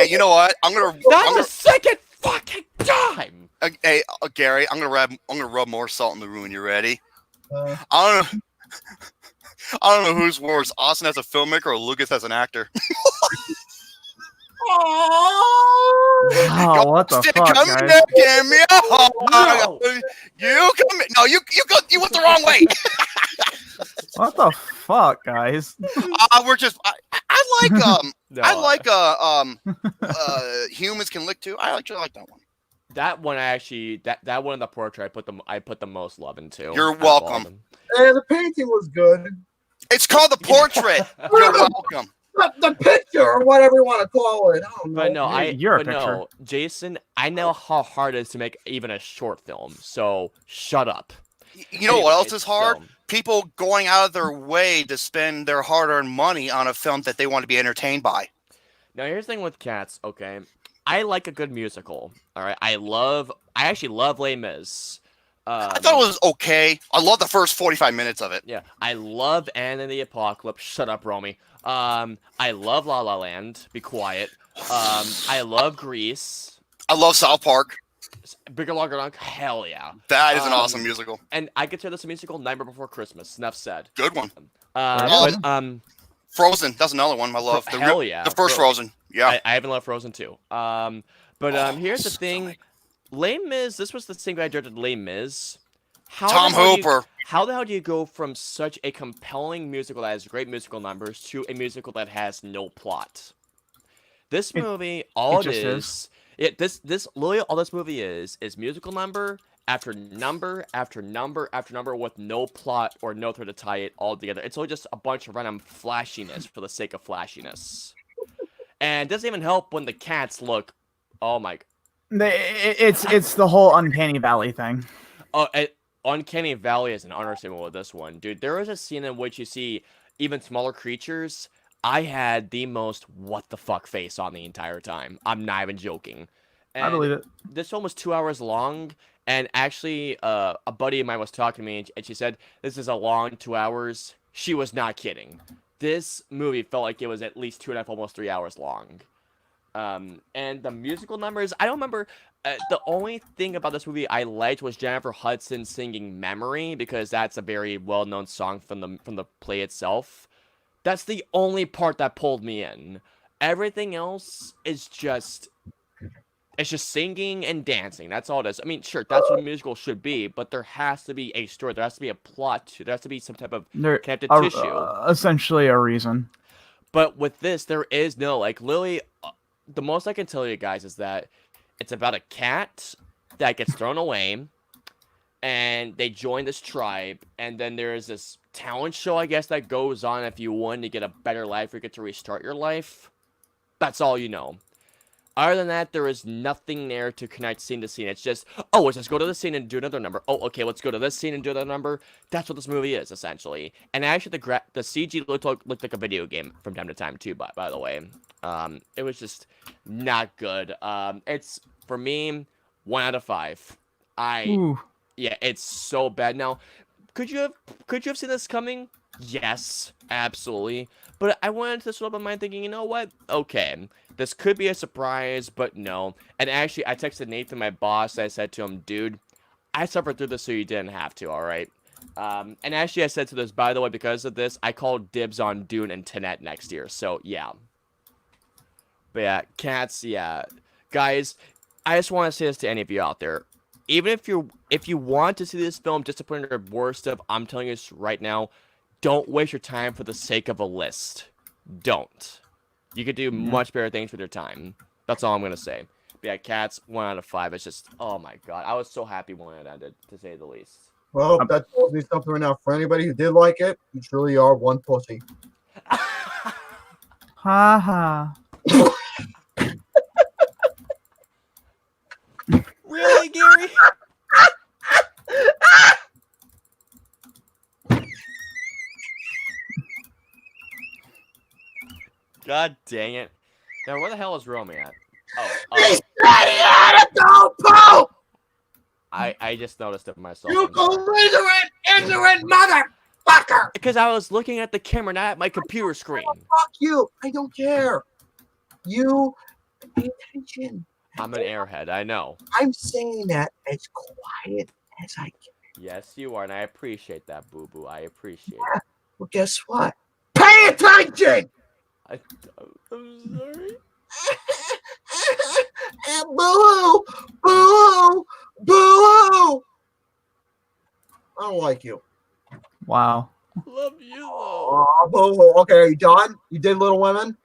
[SPEAKER 3] Hey, you know what?
[SPEAKER 1] That's the second fucking time.
[SPEAKER 3] Hey, Gary, I'm gonna rub more salt in the wound. You ready?
[SPEAKER 5] Uh,
[SPEAKER 3] I don't know who's worse, Austin as a filmmaker or Lucas as an actor.
[SPEAKER 2] Oh, what the fuck,
[SPEAKER 3] come
[SPEAKER 2] guys?
[SPEAKER 3] here, cameo.
[SPEAKER 1] No.
[SPEAKER 3] You come in. No, you went the wrong way.
[SPEAKER 2] What the fuck, guys?
[SPEAKER 3] We're just. I like
[SPEAKER 1] No.
[SPEAKER 3] I like humans can lick too. I actually like that one.
[SPEAKER 1] That one actually, that one in the portrait, I put the most love into.
[SPEAKER 3] You're
[SPEAKER 1] out of all of
[SPEAKER 3] welcome.
[SPEAKER 1] them.
[SPEAKER 5] And the painting was good.
[SPEAKER 3] It's called the portrait. You're welcome.
[SPEAKER 5] The picture, or whatever you want to call it. I don't know.
[SPEAKER 1] But no,
[SPEAKER 2] You're a
[SPEAKER 1] but
[SPEAKER 2] picture.
[SPEAKER 1] no, Jason, I know how hard it is to make even a short film. So shut up.
[SPEAKER 3] You know what else
[SPEAKER 1] Anyways,
[SPEAKER 3] is hard?
[SPEAKER 1] so-
[SPEAKER 3] People going out of their way to spend their hard-earned money on a film that they want to be entertained by.
[SPEAKER 1] Now here's the thing with Cats. Okay, I like a good musical. All right, I actually love Les Mis.
[SPEAKER 3] I thought it was okay. I love the first 45 minutes of it.
[SPEAKER 1] Yeah, I love Anne and the Apocalypse. Shut up, Romy. I love La La Land. Be quiet. I love Grease.
[SPEAKER 3] I love South Park.
[SPEAKER 1] Bigger, Longer, Dunk. Hell yeah.
[SPEAKER 3] That is an awesome musical.
[SPEAKER 1] And I consider this a musical. Nightmare Before Christmas. Enough said.
[SPEAKER 3] Good one.
[SPEAKER 1] But
[SPEAKER 3] Frozen. That's another one I love.
[SPEAKER 1] Hell yeah.
[SPEAKER 3] The first Frozen. Yeah.
[SPEAKER 1] I haven't loved Frozen 2. Here's the thing. Les Mis, this was the same guy who directed Les Mis.
[SPEAKER 3] Tom Hooper.
[SPEAKER 1] How the hell do you go from such a compelling musical that has great musical numbers to a musical that has no plot? This movie, all it is, literally all this movie is musical number after number after number after number with no plot or no thread to tie it all together. It's all just a bunch of random flashiness for the sake of flashiness. And it doesn't even help when the cats look, oh my.
[SPEAKER 2] It's the whole Uncanny Valley thing.
[SPEAKER 1] Oh, Uncanny Valley is an understatement with this one, dude. There is a scene in which you see even smaller creatures. I had the most what the fuck face on the entire time. I'm not even joking. And
[SPEAKER 2] I believe it.
[SPEAKER 1] This film was 2 hours long, and actually, a buddy of mine was talking to me, and she said, this is a long 2 hours. She was not kidding. This movie felt like it was at least 2.5, almost 3 hours long. And the musical numbers, I don't remember. The only thing about this movie I liked was Jennifer Hudson singing "Memory" because that's a very well-known song from the play itself. That's the only part that pulled me in. Everything else is just singing and dancing. That's all it is. I mean, sure, that's what a musical should be, but there has to be a story. There has to be a plot. There has to be some type of connective tissue.
[SPEAKER 2] Essentially a reason.
[SPEAKER 1] But with this, there is no, like, literally, the most I can tell you guys is that it's about a cat that gets thrown away, and they join this tribe, and then there's this talent show, I guess, that goes on if you want to get a better life or get to restart your life. That's all you know. Other than that, there is nothing there to connect scene to scene. It's just, oh, let's just go to this scene and do another number. Oh, okay, let's go to this scene and do another number. That's what this movie is, essentially. And actually, the CG looked like a video game from time to time, too, by the way. It was just not good. It's, for me, 1 out of 5. Yeah, it's so bad. Now, could you have seen this coming? Yes, absolutely. But I went into this with my mind thinking, you know what? Okay, this could be a surprise, but no. And actually, I texted Nathan, my boss. I said to him, dude, I suffered through this so you didn't have to, all right? And actually, I said to this, by the way, because of this, I called dibs on Dune and Tenet next year. So, yeah. But yeah, Cats, yeah. Guys, I just want to say this to any of you out there. Even if you want to see this film just to put in your worst stuff, I'm telling you this right now, don't waste your time for the sake of a list. Don't. You could do much better things with your time. That's all I'm going to say. But yeah, Cats, 1 out of 5. It's just, oh my god. I was so happy when it ended, to say the least.
[SPEAKER 5] Well, that tells me something right now. For anybody who did like it, you truly are one pussy.
[SPEAKER 2] Ha ha.
[SPEAKER 1] Really, Gary? God dang it. Now, where the hell is Romy at?
[SPEAKER 5] He's ready at it, don't poop!
[SPEAKER 1] I just noticed it myself.
[SPEAKER 5] You belligerent, ignorant motherfucker!
[SPEAKER 1] Because I was looking at the camera, not at my computer screen.
[SPEAKER 5] Fuck you. I don't care. You Pay attention.
[SPEAKER 1] I'm an airhead, I know.
[SPEAKER 5] I'm saying that as quiet as I can.
[SPEAKER 1] Yes, you are, and I appreciate that, boo-boo. I appreciate
[SPEAKER 5] Yeah.
[SPEAKER 1] it.
[SPEAKER 5] Well, guess what? Pay attention!
[SPEAKER 1] I'm sorry.
[SPEAKER 5] Boo! Boo! Boo! I don't like you.
[SPEAKER 2] Wow.
[SPEAKER 1] Love you, though.
[SPEAKER 5] Oh, boo! Okay, are you done? You did Little Women?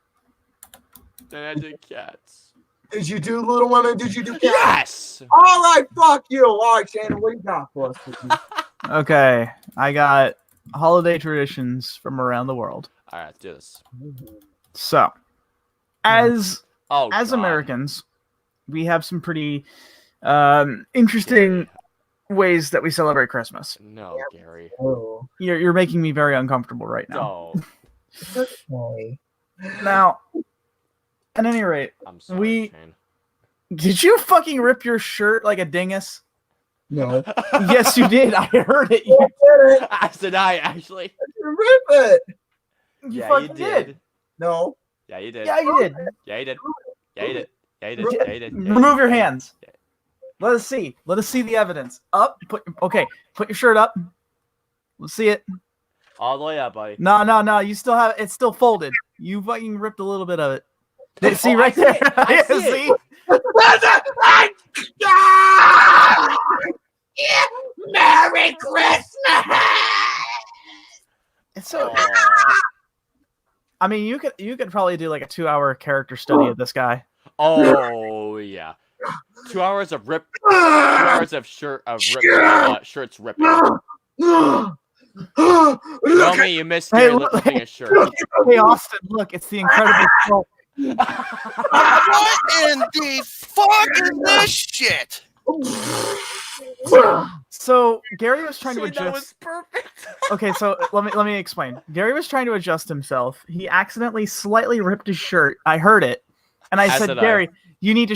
[SPEAKER 1] Then I did cats.
[SPEAKER 5] Did you do Little Women? Did you do Cats?
[SPEAKER 1] Yes!
[SPEAKER 5] All right, fuck you. All right, Shannon, what do you got for us?
[SPEAKER 2] Okay, I got holiday traditions from around the world.
[SPEAKER 1] All right, let's do this.
[SPEAKER 2] So, as
[SPEAKER 1] God.
[SPEAKER 2] Americans, we have some pretty interesting ways that we celebrate Christmas.
[SPEAKER 1] No, Gary.
[SPEAKER 5] Oh,
[SPEAKER 2] You're making me very uncomfortable right now.
[SPEAKER 1] Don't.
[SPEAKER 5] it's okay.
[SPEAKER 2] Now, at any rate,
[SPEAKER 1] I'm sorry, Shane.
[SPEAKER 2] did you fucking rip your shirt like a dingus?
[SPEAKER 5] No.
[SPEAKER 2] Yes, you did. I heard it.
[SPEAKER 5] You did it.
[SPEAKER 1] As did I, actually.
[SPEAKER 5] You rip it.
[SPEAKER 2] You
[SPEAKER 1] Yeah,
[SPEAKER 2] fucking
[SPEAKER 1] you did.
[SPEAKER 5] No.
[SPEAKER 1] Yeah, you did.
[SPEAKER 2] Yeah, you did.
[SPEAKER 1] Yeah, you did. Yeah, you did. Yeah, you did. Yeah, you did.
[SPEAKER 2] Remove your hands. Let us see. Let us see the evidence. Up. Put your shirt up. Let's see it.
[SPEAKER 1] All the way up, buddy.
[SPEAKER 2] No. You still have it's still folded. You fucking ripped a little bit of it. See
[SPEAKER 1] Oh,
[SPEAKER 2] right
[SPEAKER 1] I see
[SPEAKER 2] there.
[SPEAKER 1] it. I see it.
[SPEAKER 2] See?
[SPEAKER 5] Merry Christmas.
[SPEAKER 2] It's so.
[SPEAKER 1] Oh.
[SPEAKER 2] I mean, you could probably do like a 2-hour character study of this guy.
[SPEAKER 1] Oh, yeah. 2 hours of 2 hours of shirts ripping. Romy, you missed
[SPEAKER 2] Hey,
[SPEAKER 1] Gary
[SPEAKER 2] look-
[SPEAKER 1] ripping a shirt.
[SPEAKER 2] Hey, Austin, look, it's the Incredible Hulk.
[SPEAKER 3] What in the fuck is this shit?
[SPEAKER 2] So Gary was trying to
[SPEAKER 1] See, that
[SPEAKER 2] adjust.
[SPEAKER 1] was perfect.
[SPEAKER 2] Okay, so let me explain. Gary was trying to adjust himself. He accidentally slightly ripped his shirt. I heard it, and I
[SPEAKER 1] As
[SPEAKER 2] said,
[SPEAKER 1] did I.
[SPEAKER 2] "Gary, you need to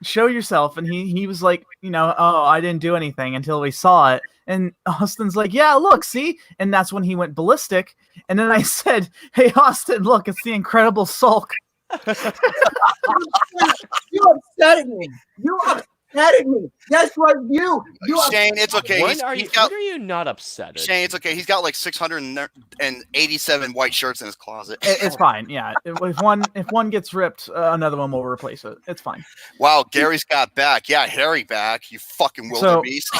[SPEAKER 2] show yourself." And he was like, "Oh, I didn't do anything until we saw it." And Austin's like, "Yeah, look, see." And that's when he went ballistic. And then I said, "Hey, Austin, look, it's the Incredible Sulk."
[SPEAKER 5] You upsetting me. You upsetting me. That's right, you.
[SPEAKER 3] Shane, it's okay.
[SPEAKER 1] When are you not upset? at?
[SPEAKER 3] Shane, it's okay. He's got like 687 white shirts in his closet.
[SPEAKER 2] It's fine. Yeah, if one gets ripped, another one will replace it. It's fine.
[SPEAKER 3] Wow, Gary's got back. Yeah, Harry back. You fucking wildebeest.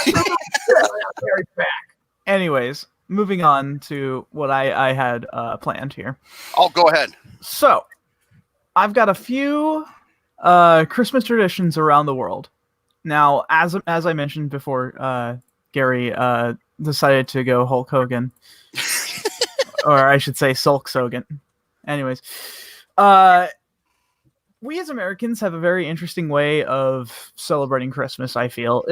[SPEAKER 2] Anyways, moving on to what I had planned here.
[SPEAKER 3] Oh, go ahead.
[SPEAKER 2] So, I've got a few Christmas traditions around the world. Now, as I mentioned before, Gary decided to go Hulk Hogan, or I should say Sulk Hogan. Anyways, we as Americans have a very interesting way of celebrating Christmas. I feel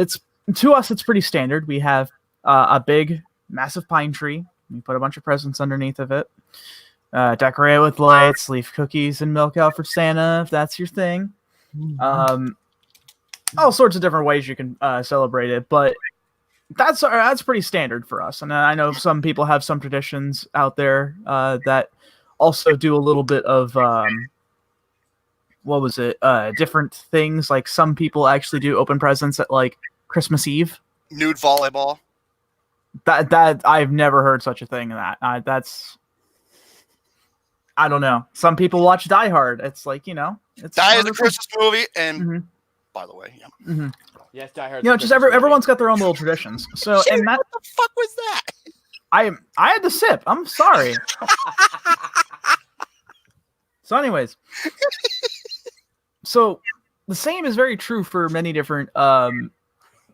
[SPEAKER 2] to us it's pretty standard. We have a big, massive pine tree. We put a bunch of presents underneath of it. Decorate it with lights, leave cookies and milk out for Santa if that's your thing. All sorts of different ways you can celebrate it, but that's pretty standard for us. And I know some people have some traditions out there that also do a little bit of different things. Like some people actually do open presents at like Christmas Eve.
[SPEAKER 3] Nude volleyball.
[SPEAKER 2] That I've never heard such a thing. That's I don't know. Some people watch Die Hard. It's like, it's
[SPEAKER 3] Die is a
[SPEAKER 2] wonderful.
[SPEAKER 3] Christmas movie, and
[SPEAKER 2] Mhm.
[SPEAKER 3] by the way, yeah.
[SPEAKER 2] Mhm.
[SPEAKER 1] Yes, Die Hard.
[SPEAKER 2] Just everyone's got their own little traditions. So
[SPEAKER 3] Shane,
[SPEAKER 2] and that
[SPEAKER 3] what the fuck was that?
[SPEAKER 2] I had to sip. I'm sorry. So anyways, so the same is very true for many different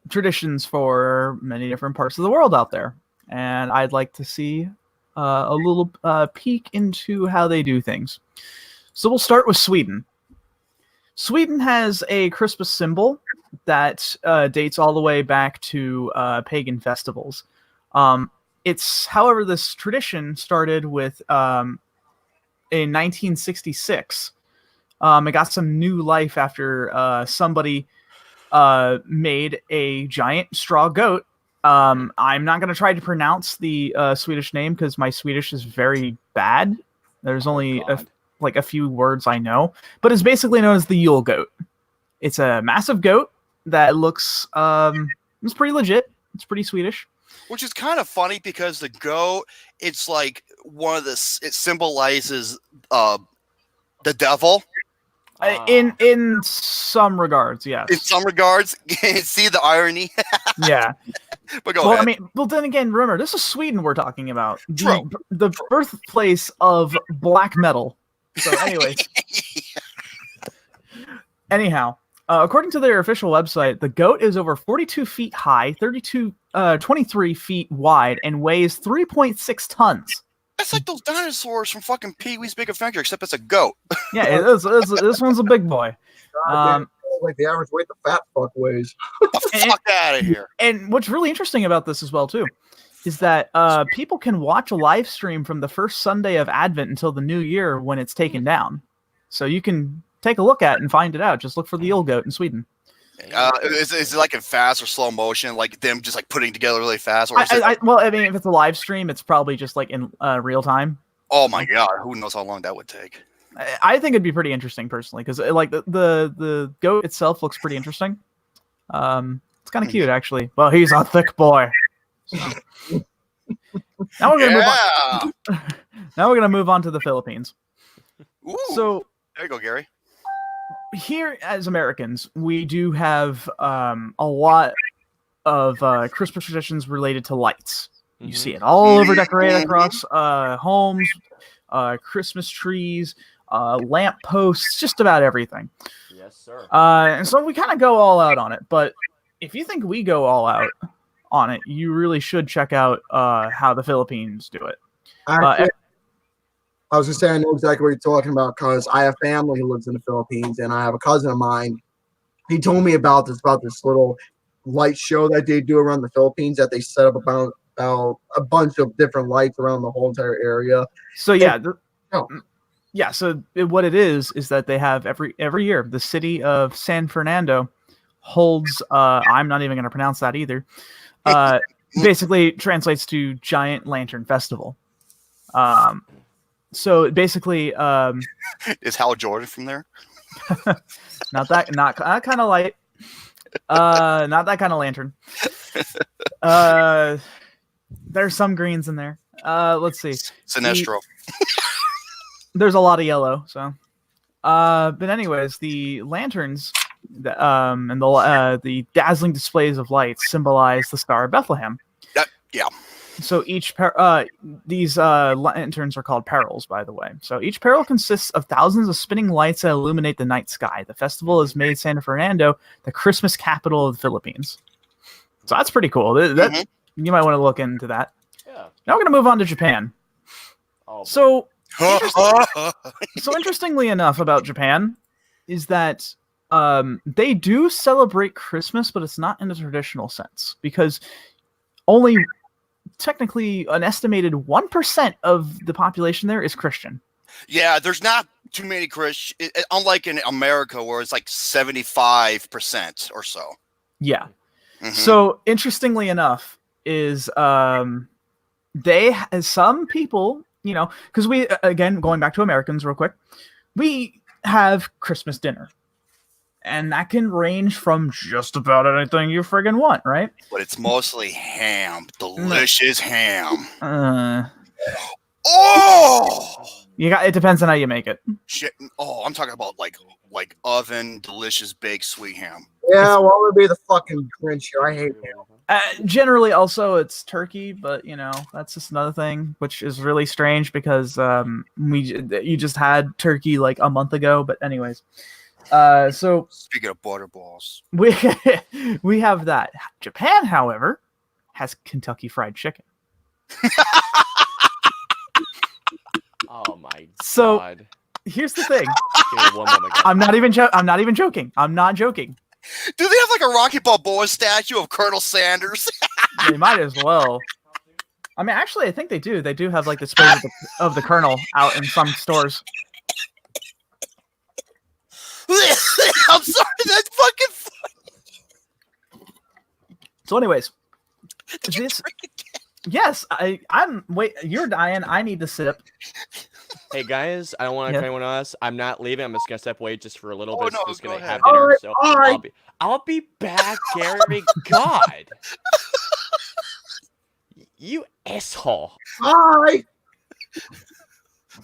[SPEAKER 2] traditions for many different parts of the world out there. And I'd like to see a little peek into how they do things. So we'll start with Sweden. Sweden has a Christmas symbol that dates all the way back to pagan festivals. However, this tradition started with in 1966. It got some new life after somebody made a giant straw goat. I'm not going to try to pronounce the Swedish name because my Swedish is very bad. There's only like a few words I know, but it's basically known as the Yule goat. It's a massive goat that looks it's pretty legit. It's pretty Swedish.
[SPEAKER 3] Which is kind of funny because the goat, it's like it symbolizes the devil.
[SPEAKER 2] In some regards, yes.
[SPEAKER 3] In some regards, see the irony.
[SPEAKER 2] Yeah.
[SPEAKER 3] But go ahead.
[SPEAKER 2] Well, then again, remember, this is Sweden we're talking about.
[SPEAKER 3] True.
[SPEAKER 2] The birthplace of black metal. So, anyways. Anyhow, according to their official website, the goat is over 42 feet high, 23 feet wide, and weighs 3.6 tons.
[SPEAKER 3] That's like those dinosaurs from fucking Pee-wee's Big Adventure, except it's a goat.
[SPEAKER 2] Yeah, this one's a big boy.
[SPEAKER 5] Like the average weight the fat fuck weighs.
[SPEAKER 3] Fuck out of here.
[SPEAKER 2] And what's really interesting about this as well, too, is that people can watch a live stream from the first Sunday of Advent until the new year when it's taken down. So you can take a look at it and find it out. Just look for the Yule goat in Sweden.
[SPEAKER 3] Is it like in fast or slow motion, like them just like putting together really fast? Or
[SPEAKER 2] well, I mean, if it's a live stream, it's probably just like in real time.
[SPEAKER 3] Oh my god, who knows how long that would take?
[SPEAKER 2] I think it'd be pretty interesting personally, because like the goat itself looks pretty interesting. It's kind of cute actually. Well, he's a thick boy. So. Now we're gonna move on. Now we're gonna move on to the Philippines.
[SPEAKER 3] Ooh,
[SPEAKER 2] so
[SPEAKER 3] there you go, Gary.
[SPEAKER 2] Here, as Americans, we do have a lot of Christmas traditions related to lights. You see it all over decorated across homes, Christmas trees, lamp posts, just about everything.
[SPEAKER 1] Yes, sir.
[SPEAKER 2] And so we kind of go all out on it. But if you think we go all out on it, you really should check out how the Philippines do it.
[SPEAKER 5] Actually, I was going to say, I know exactly what you're talking about because I have family who lives in the Philippines, and I have a cousin of mine. He told me about this little light show that they do around the Philippines that they set up about a bunch of different lights around the whole entire area.
[SPEAKER 2] So, yeah. So what it is that they have every year, the city of San Fernando holds, I'm not even going to pronounce that either, basically translates to Giant Lantern Festival. So basically,
[SPEAKER 3] is Hal Jordan from there?
[SPEAKER 2] not kind of light, not that kind of lantern. There's some greens in there. Let's see.
[SPEAKER 3] Sinestro.
[SPEAKER 2] There's a lot of yellow. So, but anyways, the lanterns, and the dazzling displays of lights symbolize the Star of Bethlehem.
[SPEAKER 3] Yeah.
[SPEAKER 2] So these lanterns are called perils, by the way. So each peril consists of thousands of spinning lights that illuminate the night sky. The festival has made San Fernando the Christmas capital of the Philippines. So that's pretty cool. You might want to look into that. Yeah. Now we're going to move on to Japan. Oh, so interestingly enough about Japan is that they do celebrate Christmas, but it's not in the traditional sense because only technically an estimated 1% of the population there is Christian.
[SPEAKER 3] Yeah, there's not too many Christian, unlike in America where it's like 75% or so.
[SPEAKER 2] Yeah. Mm-hmm. So interestingly enough is some people, because we, again, going back to Americans real quick, we have Christmas dinner. And that can range from just about anything you friggin' want, right?
[SPEAKER 3] But it's mostly ham. Delicious ham.
[SPEAKER 2] It depends on how you make it.
[SPEAKER 3] Shit. Oh, I'm talking about like oven, delicious baked sweet ham.
[SPEAKER 5] Yeah, what would be the fucking Grinch here? I hate ham.
[SPEAKER 2] Generally, also, it's turkey, but, that's just another thing, which is really strange because you just had turkey like a month ago. But anyways. So
[SPEAKER 3] speaking of butterballs,
[SPEAKER 2] we have that. Japan, however, has Kentucky Fried Chicken.
[SPEAKER 1] Oh my god!
[SPEAKER 2] So here's the thing. I'm not even joking. I'm not joking.
[SPEAKER 3] Do they have like a Rocky Balboa statue of Colonel Sanders?
[SPEAKER 2] They might as well. I mean, actually, I think they do. They do have like displays of the Colonel out in some stores.
[SPEAKER 3] I'm sorry, that's fucking funny.
[SPEAKER 2] So, anyways, yes, I'm. Wait, you're dying. I need to sip.
[SPEAKER 1] Hey guys, I don't want to cut anyone else. I'm not leaving. I'm just gonna step away just for a little bit.
[SPEAKER 3] No,
[SPEAKER 1] Just
[SPEAKER 3] go
[SPEAKER 1] gonna
[SPEAKER 3] ahead.
[SPEAKER 1] have dinner.
[SPEAKER 5] Alright,
[SPEAKER 1] So
[SPEAKER 5] alright.
[SPEAKER 1] I'll be back, Gary. God, you asshole.
[SPEAKER 5] Hi.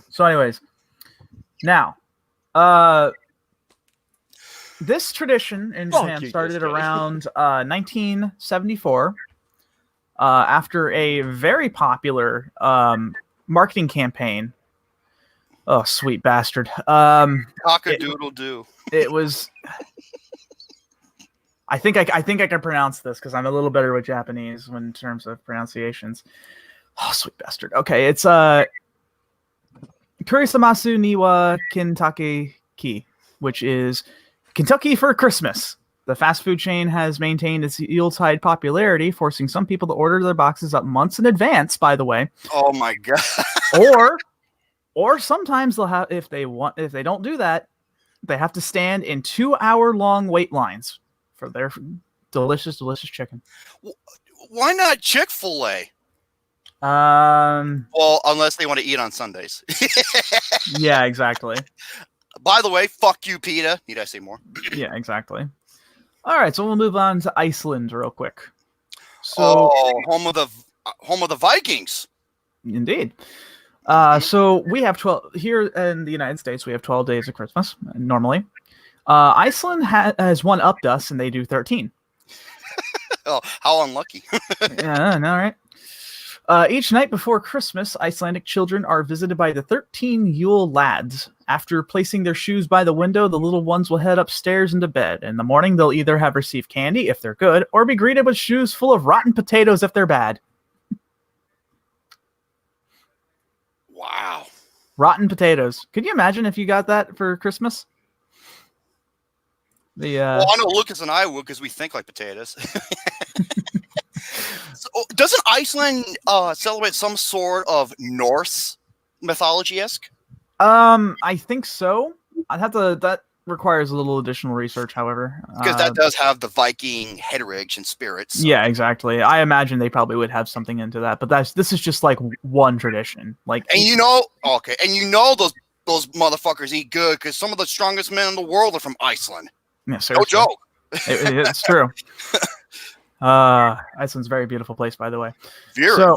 [SPEAKER 2] So, anyways, now, this tradition in
[SPEAKER 1] Fuck
[SPEAKER 2] Japan
[SPEAKER 1] you,
[SPEAKER 2] started
[SPEAKER 1] Yusuke.
[SPEAKER 2] around 1974 after a very popular marketing campaign. Oh, sweet bastard.
[SPEAKER 3] Cock-a-doodle-doo.
[SPEAKER 2] It was. I think I can pronounce this because I'm a little better with Japanese in terms of pronunciations. Oh, sweet bastard. Okay, it's Kurisamasu Niwa Kintake Ki, which is Kentucky for Christmas. The fast food chain has maintained its Yuletide popularity, forcing some people to order their boxes up months in advance, by the way.
[SPEAKER 3] Oh my god.
[SPEAKER 2] Or sometimes they'll have if they don't do that, they have to stand in 2-hour-long wait lines for their delicious chicken.
[SPEAKER 3] Why not Chick-fil-A? Well, unless they want to eat on Sundays.
[SPEAKER 2] Yeah, exactly.
[SPEAKER 3] By the way, fuck you, PETA. Need I say more?
[SPEAKER 2] Yeah, exactly. All right, so we'll move on to Iceland real quick. So,
[SPEAKER 3] home of the Vikings.
[SPEAKER 2] Indeed. So we have 12 here in the United States. We have 12 days of Christmas normally. Iceland has one upped us, and they do 13.
[SPEAKER 3] Oh, how unlucky!
[SPEAKER 2] Yeah, all right. Each night before Christmas, Icelandic children are visited by the 13 Yule lads. After placing their shoes by the window, the little ones will head upstairs into bed. In the morning, they'll either have received candy if they're good, or be greeted with shoes full of rotten potatoes if they're bad.
[SPEAKER 3] Wow.
[SPEAKER 2] Rotten potatoes. Could you imagine if you got that for Christmas?
[SPEAKER 3] Well, I know Lucas and I would because we think like potatoes. So, doesn't Iceland celebrate some sort of Norse mythology-esque?
[SPEAKER 2] I think so. I'd have to. That requires a little additional research, however.
[SPEAKER 3] Because that does have the Viking heritage and spirits. So.
[SPEAKER 2] Yeah, exactly. I imagine they probably would have something into that, but this is just like one tradition. Like,
[SPEAKER 3] And those motherfuckers eat good because some of the strongest men in the world are from Iceland.
[SPEAKER 2] yeah,
[SPEAKER 3] No
[SPEAKER 2] seriously.
[SPEAKER 3] joke.
[SPEAKER 2] It's true. Iceland's a very beautiful place, by the way.
[SPEAKER 3] Yeah.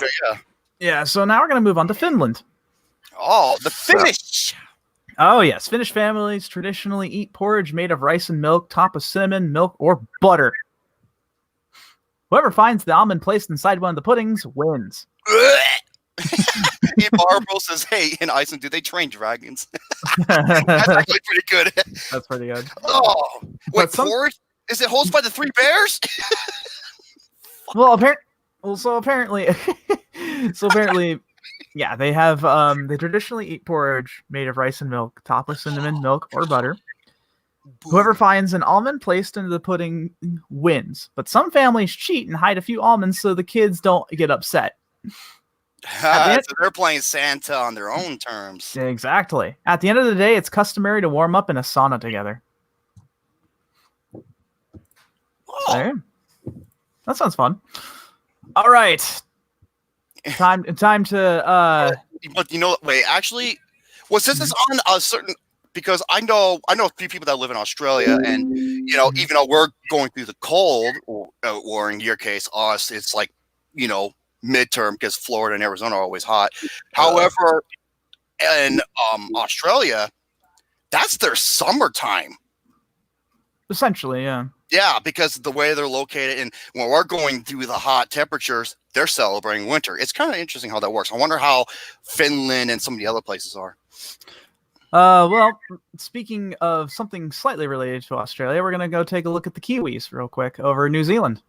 [SPEAKER 2] Yeah, so now we're gonna move on to Finland.
[SPEAKER 3] Oh, the Finnish.
[SPEAKER 2] Oh yes, Finnish families traditionally eat porridge made of rice and milk, topped with cinnamon, milk, or butter. Whoever finds the almond placed inside one of the puddings wins.
[SPEAKER 3] Hey, Barbara says, "Hey, in Iceland, do they train dragons?" That's actually pretty good.
[SPEAKER 2] That's pretty good.
[SPEAKER 3] Oh, wait, porridge? Is it hosted by the Three Bears?
[SPEAKER 2] Well, apparently, yeah, they have. They traditionally eat porridge made of rice and milk, topped with cinnamon, milk, or butter. Whoever finds an almond placed into the pudding wins. But some families cheat and hide a few almonds so the kids don't get upset.
[SPEAKER 3] So they're playing Santa on their own terms.
[SPEAKER 2] Exactly. At the end of the day, it's customary to warm up in a sauna together.
[SPEAKER 3] Oh.
[SPEAKER 2] There. That sounds fun. All right. Time to
[SPEAKER 3] But wait, actually, well, since it's on a certain, because I know a few people that live in Australia, and even though we're going through the cold, or in your case, us, it's like midterm because Florida and Arizona are always hot. However, in Australia, that's their summertime.
[SPEAKER 2] essentially, yeah.
[SPEAKER 3] Yeah, because of the way they're located, and when we're going through the hot temperatures, they're celebrating winter. It's kind of interesting how that works. I wonder how Finland and some of the other places are.
[SPEAKER 2] Well, speaking of something slightly related to Australia, we're going to go take a look at the Kiwis real quick over in New Zealand.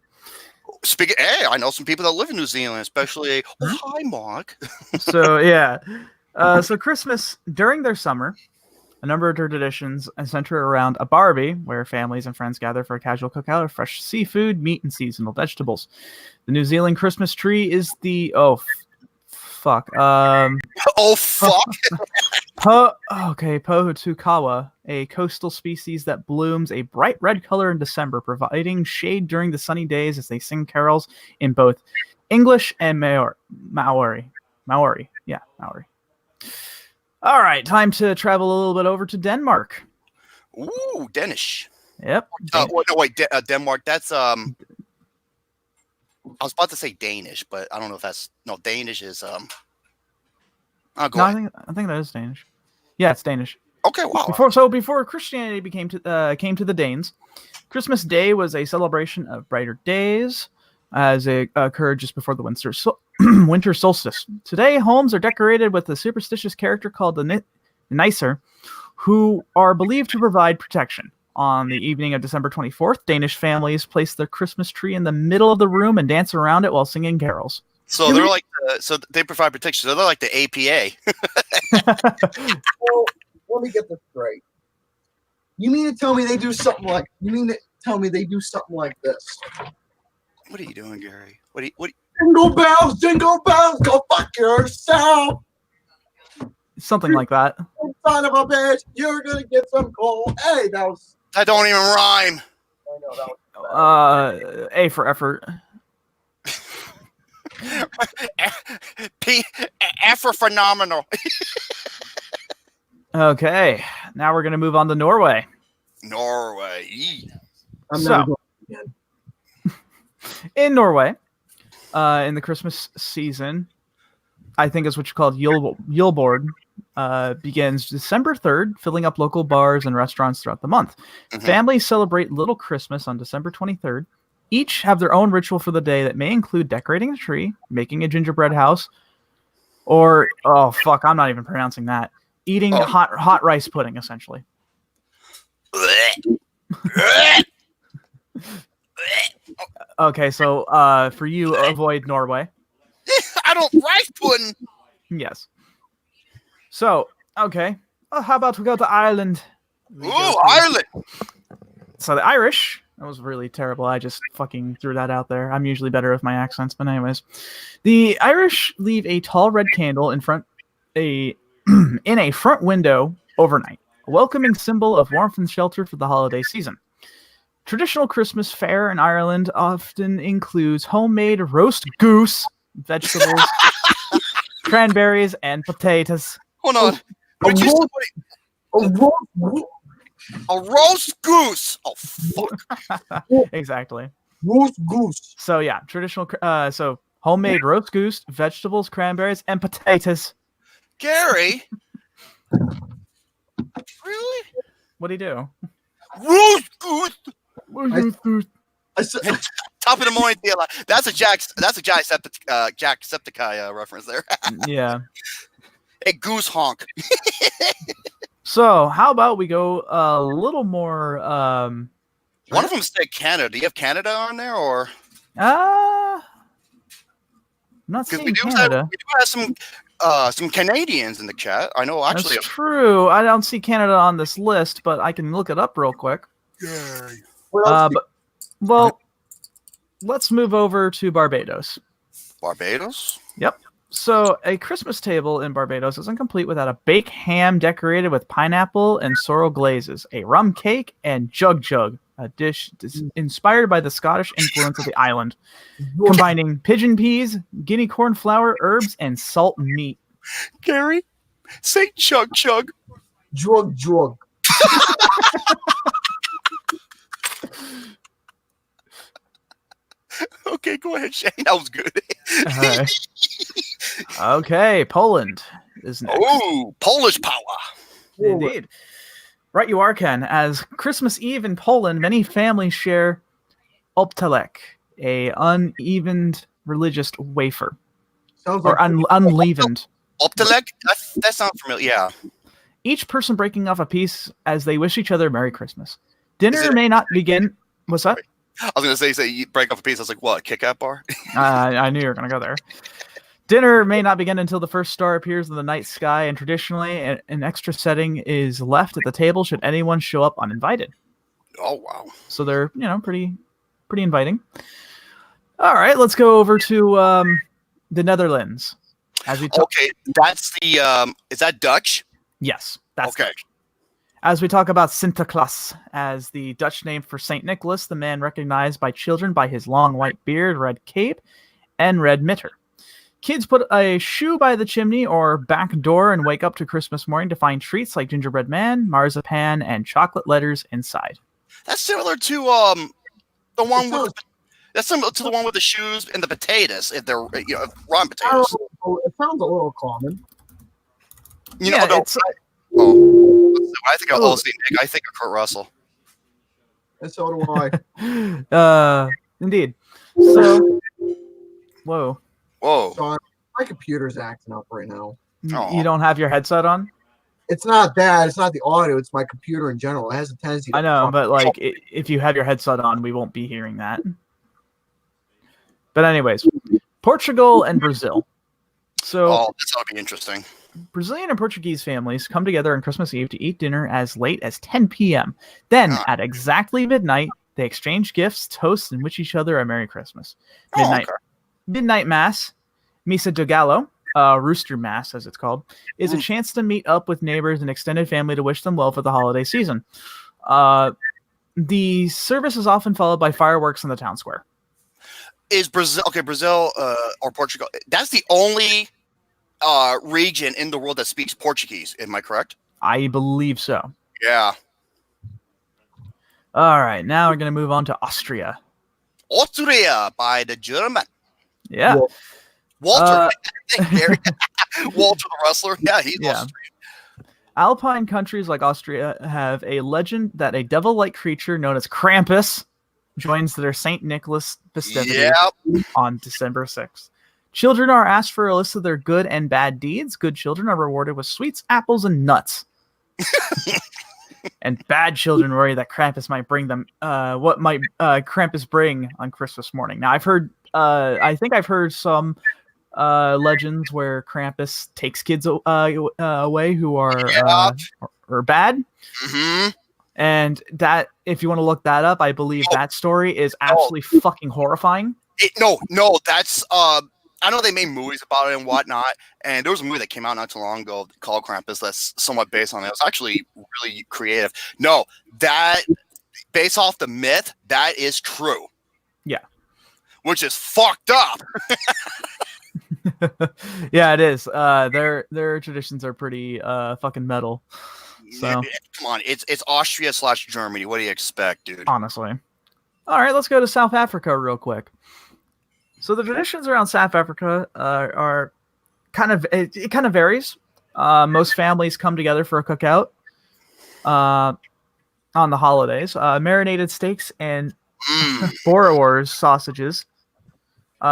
[SPEAKER 3] Hey, I know some people that live in New Zealand, especially. Oh, hi, Mark.
[SPEAKER 2] So, yeah. So Christmas, during their summer, a number of their traditions center around a barbie, where families and friends gather for a casual cookout of fresh seafood, meat, and seasonal vegetables. The New Zealand Christmas tree is the... fuck.
[SPEAKER 3] Oh, fuck.
[SPEAKER 2] Pohutukawa, a coastal species that blooms a bright red color in December, providing shade during the sunny days as they sing carols in both English and Maori. Yeah, Maori. All right, time to travel a little bit over to Denmark.
[SPEAKER 4] Ooh, Danish.
[SPEAKER 2] Yep.
[SPEAKER 4] Denmark. That's I was about to say Danish, but I don't know if that's Danish is I
[SPEAKER 2] think that is Danish. Yeah, it's Danish.
[SPEAKER 4] Okay, wow.
[SPEAKER 2] Before Christianity came to the Danes, Christmas Day was a celebration of brighter days, as it occurred just before the winter solstice. Today, homes are decorated with a superstitious character called the Nicer, who are believed to provide protection. On the evening of December 24th, Danish families place their Christmas tree in the middle of the room and dance around it while singing carols.
[SPEAKER 4] So they're like, so they provide protection. So they're like the APA.
[SPEAKER 5] Well, let me get this straight. You mean to tell me they do something like? You mean to tell me they do something like this?
[SPEAKER 4] What are you doing, Gary? What?
[SPEAKER 5] Jingle bells, go fuck yourself.
[SPEAKER 2] Something like that.
[SPEAKER 5] Son of a bitch, you're gonna get some coal. Hey,
[SPEAKER 4] that don't even rhyme.
[SPEAKER 5] I know that was.
[SPEAKER 2] A for effort.
[SPEAKER 4] F for phenomenal.
[SPEAKER 2] Okay, now we're gonna move on to Norway.
[SPEAKER 4] Norway.
[SPEAKER 5] I'm never going again.
[SPEAKER 2] In Norway, in the Christmas season, I think is what you call Julebord, begins December 3rd, filling up local bars and restaurants throughout the month. Mm-hmm. Families celebrate Little Christmas on December 23rd. Each have their own ritual for the day that may include decorating the tree, making a gingerbread house, or, oh, fuck, I'm not even pronouncing that. Eating hot rice pudding, essentially. Okay, so for you, avoid Norway.
[SPEAKER 4] I don't rice pudding.
[SPEAKER 2] Yes. So, okay. How about we go to Ireland?
[SPEAKER 4] Ooh, Ireland!
[SPEAKER 2] So the Irish, that was really terrible. I just fucking threw that out there. I'm usually better with my accents, but anyways. The Irish leave a tall red candle in a front window overnight, a welcoming symbol of warmth and shelter for the holiday season. Traditional Christmas fare in Ireland often includes homemade roast goose, vegetables, cranberries, and potatoes.
[SPEAKER 4] Hold on. A roast goose. Oh, fuck.
[SPEAKER 2] Exactly.
[SPEAKER 5] Roast goose.
[SPEAKER 2] So, yeah, traditional, homemade roast goose, vegetables, cranberries, and potatoes.
[SPEAKER 4] Gary? Really?
[SPEAKER 2] What'd he do?
[SPEAKER 4] Roast goose. Top of the morning, that's a Jacksepticeye reference there.
[SPEAKER 2] Yeah.
[SPEAKER 4] A goose honk.
[SPEAKER 2] So, how about we go a little more?
[SPEAKER 4] One of them said Canada. Do you have Canada on there, or?
[SPEAKER 2] I'm not seeing Canada.
[SPEAKER 4] We do have some Canadians in the chat. I know, actually.
[SPEAKER 2] That's true. I don't see Canada on this list, but I can look it up real quick. Let's move over to Barbados.
[SPEAKER 4] Barbados?
[SPEAKER 2] Yep. So a Christmas table in Barbados isn't complete without a baked ham decorated with pineapple and sorrel glazes, a rum cake, and jug, a dish inspired by the Scottish influence of the island, combining pigeon peas, guinea corn flour, herbs, and salt meat.
[SPEAKER 4] Gary, say chug.
[SPEAKER 5] Drug.
[SPEAKER 4] Okay, go ahead, Shane. That was good.
[SPEAKER 2] Okay, Poland is next.
[SPEAKER 4] Oh, Polish power.
[SPEAKER 2] Indeed. Right you are, Ken. As Christmas Eve in Poland, many families share optelek, a unevened religious wafer.
[SPEAKER 5] Sounds
[SPEAKER 2] or
[SPEAKER 5] like
[SPEAKER 2] unleavened.
[SPEAKER 4] Optelek? That sounds familiar, yeah.
[SPEAKER 2] Each person breaking off a piece as they wish each other Merry Christmas. Dinner may not begin... What's that?
[SPEAKER 4] I was going to say you break off a piece. I was like, what, a Kit Kat bar?
[SPEAKER 2] I knew you were going to go there. Dinner may not begin until the first star appears in the night sky, and traditionally, an extra setting is left at the table should anyone show up uninvited.
[SPEAKER 4] Oh, wow.
[SPEAKER 2] So they're, pretty inviting. All right, let's go over to the Netherlands.
[SPEAKER 4] Okay, that's the, is that Dutch?
[SPEAKER 2] Yes, that's
[SPEAKER 4] okay.
[SPEAKER 2] Dutch. As we talk about Sinterklaas, as the Dutch name for St. Nicholas, the man recognized by children by his long white beard, red cape, and red mitre. Kids put a shoe by the chimney or back door and wake up to Christmas morning to find treats like gingerbread man, marzipan, and chocolate letters inside.
[SPEAKER 4] That's similar to the one with that's similar to the one with the shoes and the potatoes, if they're raw potatoes.
[SPEAKER 5] It sounds a little common.
[SPEAKER 4] You know, I think of Nick. I think of Kurt Russell.
[SPEAKER 5] And so do I.
[SPEAKER 2] Indeed. So, whoa.
[SPEAKER 5] So my computer's acting up right now.
[SPEAKER 2] You don't have your headset on?
[SPEAKER 5] It's not that. It's not the audio. It's my computer in general. It has a tendency to...
[SPEAKER 2] I know, but like, if you have your headset on, we won't be hearing that. But anyways, Portugal and Brazil. So,
[SPEAKER 4] this ought to be interesting.
[SPEAKER 2] Brazilian and Portuguese families come together on Christmas Eve to eat dinner as late as 10 p.m. Then, at exactly midnight, they exchange gifts, toast, and wish each other a Merry Christmas. Midnight Mass, Missa do Galo, Rooster Mass as it's called, is a chance to meet up with neighbors and extended family to wish them well for the holiday season. The service is often followed by fireworks in the town square.
[SPEAKER 4] Is Brazil or Portugal? That's the only region in the world that speaks Portuguese. Am I correct?
[SPEAKER 2] I believe so.
[SPEAKER 4] Yeah.
[SPEAKER 2] All right, now we're going to move on to Austria.
[SPEAKER 4] Austria by the German.
[SPEAKER 2] Yeah.
[SPEAKER 4] Walter. Walter the wrestler. Yeah, he's Austrian.
[SPEAKER 2] Alpine countries like Austria have a legend that a devil-like creature known as Krampus joins their St. Nicholas festivities on December 6th. Children are asked for a list of their good and bad deeds. Good children are rewarded with sweets, apples, and nuts. And bad children worry that Krampus might bring them. What might Krampus bring on Christmas morning? Now, I've heard. I think I've heard some legends where Krampus takes kids away who are bad.
[SPEAKER 4] Mm-hmm.
[SPEAKER 2] And that, if you want to look that up, I believe that story is absolutely fucking horrifying.
[SPEAKER 4] No, that's I know they made movies about it and whatnot, and there was a movie that came out not too long ago called Krampus that's somewhat based on it. It was actually really creative. No, that based off the myth, that is true.
[SPEAKER 2] Yeah.
[SPEAKER 4] Which is fucked up.
[SPEAKER 2] Yeah, it is. Their traditions are pretty fucking metal. So
[SPEAKER 4] come on, it's Austria/Germany. What do you expect, dude?
[SPEAKER 2] Honestly. All right, let's go to South Africa real quick. So the traditions around South Africa are kind of varies. Most families come together for a cookout on the holidays. Marinated steaks and Boerewors sausages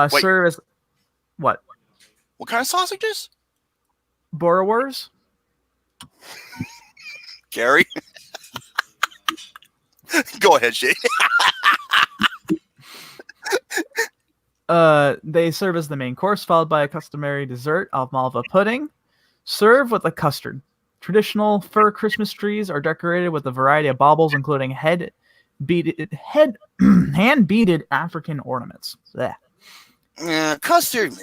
[SPEAKER 2] serve as what?
[SPEAKER 4] What kind of sausages?
[SPEAKER 2] Boerewors.
[SPEAKER 4] Gary, go ahead, Shay.
[SPEAKER 2] They serve as the main course, followed by a customary dessert of malva pudding. Serve with a custard. Traditional fir Christmas trees are decorated with a variety of baubles, including hand-beaded African ornaments.
[SPEAKER 4] Custard.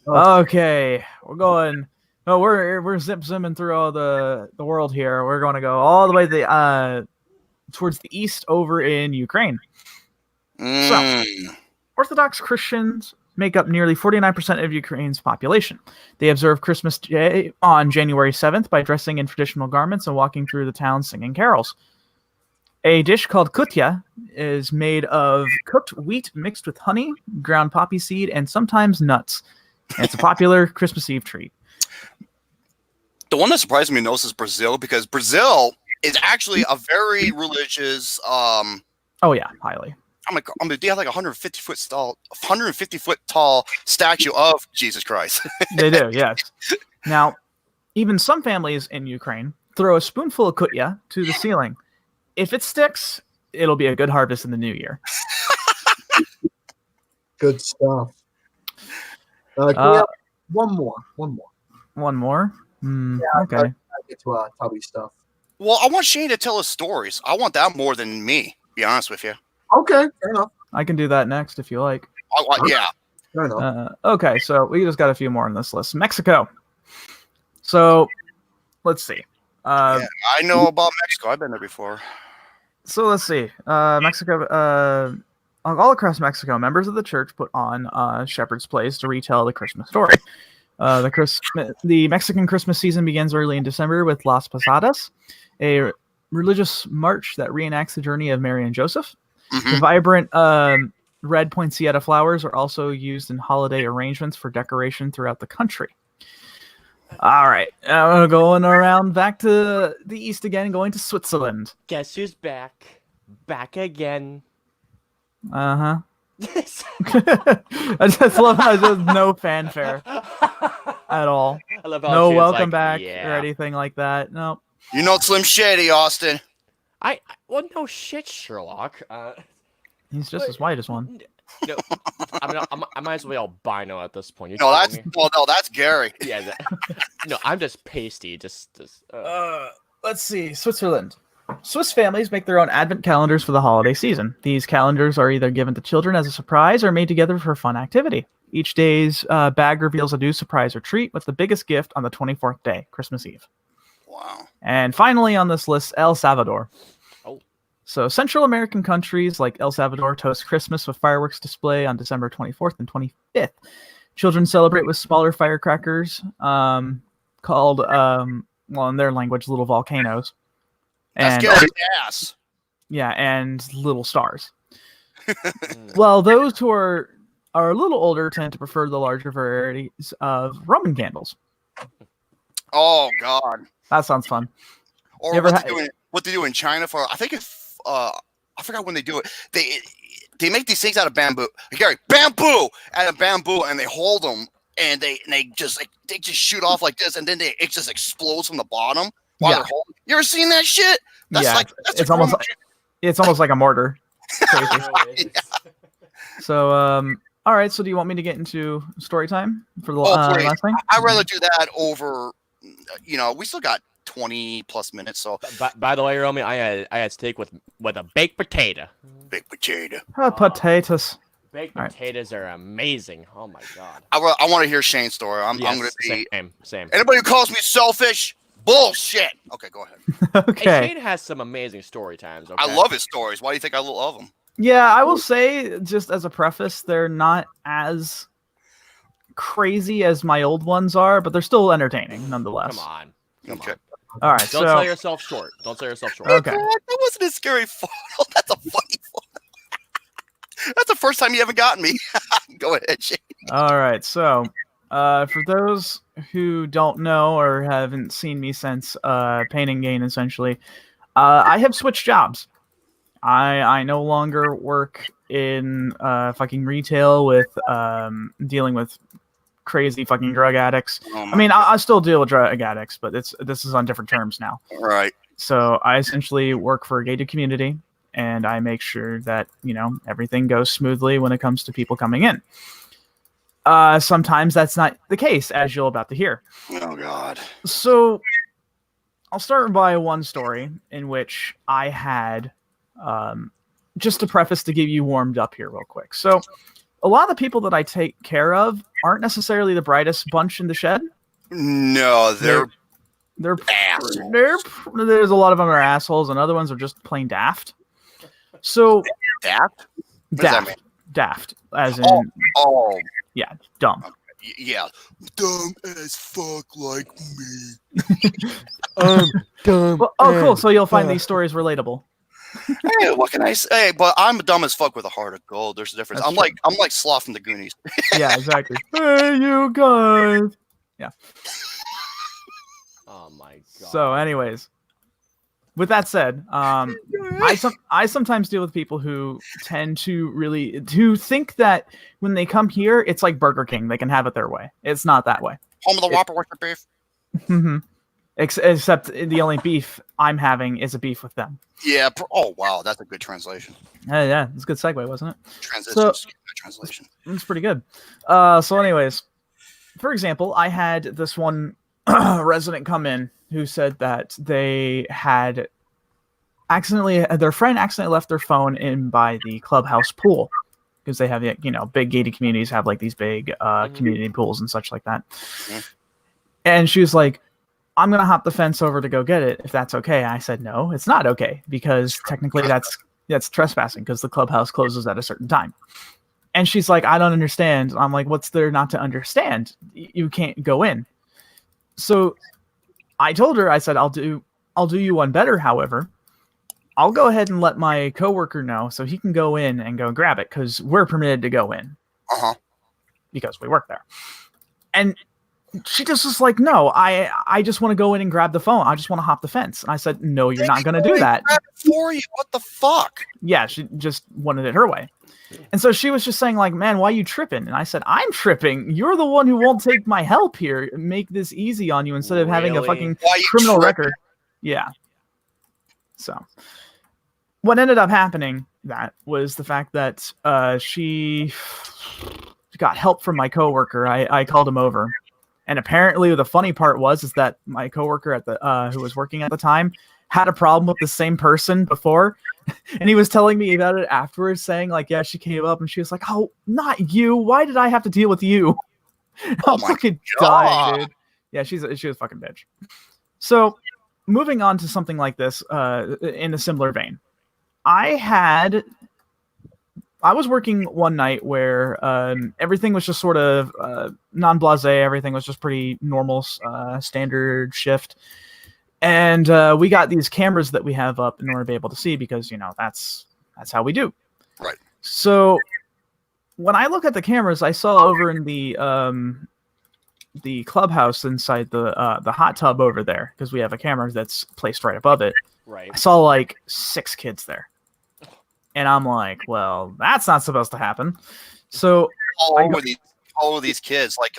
[SPEAKER 2] Okay, we're going. Oh, we're zipping through all the world here. We're going to go all the way to towards the east over in Ukraine. So, Orthodox Christians make up nearly 49% of Ukraine's population. They observe Christmas Day on January 7th by dressing in traditional garments and walking through the town singing carols. A dish called kutya is made of cooked wheat mixed with honey, ground poppy seed, and sometimes nuts. And it's a popular Christmas Eve treat.
[SPEAKER 4] The one that surprised me most is Brazil, because Brazil is actually a very religious. Oh
[SPEAKER 2] yeah, highly.
[SPEAKER 4] They have like 150 foot tall statue of Jesus Christ.
[SPEAKER 2] They do, yes. Now, even some families in Ukraine throw a spoonful of kutya to the ceiling. If it sticks, it'll be a good harvest in the new year.
[SPEAKER 5] Good stuff. One more.
[SPEAKER 2] One more? Okay.
[SPEAKER 5] I get to Tubby stuff.
[SPEAKER 4] Well, I want Shane to tell us stories. I want that more than me, to be honest with you.
[SPEAKER 5] Okay, fair enough.
[SPEAKER 2] I can do that next if you like.
[SPEAKER 4] Yeah.
[SPEAKER 5] Fair enough.
[SPEAKER 2] Okay, so we just got a few more on this list. Mexico. So, let's see.
[SPEAKER 4] I know about Mexico. I've been there before.
[SPEAKER 2] So let's see. Mexico. all across Mexico, members of the church put on shepherd's plays to retell the Christmas story. The Mexican Christmas season begins early in December with Las Posadas, a religious march that reenacts the journey of Mary and Joseph. The vibrant red poinsettia flowers are also used in holiday arrangements for decoration throughout the country. All right, we're going around back to the east again, going to Switzerland.
[SPEAKER 1] Guess who's back? Back again.
[SPEAKER 2] I just love how there's no fanfare at all.
[SPEAKER 1] I love how
[SPEAKER 2] no
[SPEAKER 1] she's
[SPEAKER 2] welcome
[SPEAKER 1] like,
[SPEAKER 2] back
[SPEAKER 1] yeah.
[SPEAKER 2] or anything like that. No.
[SPEAKER 3] You know Slim Shady, Austin.
[SPEAKER 1] Well, no shit, Sherlock.
[SPEAKER 2] He's just as white as one.
[SPEAKER 1] No, I might as well be albino at this point.
[SPEAKER 3] No, that's Gary.
[SPEAKER 1] Yeah. No, I'm just pasty.
[SPEAKER 2] Let's see. Switzerland. Swiss families make their own advent calendars for the holiday season. These calendars are either given to children as a surprise or made together for a fun activity. Each day's bag reveals a new surprise or treat, with the biggest gift on the 24th day, Christmas Eve.
[SPEAKER 3] Wow.
[SPEAKER 2] And finally on this list, El Salvador.
[SPEAKER 1] Oh.
[SPEAKER 2] So Central American countries like El Salvador toast Christmas with fireworks display on December 24th and 25th. Children celebrate with smaller firecrackers called, well, in their language, little volcanoes.
[SPEAKER 3] That's
[SPEAKER 2] And,
[SPEAKER 3] Gary's ass.
[SPEAKER 2] yeah, and little stars. Well, those who are a little older tend to prefer the larger varieties of Roman candles.
[SPEAKER 3] Oh God.
[SPEAKER 2] That sounds fun.
[SPEAKER 3] Or what they do in China for, I think I forgot when they do it. They make these things out of bamboo. Gary, bamboo out of bamboo, and they hold them, and they just shoot off like this, and then it just explodes from the bottom while they're holding. You ever seen that shit? That's
[SPEAKER 2] it's almost like a mortar. Crazy.
[SPEAKER 3] Yeah.
[SPEAKER 2] So, all right. So, do you want me to get into story time for the last thing?
[SPEAKER 3] I'd rather do that over. We still got 20 plus minutes. So,
[SPEAKER 1] by the way, Romy, I had steak with a baked potato.
[SPEAKER 3] Baked potato.
[SPEAKER 2] Potatoes.
[SPEAKER 1] Baked potatoes are amazing. Oh my god.
[SPEAKER 3] I want to hear Shane's story. I'm going to be
[SPEAKER 1] same.
[SPEAKER 3] Anybody who calls me selfish, bullshit. Okay, go ahead.
[SPEAKER 2] Okay.
[SPEAKER 1] Hey, Shane has some amazing story times. Okay?
[SPEAKER 3] I love his stories. Why do you think I love them?
[SPEAKER 2] Yeah, I will say, just as a preface, they're not as crazy as my old ones are, but they're still entertaining nonetheless.
[SPEAKER 1] Come on.
[SPEAKER 3] Okay.
[SPEAKER 2] All right.
[SPEAKER 1] Don't sell yourself short.
[SPEAKER 2] Okay.
[SPEAKER 3] That wasn't a scary photo. That's a funny photo. That's the first time you haven't gotten me. Go ahead, Shane.
[SPEAKER 2] All right. So, for those who don't know or haven't seen me since Pain and Gain, essentially, I have switched jobs. I no longer work in fucking retail with dealing with crazy fucking drug addicts. I mean, I still deal with drug addicts, but this is on different terms now.
[SPEAKER 3] Right.
[SPEAKER 2] So I essentially work for a gated community, and I make sure that everything goes smoothly when it comes to people coming in. Sometimes that's not the case, as you're about to hear.
[SPEAKER 3] Oh God.
[SPEAKER 2] So I'll start by one story in which I had. Just a preface to get you warmed up here real quick. So a lot of the people that I take care of aren't necessarily the brightest bunch in the shed.
[SPEAKER 3] No, they're
[SPEAKER 2] assholes. There's a lot of them are assholes, and other ones are just plain daft. So
[SPEAKER 3] daft? What does that mean?
[SPEAKER 2] Daft, as in yeah, dumb.
[SPEAKER 3] Yeah, dumb as fuck like me.
[SPEAKER 2] Dumb. Well, cool. So you'll find these stories relatable.
[SPEAKER 3] Hey, what can I say? But I'm dumb as fuck with a heart of gold. There's a difference. I'm like Sloth from the Goonies.
[SPEAKER 2] Yeah, exactly. Hey, you guys. Yeah.
[SPEAKER 1] Oh my god.
[SPEAKER 2] So, anyways, with that said, I sometimes deal with people who tend to think that when they come here, it's like Burger King. They can have it their way. It's not that way.
[SPEAKER 3] Home of the Whopper with the beef.
[SPEAKER 2] Mm-hmm. Except the only beef I'm having is a beef with them.
[SPEAKER 3] Yeah. Oh, wow. That's a good translation.
[SPEAKER 2] Yeah. It's a good segue, wasn't it?
[SPEAKER 3] Translation.
[SPEAKER 2] It's pretty good. So anyways, for example, I had this one resident come in who said that their friend accidentally left their phone in by the clubhouse pool, because they have, big gated communities have like these big community pools and such like that. Mm-hmm. And she was like, I'm going to hop the fence over to go get it, if that's okay. I said, no, it's not okay, because technically That's trespassing because the clubhouse closes at a certain time. And she's like, I don't understand. I'm like, what's there not to understand? You can't go in. So I told her, I said, I'll do you one better. However, I'll go ahead and let my coworker know so he can go in and go grab it because we're permitted to go in. Because we work there. And she just was like, no, I just want to go in and grab the phone. I just want to hop the fence. And I said, no, you're not going to do that.
[SPEAKER 3] Grab it for you. What the fuck?
[SPEAKER 2] Yeah, she just wanted it her way. And so she was just saying like, man, why are you tripping? And I said, I'm tripping. You're the one who won't take my help here. Make this easy on you instead of having a fucking criminal record. Yeah. So what ended up happening that was the fact that she got help from my coworker. I called him over. And apparently the funny part is that my coworker at the who was working at the time had a problem with the same person before. And he was telling me about it afterwards, saying like, yeah, she came up and she was like, oh, not you. Why did I have to deal with you? I'm fucking dying, dude. Yeah, she was a fucking bitch. So moving on to something like this, in a similar vein, I was working one night where everything was just sort of non-blasé. Everything was just pretty normal, standard shift. And we got these cameras that we have up in order to be able to see because, that's how we do.
[SPEAKER 3] Right.
[SPEAKER 2] So when I look at the cameras, I saw over in the clubhouse inside the hot tub over there, because we have a camera that's placed right above it.
[SPEAKER 1] Right.
[SPEAKER 2] I saw like 6 kids there. And I'm like, well, that's not supposed to happen. So
[SPEAKER 3] all of these kids, like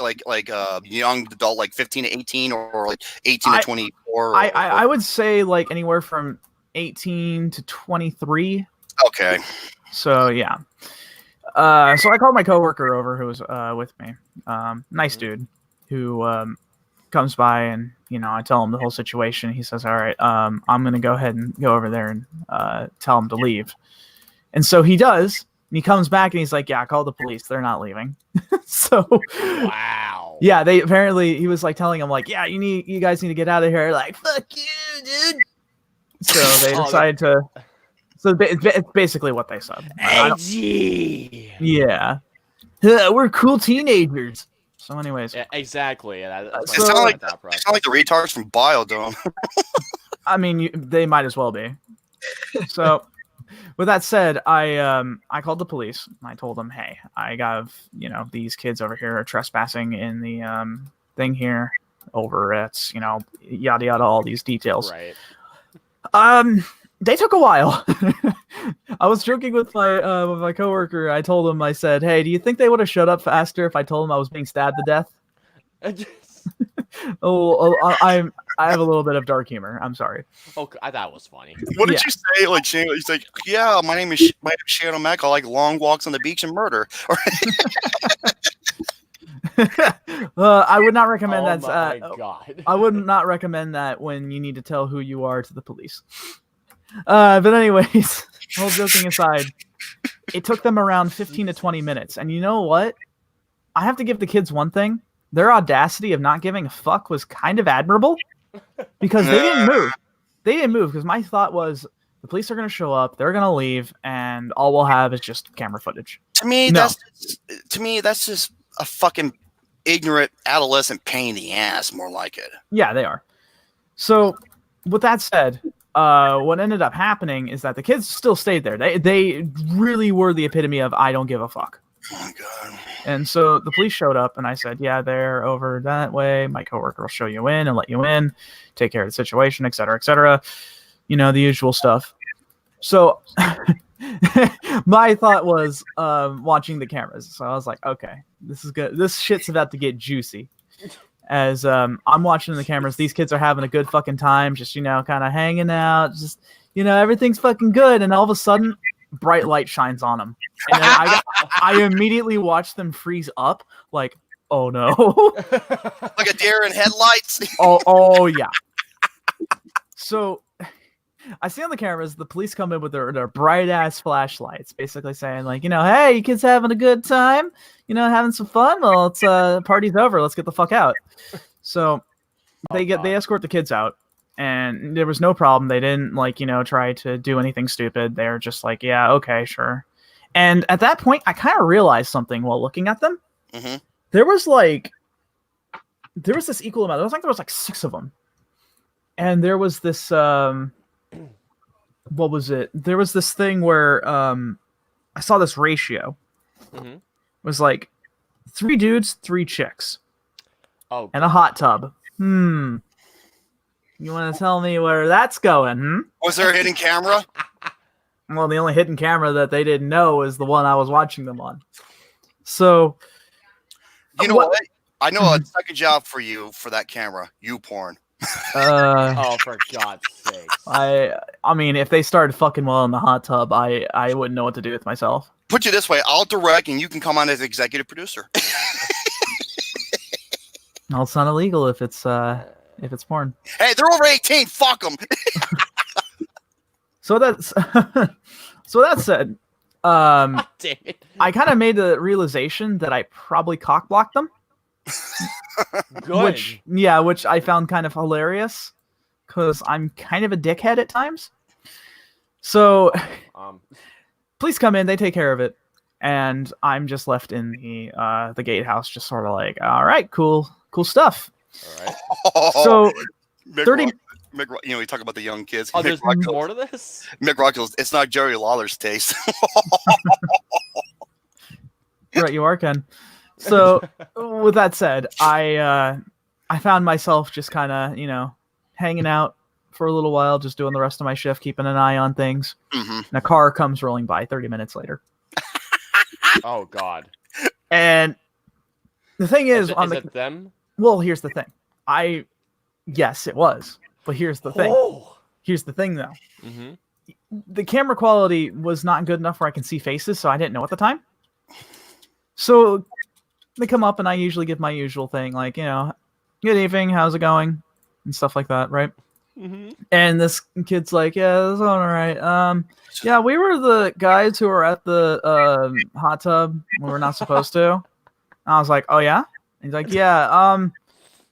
[SPEAKER 3] young adult, like 15 to 18 or like 18 to 24.
[SPEAKER 2] I would say like anywhere from 18 to 23.
[SPEAKER 3] Okay.
[SPEAKER 2] So yeah. So I called my coworker over who was with me. Nice dude who comes by and I tell him the whole situation. He says, all right, I'm gonna go ahead and go over there and tell him to leave. And so he does, and he comes back and he's like, yeah, call the police. They're not leaving. So,
[SPEAKER 1] wow.
[SPEAKER 2] Yeah, he was like telling him like, yeah, you guys need to get out of here. Like, fuck you, dude. So they decided so it's basically what they said.
[SPEAKER 1] Edgy.
[SPEAKER 2] Yeah. We're cool teenagers. So anyways.
[SPEAKER 1] Yeah, exactly. Yeah,
[SPEAKER 3] it sounds like the retards from Biodome.
[SPEAKER 2] I mean, they might as well be. So with that said, I called the police. I told them, hey, I got these kids over here are trespassing in the thing here over at yada yada, all these details.
[SPEAKER 1] Right.
[SPEAKER 2] They took a while. I was joking with my coworker. I told him, I said, hey, do you think they would have shut up faster if I told them I was being stabbed to death? I have a little bit of dark humor. I'm sorry.
[SPEAKER 1] Oh, I thought it was funny.
[SPEAKER 3] What did you say? Like, he's like, yeah, my name is Shannon Mack. I like long walks on the beach and murder.
[SPEAKER 2] I would not recommend that.
[SPEAKER 1] Oh my God.
[SPEAKER 2] I would not recommend that when you need to tell who you are to the police. But anyways, whole joking aside, it took them around 15 to 20 minutes. And you know what? I have to give the kids one thing. Their audacity of not giving a fuck was kind of admirable, because they didn't move. They didn't move because my thought was the police are going to show up, they're going to leave, and all we'll have is just camera footage.
[SPEAKER 3] To me, that's just a fucking ignorant adolescent pain in the ass, more like it.
[SPEAKER 2] Yeah, they are. So with that said, what ended up happening is that the kids still stayed there. They really were the epitome of I don't give a fuck.
[SPEAKER 3] Oh my God.
[SPEAKER 2] And so the police showed up, and I said, yeah, they're over that way. My coworker will show you in and let you in, take care of the situation, et cetera, et cetera. The usual stuff. So my thought was watching the cameras. So I was like, okay, this is good. This shit's about to get juicy. As I'm watching the cameras, these kids are having a good fucking time, just, kind of hanging out, just, everything's fucking good. And all of a sudden, bright light shines on them. And then I immediately watched them freeze up, like, oh no.
[SPEAKER 3] Like a deer in headlights.
[SPEAKER 2] oh yeah. So I see on the cameras, the police come in with their bright ass flashlights, basically saying like, hey, you kids having a good time? Having some fun? Well, it's party's over. Let's get the fuck out. So they escort the kids out. and there was no problem. They didn't like, try to do anything stupid. They're just like, yeah, okay, sure. And at that point, I kind of realized something while looking at them.
[SPEAKER 3] Mm-hmm.
[SPEAKER 2] There was this equal amount. There was like 6 of them. And there was this, what was it? There was this thing where I saw this ratio.
[SPEAKER 1] Mm-hmm.
[SPEAKER 2] It was like 3 dudes, 3 chicks.
[SPEAKER 1] Oh.
[SPEAKER 2] And a hot tub. You want to tell me where that's going?
[SPEAKER 3] Was there a hidden camera?
[SPEAKER 2] Well, the only hidden camera that they didn't know is the one I was watching them on. So,
[SPEAKER 3] you know what? I know a second job for you for that camera. You porn.
[SPEAKER 1] Oh, for God's sake!
[SPEAKER 2] I mean, if they started fucking well in the hot tub, I wouldn't know what to do with myself.
[SPEAKER 3] Put you this way: I'll direct, and you can come on as executive producer.
[SPEAKER 2] Well, it's not illegal if it's porn.
[SPEAKER 3] Hey, they're over 18. Fuck them.
[SPEAKER 2] So that said,
[SPEAKER 1] Damn it.
[SPEAKER 2] I kind of made the realization that I probably cock-blocked them.
[SPEAKER 1] Good.
[SPEAKER 2] Which I found kind of hilarious, because I'm kind of a dickhead at times. So, please come in. They take care of it, and I'm just left in the gatehouse, just sort of like, all right, cool stuff.
[SPEAKER 1] All right.
[SPEAKER 2] So,
[SPEAKER 3] Mick
[SPEAKER 2] 30.
[SPEAKER 3] You talk about the young kids.
[SPEAKER 1] Oh,
[SPEAKER 3] Mick
[SPEAKER 1] there's
[SPEAKER 3] Rock
[SPEAKER 1] more to this?
[SPEAKER 3] Mick Rock goes, it's not Jerry Lawler's taste.
[SPEAKER 2] Right, you are, Ken. So, with that said, I found myself just kind of, hanging out for a little while, just doing the rest of my shift, keeping an eye on things.
[SPEAKER 3] Mm-hmm.
[SPEAKER 2] And a car comes rolling by 30 minutes later.
[SPEAKER 1] Oh, God.
[SPEAKER 2] And the thing is
[SPEAKER 1] it them?
[SPEAKER 2] Well, here's the thing. Yes, it was. But here's the thing.
[SPEAKER 1] Oh.
[SPEAKER 2] Here's the thing, though.
[SPEAKER 1] Mm-hmm.
[SPEAKER 2] The camera quality was not good enough where I can see faces, so I didn't know at the time. So they come up, and I usually give my usual thing, like, good evening, how's it going? And stuff like that, right?
[SPEAKER 1] Mm-hmm.
[SPEAKER 2] And this kid's like, yeah, it's all right. Yeah, we were the guys who were at the hot tub when we're not supposed to. And I was like, oh, yeah? And he's like, yeah,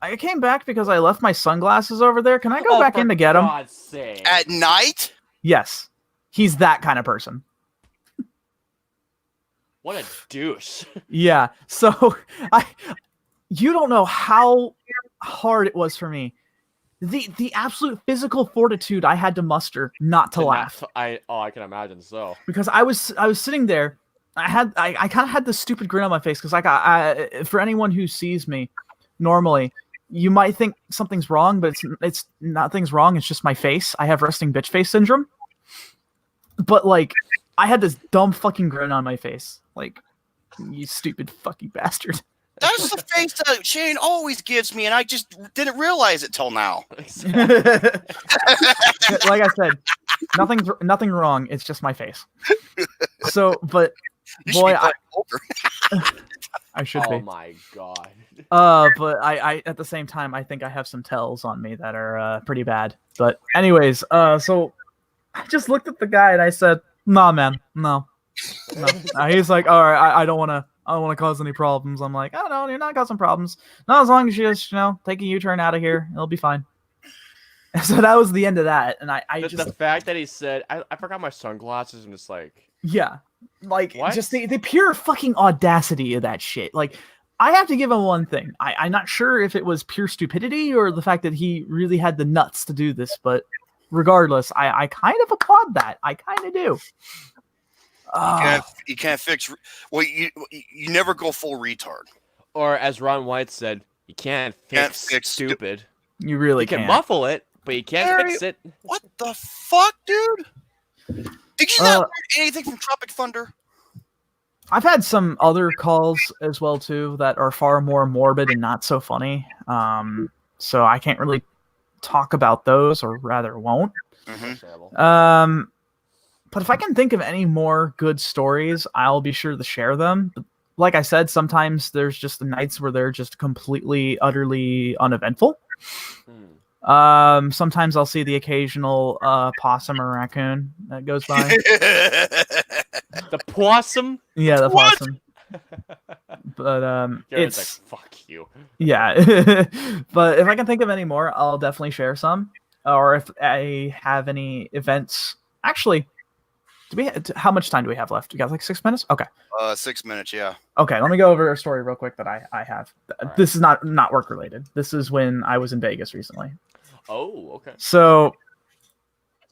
[SPEAKER 2] I came back because I left my sunglasses over there. Can I go back in to get them?
[SPEAKER 1] God's sake.
[SPEAKER 3] At night?
[SPEAKER 2] Yes. He's that kind of person.
[SPEAKER 1] What a douche.
[SPEAKER 2] Yeah. So you don't know how hard it was for me. The absolute physical fortitude I had to muster not to laugh.
[SPEAKER 1] I can imagine so.
[SPEAKER 2] Because I was sitting there. I kind of had this stupid grin on my face because I for anyone who sees me normally, you might think something's wrong, but it's nothing's wrong. It's just my face. I have resting bitch face syndrome. But like, I had this dumb fucking grin on my face. Like, you stupid fucking bastard.
[SPEAKER 3] That's the face that Shane always gives me, and I just didn't realize it till now.
[SPEAKER 2] Like I said, nothing wrong. It's just my face. So, but boy, I should be.
[SPEAKER 1] Oh my God.
[SPEAKER 2] But I at the same time, I think I have some tells on me that are pretty bad. But anyways, so I just looked at the guy and I said, "Nah, man, no." He's like, "All right, I don't want to cause any problems." I'm like, "Oh no, you're not causing problems. Not as long as you just take a U-turn out of here, it'll be fine." And so that was the end of that. And
[SPEAKER 1] the fact that he said, "I forgot my sunglasses," and it's like,
[SPEAKER 2] yeah, like
[SPEAKER 1] what?
[SPEAKER 2] Just the pure fucking audacity of that shit. Like, I have to give him one thing. I'm not sure if it was pure stupidity or the fact that he really had the nuts to do this, but regardless, I kind of applaud that. I kind of do.
[SPEAKER 3] You can't fix. Well, you never go full retard.
[SPEAKER 1] Or as Ron White said, you can't fix stupid.
[SPEAKER 2] You really
[SPEAKER 1] you can
[SPEAKER 2] can't.
[SPEAKER 1] muffle it, but you can't fix it.
[SPEAKER 3] What the fuck, dude? Did you not learn anything from Tropic Thunder?
[SPEAKER 2] I've had some other calls as well too that are far more morbid and not so funny. So I can't really talk about those, or rather won't.
[SPEAKER 3] Mm-hmm.
[SPEAKER 2] But if I can think of any more good stories, I'll be sure to share them. But like I said, sometimes there's just the nights where they're just completely, utterly uneventful. Sometimes I'll see the occasional possum or raccoon that goes by.
[SPEAKER 1] The possum?
[SPEAKER 2] Yeah, the
[SPEAKER 3] What?
[SPEAKER 2] possum. But
[SPEAKER 1] Jared's
[SPEAKER 2] it's
[SPEAKER 1] like, fuck you.
[SPEAKER 2] yeah. But if I can think of any more, I'll definitely share some. or if I have any events. Actually, how much time do we have left? You got like 6 minutes? Okay.
[SPEAKER 3] 6 minutes, yeah.
[SPEAKER 2] Okay, let me go over a story real quick that I have.
[SPEAKER 1] Right.
[SPEAKER 2] This is not work related. This is when I was in Vegas recently.
[SPEAKER 1] Oh, okay.
[SPEAKER 2] So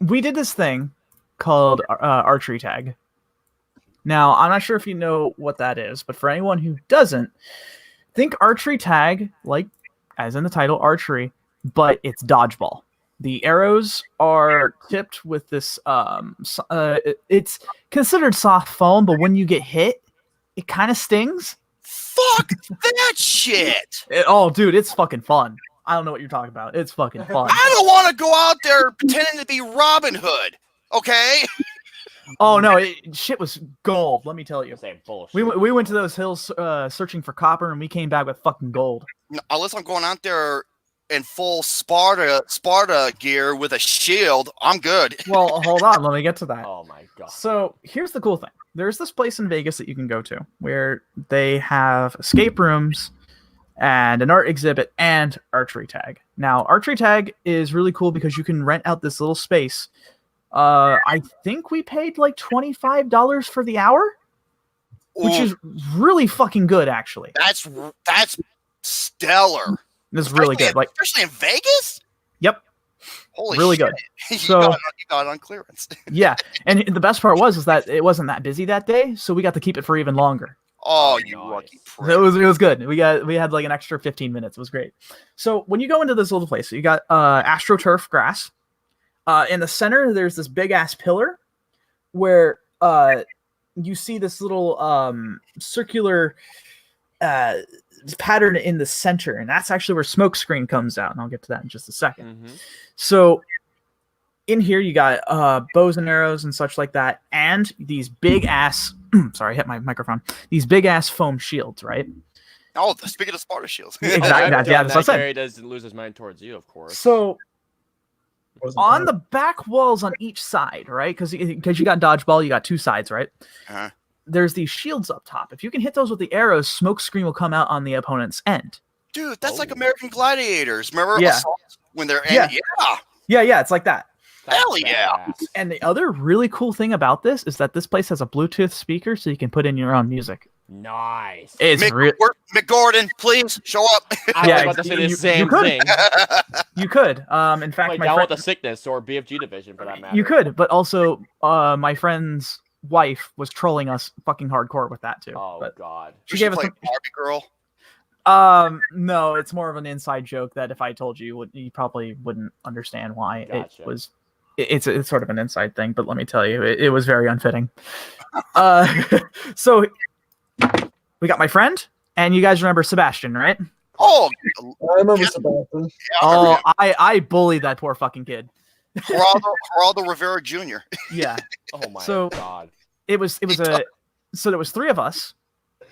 [SPEAKER 2] we did this thing called Archery Tag. Now, I'm not sure if you know what that is, but for anyone who doesn't, think Archery Tag, like as in the title, archery, but it's dodgeball. The arrows are tipped with this, it's considered soft foam, but when you get hit, it kind of stings.
[SPEAKER 3] Fuck that shit!
[SPEAKER 2] Oh, dude, it's fucking fun. I don't know what you're talking about. It's fucking fun.
[SPEAKER 3] I don't want to go out there pretending to be Robin Hood, okay?
[SPEAKER 2] Oh, no, shit was gold, let me tell you.
[SPEAKER 1] Say bullshit.
[SPEAKER 2] We went to those hills searching for copper, and we came back with fucking gold.
[SPEAKER 3] Unless I'm going out there in full Sparta gear with a shield, I'm good.
[SPEAKER 2] Well, hold on, let me get to that.
[SPEAKER 1] Oh my god.
[SPEAKER 2] So here's the cool thing. There's this place in Vegas that you can go to where they have escape rooms and an art exhibit and Archery Tag. Now, Archery Tag is really cool because you can rent out this little space. I think we paid like $25 for the hour, which is really fucking good, actually.
[SPEAKER 3] That's stellar.
[SPEAKER 2] This is really good. Like,
[SPEAKER 3] especially in Vegas?
[SPEAKER 2] Yep.
[SPEAKER 3] Holy
[SPEAKER 2] really
[SPEAKER 3] shit.
[SPEAKER 2] good.
[SPEAKER 3] You got it on clearance.
[SPEAKER 2] Yeah, and the best part was that it wasn't that busy that day, so we got to keep it for even longer.
[SPEAKER 3] Oh, you lucky prick.
[SPEAKER 2] It was good. We had like an extra 15 minutes. It was great. So when you go into this little place, you got AstroTurf grass. In the center, there's this big ass pillar where you see this little circular pattern in the center, and that's actually where smoke screen comes out, and I'll get to that in just a second.
[SPEAKER 1] Mm-hmm.
[SPEAKER 2] So in here you got bows and arrows and such like that, and these big ass sorry, I hit my microphone. These big ass foam shields, right?
[SPEAKER 3] Oh, speaking of Sparta shields.
[SPEAKER 2] Exactly. Yeah, that's what I said.
[SPEAKER 1] Gary doesn't lose his mind towards you, of course.
[SPEAKER 2] So on the back walls on each side, right? Because you got dodgeball, you got two sides, right?
[SPEAKER 3] Uh-huh.
[SPEAKER 2] There's these shields up top. If you can hit those with the arrows, smoke screen will come out on the opponent's end.
[SPEAKER 3] Dude, that's like American Gladiators. Remember?
[SPEAKER 2] Yeah.
[SPEAKER 3] When they're
[SPEAKER 2] Yeah, it's like that.
[SPEAKER 3] Hell yeah.
[SPEAKER 2] And the other really cool thing about this is that this place has a Bluetooth speaker, so you can put in your own music.
[SPEAKER 1] Nice.
[SPEAKER 2] It's
[SPEAKER 3] McGordon, please show up.
[SPEAKER 1] I was about to say the same thing.
[SPEAKER 2] You could. In fact,
[SPEAKER 1] like
[SPEAKER 2] my
[SPEAKER 1] down
[SPEAKER 2] friend,
[SPEAKER 1] with the sickness or BFG division for that matter.
[SPEAKER 2] you could, but also my friend's wife was trolling us fucking hardcore with that too.
[SPEAKER 1] Oh
[SPEAKER 2] but
[SPEAKER 1] god.
[SPEAKER 2] She gave us
[SPEAKER 3] Barbie girl.
[SPEAKER 2] No, it's more of an inside joke that if I told you, you probably wouldn't understand why.
[SPEAKER 1] Gotcha.
[SPEAKER 2] It was. It's sort of an inside thing, but let me tell you, it was very unfitting. So we got my friend, and you guys remember Sebastian, right?
[SPEAKER 3] Oh,
[SPEAKER 5] I remember Sebastian.
[SPEAKER 3] yeah,
[SPEAKER 2] Oh, I bullied that poor fucking kid.
[SPEAKER 3] Geraldo Rivera Jr.
[SPEAKER 2] Yeah.
[SPEAKER 1] Oh my god.
[SPEAKER 2] There was 3 of us,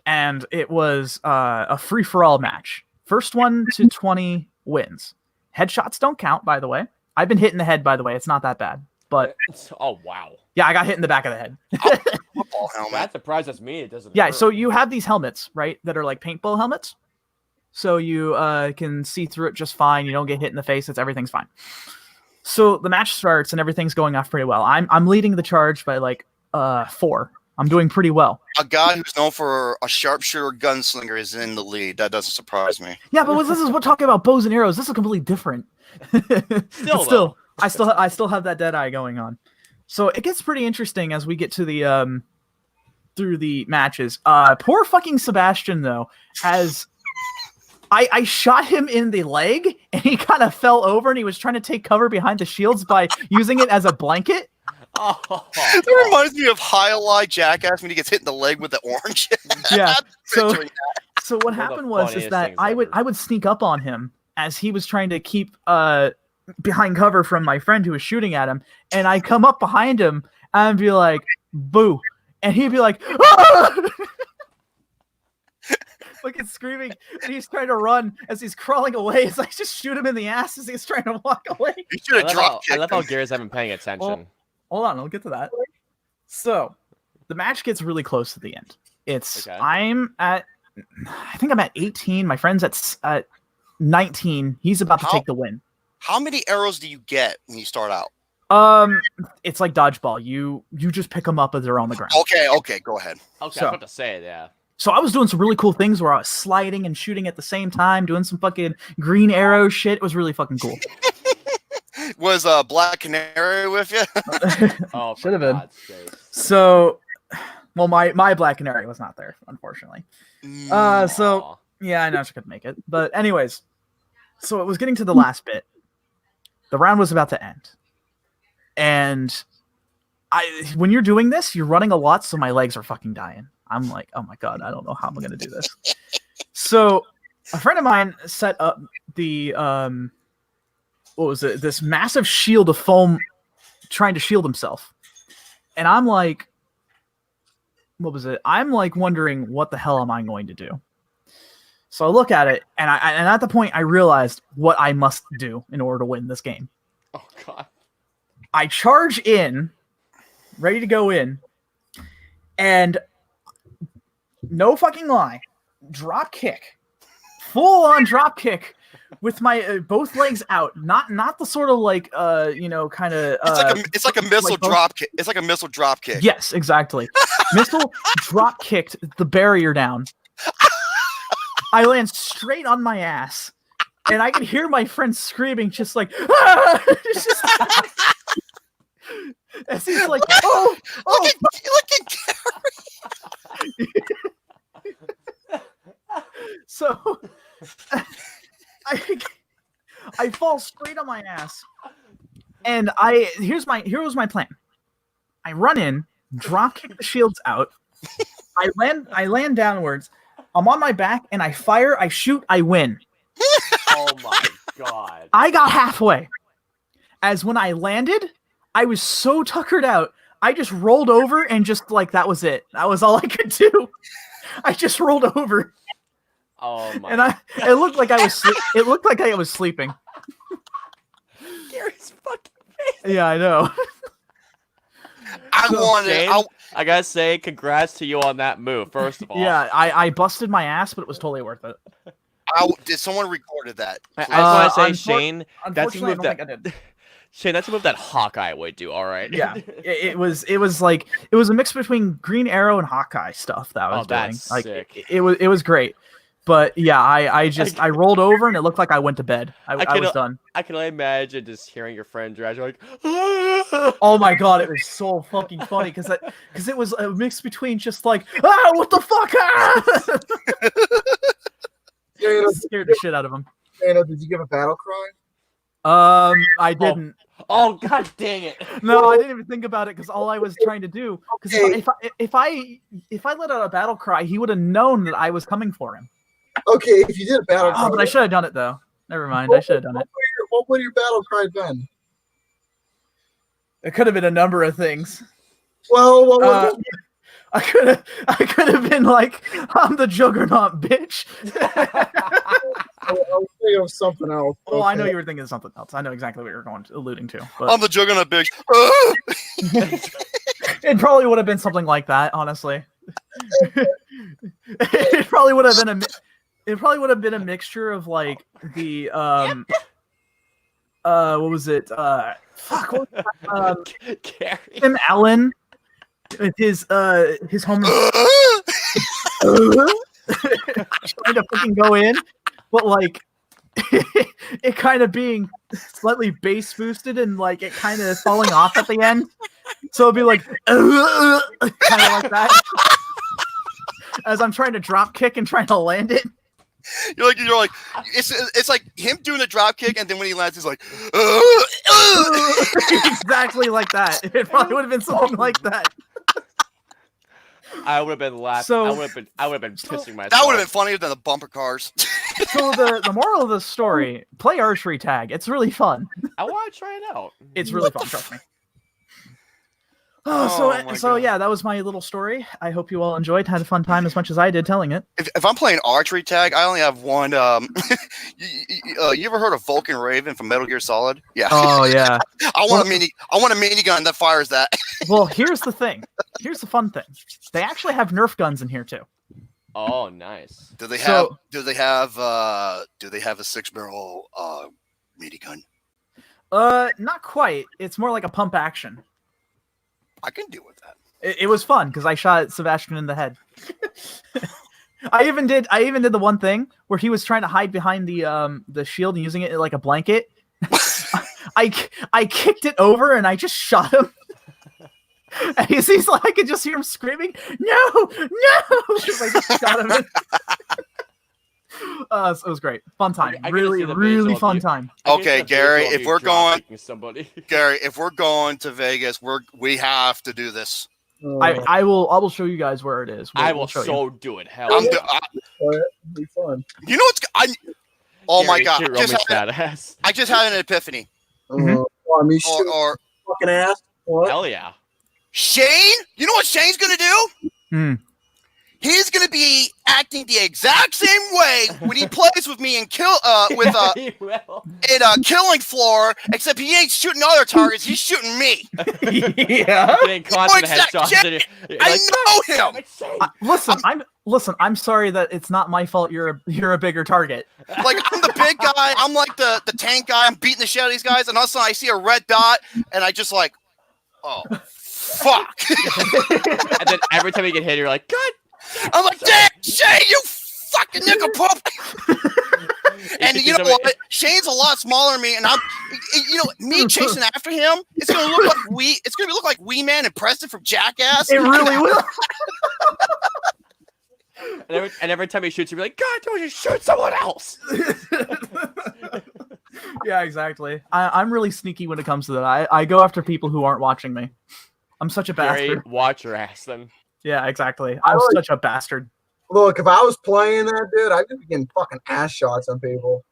[SPEAKER 2] and it was a free for all match. First one to 20 wins. Headshots don't count, by the way. I've been hit in the head, by the way. It's not that bad, but
[SPEAKER 1] oh wow.
[SPEAKER 2] Yeah, I got hit in the back of the head.
[SPEAKER 3] Football helmet.
[SPEAKER 1] That surprises me. It doesn't.
[SPEAKER 2] Yeah,
[SPEAKER 1] hurt.
[SPEAKER 2] so you have these helmets, right, that are like paintball helmets. So you can see through it just fine. You don't get hit in the face. Everything's fine. So the match starts and everything's going off pretty well. I'm leading the charge by like 4. I'm doing pretty well.
[SPEAKER 3] A guy who's known for a sharpshooter gunslinger is in the lead. That doesn't surprise me.
[SPEAKER 2] Yeah, but we're talking about bows and arrows. This is completely different. Still, I still have that dead eye going on. So it gets pretty interesting as we get to the through the matches. Poor fucking Sebastian though has. I shot him in the leg and he kind of fell over and he was trying to take cover behind the shields by using it as a blanket.
[SPEAKER 1] Oh,
[SPEAKER 3] That reminds me of Highlight Jackass when he gets hit in the leg with the orange.
[SPEAKER 2] Yeah. So
[SPEAKER 3] Picturing that.
[SPEAKER 2] what
[SPEAKER 1] One of
[SPEAKER 2] happened
[SPEAKER 1] the
[SPEAKER 2] was
[SPEAKER 1] funniest
[SPEAKER 2] that
[SPEAKER 1] things
[SPEAKER 2] I
[SPEAKER 1] ever.
[SPEAKER 2] would sneak up on him as he was trying to keep behind cover from my friend who was shooting at him, and I come up behind him and be like, "Boo!" and he'd be like, "Ah!" Like it's screaming, and he's trying to run as he's crawling away. As I just shoot him in the ass as he's trying to walk away.
[SPEAKER 3] You should have dropped
[SPEAKER 1] I love how
[SPEAKER 3] him.
[SPEAKER 1] Gary's haven't paying attention.
[SPEAKER 2] Well, hold on, I'll get to that. So, the match gets really close to the end. It's
[SPEAKER 1] Okay.
[SPEAKER 2] I think I'm at 18. My friend's at 19. He's about to
[SPEAKER 3] How-
[SPEAKER 2] take the win.
[SPEAKER 4] How many arrows do you get when you start out?
[SPEAKER 2] It's like dodgeball. You just pick them up as they're on the ground.
[SPEAKER 4] Okay, go ahead.
[SPEAKER 1] Okay,
[SPEAKER 2] So-
[SPEAKER 1] I was about to say, yeah.
[SPEAKER 2] So I was doing some really cool things where I was sliding and shooting at the same time, doing some fucking green arrow shit. It was really fucking cool.
[SPEAKER 4] Was Black Canary with you?
[SPEAKER 1] Oh,
[SPEAKER 2] Should have been.
[SPEAKER 1] God's sake.
[SPEAKER 2] So, well, my Black Canary was not there, unfortunately. So
[SPEAKER 1] Aw.
[SPEAKER 2] yeah, I know she couldn't make it. But anyways, so it was getting to the last bit. The round was about to end. And when you're doing this, you're running a lot, so my legs are fucking dying. I'm like, oh my God, I don't know how I'm going to do this. So a friend of mine set up the, what was it? This massive shield of foam trying to shield himself. And I'm like, what was it? I'm like wondering, what the hell am I going to do? So I look at it, and and at the point I realized what I must do in order to win this game.
[SPEAKER 1] Oh, God.
[SPEAKER 2] I charge in, ready to go in, and no fucking lie, drop kick, full on drop kick with my both legs out. Not the sort of like kind of.
[SPEAKER 4] It's like a missile
[SPEAKER 2] like both-
[SPEAKER 4] drop kick. It's like a missile drop kick.
[SPEAKER 2] Yes, exactly. Missile drop kicked the barrier down. I land straight on my ass, and I can hear my friend screaming, just like, ah! As he's like, oh,
[SPEAKER 4] Look at
[SPEAKER 2] so I fall straight on my ass, and here was my plan. I run in, drop kick the shields out. I land downwards. I'm on my back, and I fire. I shoot. I win.
[SPEAKER 1] Oh, my God.
[SPEAKER 2] I got halfway. As when I landed, I was so tuckered out, I just rolled over and just like that was it. That was all I could do. I just rolled over,
[SPEAKER 1] Oh, my
[SPEAKER 2] and it looked like I was it looked like I was sleeping.
[SPEAKER 1] Gary's fucking face.
[SPEAKER 2] Yeah, I know.
[SPEAKER 4] I wanted.
[SPEAKER 1] Shane, I gotta say, congrats to you on that move, first of all.
[SPEAKER 2] Yeah, I busted my ass, but it was totally worth it.
[SPEAKER 4] Did someone recorded that?
[SPEAKER 1] I just want to say,
[SPEAKER 2] unfor-
[SPEAKER 1] Shane, that's a
[SPEAKER 2] Unfortunately, I
[SPEAKER 1] move
[SPEAKER 2] don't
[SPEAKER 1] that
[SPEAKER 2] think I did.
[SPEAKER 1] Shane, that's a move that Hawkeye would do. All right.
[SPEAKER 2] Yeah, it was like it was a mix between Green Arrow and Hawkeye stuff that I was doing.
[SPEAKER 1] That's
[SPEAKER 2] Like
[SPEAKER 1] sick.
[SPEAKER 2] it was great. But yeah, I rolled over and it looked like I went to bed. I was done.
[SPEAKER 1] I can only imagine just hearing your friend drag like.
[SPEAKER 2] Oh my God, it was so fucking funny because it was a mix between just like, ah, what the fuck? Ah! It scared the shit out of him.
[SPEAKER 5] Dana, did you give a battle cry?
[SPEAKER 2] I didn't.
[SPEAKER 1] Oh, God dang it!
[SPEAKER 2] No, I didn't even think about it because all I was trying to do. Because if I let out a battle cry, he would have known that I was coming for him.
[SPEAKER 5] Okay, if you did a battle cry,
[SPEAKER 2] Oh, but I should have done it though. Never mind, I should have done it.
[SPEAKER 5] What would your battle cry been?
[SPEAKER 2] It could have been a number of things.
[SPEAKER 5] Well, what would
[SPEAKER 2] I could have been like, I'm the Juggernaut, bitch.
[SPEAKER 5] I was thinking of something else.
[SPEAKER 2] Well, I know
[SPEAKER 5] Okay.
[SPEAKER 2] you were thinking of something else. I know exactly what you're alluding to. But
[SPEAKER 4] I'm the juggernaut, bitch.
[SPEAKER 2] it probably would have been something like that, honestly. It probably would have been a mixture of like the what was it? Fuck, what was that?
[SPEAKER 1] Gary.
[SPEAKER 2] Tim Allen with his home trying to fucking go in, but like it kind of being slightly bass boosted and like it kind of falling off at the end. So it'd be like kind of like that. As I'm trying to drop kick and trying to land it.
[SPEAKER 4] You're like it's like him doing the drop kick, and then when he lands, he's like,
[SPEAKER 2] Exactly like that. It probably would have been something like that.
[SPEAKER 1] I would have been laughing.
[SPEAKER 2] So-
[SPEAKER 1] I would have been pissing myself.
[SPEAKER 4] that would have been funnier than the bumper cars.
[SPEAKER 2] So the moral of the story: play Archery Tag. It's really fun.
[SPEAKER 1] I want to try it out.
[SPEAKER 2] It's really fun. Trust me.
[SPEAKER 4] Oh my
[SPEAKER 2] So
[SPEAKER 4] God.
[SPEAKER 2] yeah, that was my little story. I hope you all enjoyed, had a fun time as much as I did telling it.
[SPEAKER 4] If I'm playing archery tag, I only have one. You ever heard of Vulcan Raven from Metal Gear Solid? Yeah.
[SPEAKER 2] Oh yeah.
[SPEAKER 4] I want a minigun that fires that.
[SPEAKER 2] Well, here's the thing. Here's the fun thing. They actually have Nerf guns in here too.
[SPEAKER 1] Oh, nice.
[SPEAKER 4] Do they have
[SPEAKER 2] So-
[SPEAKER 4] a 6-barrel minigun?
[SPEAKER 2] Not quite. It's more like a pump action.
[SPEAKER 4] I can deal with that.
[SPEAKER 2] It was fun because I shot Sebastian in the head. I even did the one thing where he was trying to hide behind the shield and using it like a blanket. I kicked it over and I just shot him. And he's like, I could just hear him screaming, "No, no!" Because I just shot him. So it was great, fun time, really fun time.
[SPEAKER 3] Okay, Gary, if we're going,
[SPEAKER 1] Gary,
[SPEAKER 3] if we're going to Vegas, we have to do this.
[SPEAKER 2] I will show you guys where it is.
[SPEAKER 1] I will do it. Hell,
[SPEAKER 5] It'll be fun.
[SPEAKER 3] You know what's? Oh
[SPEAKER 1] Gary,
[SPEAKER 3] my god! I just had an epiphany.
[SPEAKER 5] Or fucking ass. What?
[SPEAKER 1] Hell yeah.
[SPEAKER 3] Shane, you know what Shane's gonna do? He's gonna be acting the exact same way when he plays with me in Killing Floor, except he ain't shooting other targets, he's shooting me.
[SPEAKER 2] Yeah.
[SPEAKER 3] I know him.
[SPEAKER 2] Listen, I'm sorry that it's not my fault you're a bigger target.
[SPEAKER 3] Like, I'm the big guy, I'm like the tank guy, I'm beating the shit out of these guys, and all of a sudden I see a red dot, and I just like, oh, fuck.
[SPEAKER 1] And then every time you get hit, you're like, God.
[SPEAKER 3] I'm like, damn, Shane, you fucking nickel pump. And you know what? Shane's a lot smaller than me, and me chasing after him, it's gonna look like Wee Man and Preston from Jackass.
[SPEAKER 2] It really will.
[SPEAKER 1] And every time he shoots, you'll be like, God, don't you shoot someone else?
[SPEAKER 2] Yeah, exactly. I'm really sneaky when it comes to that. I go after people who aren't watching me. I'm such a bastard.
[SPEAKER 1] Gary, watch your ass then.
[SPEAKER 2] Yeah, exactly. I'm such a bastard.
[SPEAKER 5] Look, if I was playing that, dude, I'd be getting fucking ass shots on people.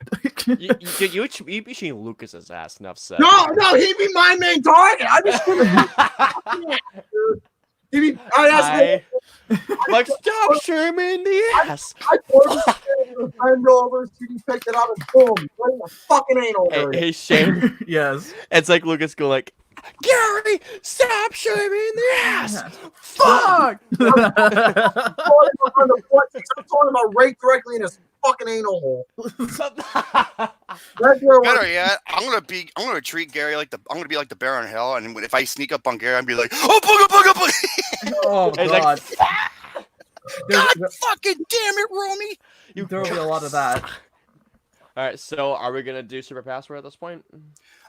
[SPEAKER 1] You'd be shooting Lucas's ass, enough said.
[SPEAKER 5] No, he'd be my main target. I'd be
[SPEAKER 1] like, stop shooting me in the ass.
[SPEAKER 5] I over, he picked it up and boom, right in the fucking anal area.
[SPEAKER 1] Hey, Shane.
[SPEAKER 2] Yes.
[SPEAKER 1] It's like Lucas go like, Gary, stop shooting me in the ass.
[SPEAKER 2] Fuck.
[SPEAKER 5] I'm talking about right directly in his fucking anal hole.
[SPEAKER 3] Better yet, I'm gonna treat Gary like I'm gonna be like the bear in hell, and if I sneak up on Gary, I'd be like, oh, booga.
[SPEAKER 2] Oh god.
[SPEAKER 3] God fucking damn it, Romy.
[SPEAKER 2] There will be a lot of that.
[SPEAKER 1] All right, so are we gonna do super password at this point?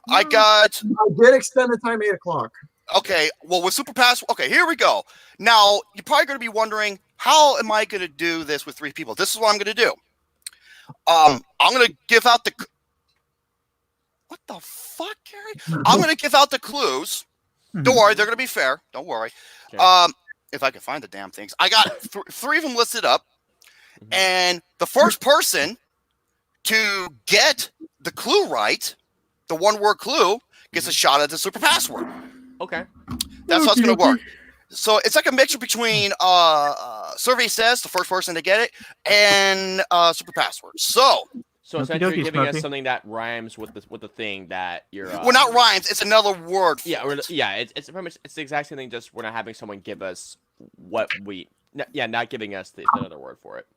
[SPEAKER 5] I did extend the time 8 o'clock.
[SPEAKER 3] Okay, well, with super password, okay, here we go. Now, you're probably going to be wondering, how am I going to do this with 3 people? This is what I'm going to do. I'm going to give out the... What the fuck, Gary? I'm going to give out the clues. Don't worry, they're going to be fair. Don't worry. Okay. If I can find the damn things. I got 3 of them listed up. And the first person to get the clue right, the 1-word clue, gets a shot at the super password.
[SPEAKER 1] Okay.
[SPEAKER 3] That's how it's going to work. So it's like a mixture between survey says, the first person to get it, and super password. So
[SPEAKER 1] essentially you're giving us something that rhymes with the thing that you're...
[SPEAKER 3] well, not rhymes. It's another word.
[SPEAKER 1] Yeah, it's pretty much it's the exact same thing, just we're not having someone give us what we... not giving us another word for it.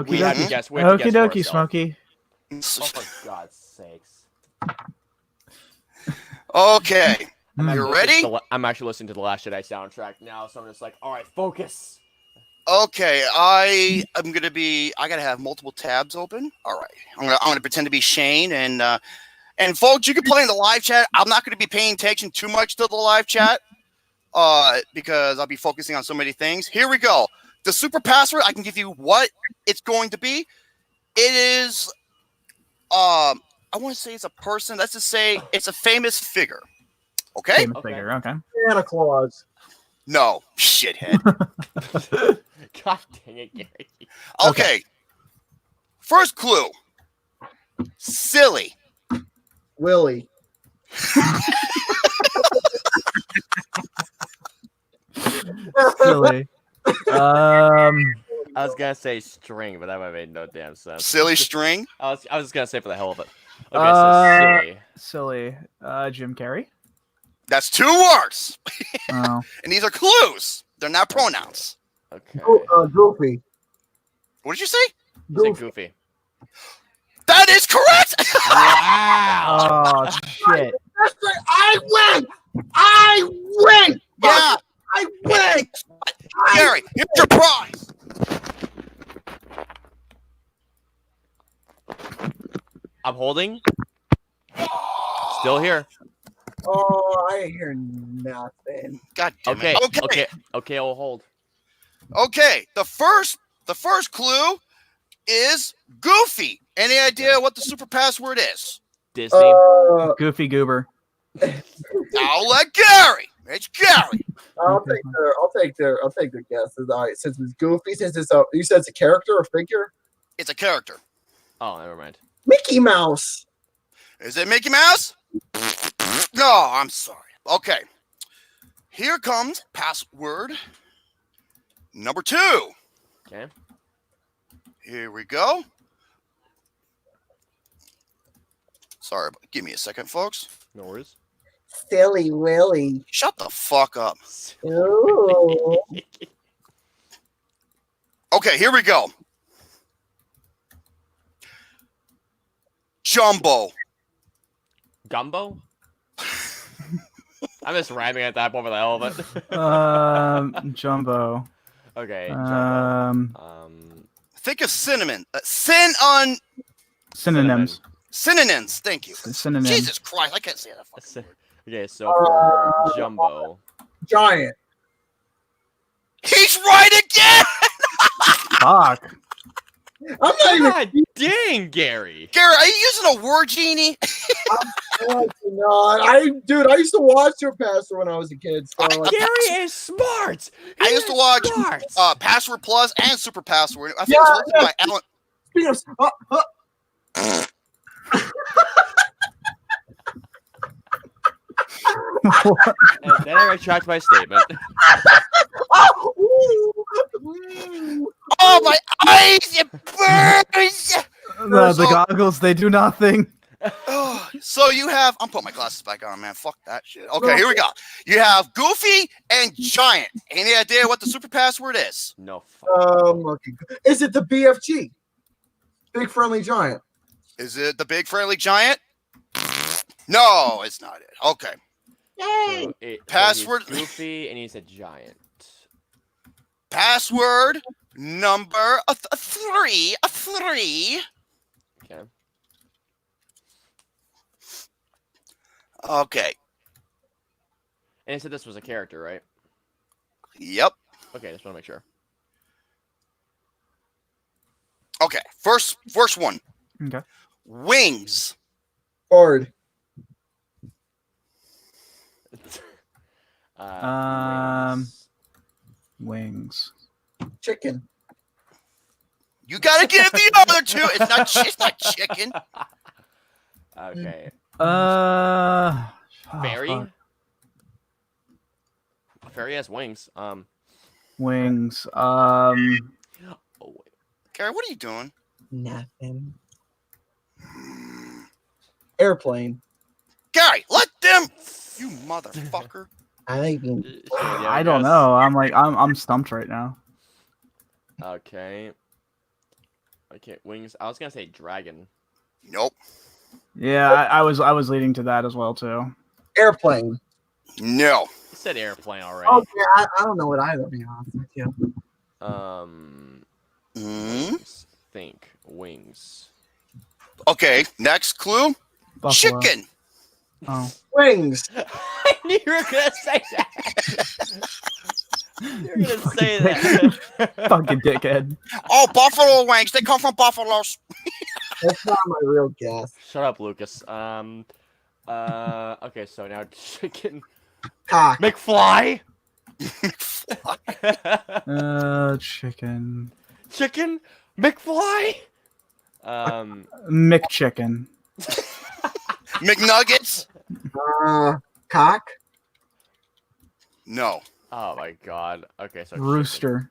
[SPEAKER 1] We have to guess.
[SPEAKER 2] Okie dokie, Smokey.
[SPEAKER 1] Oh, for God's sakes.
[SPEAKER 3] Okay. You ready?
[SPEAKER 1] I'm actually listening to the Last Jedi soundtrack now, so I'm just like, all right, focus.
[SPEAKER 3] Okay, I gotta have multiple tabs open. All right, I'm gonna pretend to be Shane, and folks, you can play in the live chat. I'm not gonna be paying attention too much to the live chat, because I'll be focusing on so many things. Here we go. The super password, I can give you what it's going to be. It is, I want to say it's a person. Let's just say it's a famous figure. Okay?
[SPEAKER 2] Famous figure, okay.
[SPEAKER 5] Santa Claus.
[SPEAKER 3] No, shithead.
[SPEAKER 1] God dang it, Gary.
[SPEAKER 3] Okay. First clue. Silly.
[SPEAKER 5] Willie.
[SPEAKER 2] Silly.
[SPEAKER 1] I was gonna say string, but that might have made no damn sense.
[SPEAKER 3] Silly string?
[SPEAKER 1] I was just gonna say for the hell of it. Okay, so
[SPEAKER 2] silly. Jim Carrey.
[SPEAKER 3] That's 2 words.
[SPEAKER 2] Oh.
[SPEAKER 3] And these are clues. They're not pronouns.
[SPEAKER 1] Okay.
[SPEAKER 5] Goofy.
[SPEAKER 3] What did you say?
[SPEAKER 1] You said Goofy.
[SPEAKER 3] That is correct.
[SPEAKER 1] Wow.
[SPEAKER 2] Oh shit!
[SPEAKER 5] I win. I win.
[SPEAKER 4] Yeah,
[SPEAKER 5] I win.
[SPEAKER 4] Gary, here's your prize.
[SPEAKER 1] I'm holding. Still here.
[SPEAKER 5] Oh, I hear nothing.
[SPEAKER 4] God damn
[SPEAKER 1] Okay.
[SPEAKER 4] it.
[SPEAKER 1] Okay. I'll hold.
[SPEAKER 4] Okay. The first clue is Goofy. Any idea what the super password is?
[SPEAKER 1] Disney.
[SPEAKER 2] Goofy Goober.
[SPEAKER 4] I'll let Gary. It's Gary.
[SPEAKER 5] I'll take their guesses. All right, since it's Goofy, since it's you said it's a character or figure.
[SPEAKER 4] It's a character.
[SPEAKER 1] Oh, never mind.
[SPEAKER 5] Mickey Mouse.
[SPEAKER 4] Is it Mickey Mouse? No, I'm sorry. Okay. Here comes password number 2.
[SPEAKER 1] Okay.
[SPEAKER 4] Here we go. Sorry, but give me a second, folks.
[SPEAKER 1] No worries.
[SPEAKER 5] Silly Willy.
[SPEAKER 4] Shut the fuck up.
[SPEAKER 5] Ooh.
[SPEAKER 4] Okay, here we go. Jumbo.
[SPEAKER 1] Gumbo? I'm just rhyming at that point with the hell of it.
[SPEAKER 2] Jumbo.
[SPEAKER 1] Okay. Jumbo.
[SPEAKER 4] Think of cinnamon.
[SPEAKER 2] Synonyms.
[SPEAKER 4] Synonyms. Thank you.
[SPEAKER 2] Synonyms.
[SPEAKER 4] Jesus Christ, I can't say that.
[SPEAKER 1] Okay, so for Jumbo.
[SPEAKER 5] Giant.
[SPEAKER 4] He's right again.
[SPEAKER 2] Fuck.
[SPEAKER 5] I'm not even.
[SPEAKER 1] God dang, Gary.
[SPEAKER 4] Gary, are you using a word genie?
[SPEAKER 5] No, I used to watch your pastor when I was a kid. So
[SPEAKER 1] Gary is smart.
[SPEAKER 4] I used to watch Password Plus and Super Password. I think it's hosted by Alan.
[SPEAKER 1] And then I retract my statement.
[SPEAKER 4] Oh, my eyes! It burns!
[SPEAKER 2] The goggles, they do nothing.
[SPEAKER 4] So you have... I'm putting my glasses back on, man. Fuck that shit. Okay, here we go. You have Goofy and Giant. Any idea what the super password is?
[SPEAKER 1] No.
[SPEAKER 5] Okay. Is it the BFG? Big Friendly Giant.
[SPEAKER 4] Is it the Big Friendly Giant? No, it's not it. Okay.
[SPEAKER 1] So
[SPEAKER 4] Password...
[SPEAKER 1] So Goofy and he's a giant.
[SPEAKER 4] Password number 3.
[SPEAKER 1] Okay.
[SPEAKER 4] Okay.
[SPEAKER 1] And he said this was a character, right?
[SPEAKER 4] Yep.
[SPEAKER 1] Okay, just want to make sure.
[SPEAKER 4] Okay, first one.
[SPEAKER 2] Okay.
[SPEAKER 4] Wings.
[SPEAKER 5] Ford.
[SPEAKER 2] Wings.
[SPEAKER 5] Chicken.
[SPEAKER 4] You gotta give the other two. It's not chicken.
[SPEAKER 1] Okay.
[SPEAKER 2] Fairy.
[SPEAKER 1] Fairy. Fairy has wings.
[SPEAKER 2] Wings.
[SPEAKER 1] Oh wait.
[SPEAKER 4] Gary, what are you doing?
[SPEAKER 5] Nothing. Airplane.
[SPEAKER 4] Gary, let them. You motherfucker.
[SPEAKER 5] I
[SPEAKER 2] don't know. I'm stumped right now.
[SPEAKER 1] Okay. Okay, wings. I was gonna say dragon.
[SPEAKER 4] Nope.
[SPEAKER 2] Yeah, I was leading to that as well too.
[SPEAKER 5] Airplane.
[SPEAKER 4] No.
[SPEAKER 1] You said airplane already.
[SPEAKER 5] Oh yeah, I don't know what either. To be honest with you.
[SPEAKER 1] Wings. Think wings.
[SPEAKER 4] Okay, next clue.
[SPEAKER 2] Buffalo.
[SPEAKER 4] Chicken.
[SPEAKER 2] Oh.
[SPEAKER 5] Wings.
[SPEAKER 1] I knew you were gonna say that. You're gonna say that.
[SPEAKER 2] Fucking dickhead.
[SPEAKER 4] Oh, buffalo wings. They come from buffaloes.
[SPEAKER 5] That's not my real guess.
[SPEAKER 1] Shut up, Lucas. Okay, so now chicken.
[SPEAKER 5] Cock.
[SPEAKER 1] McFly.
[SPEAKER 2] Chicken.
[SPEAKER 1] Chicken. McFly.
[SPEAKER 2] McChicken.
[SPEAKER 4] McNuggets.
[SPEAKER 5] Cock.
[SPEAKER 4] No.
[SPEAKER 1] Oh my god. Okay, so
[SPEAKER 2] Rooster.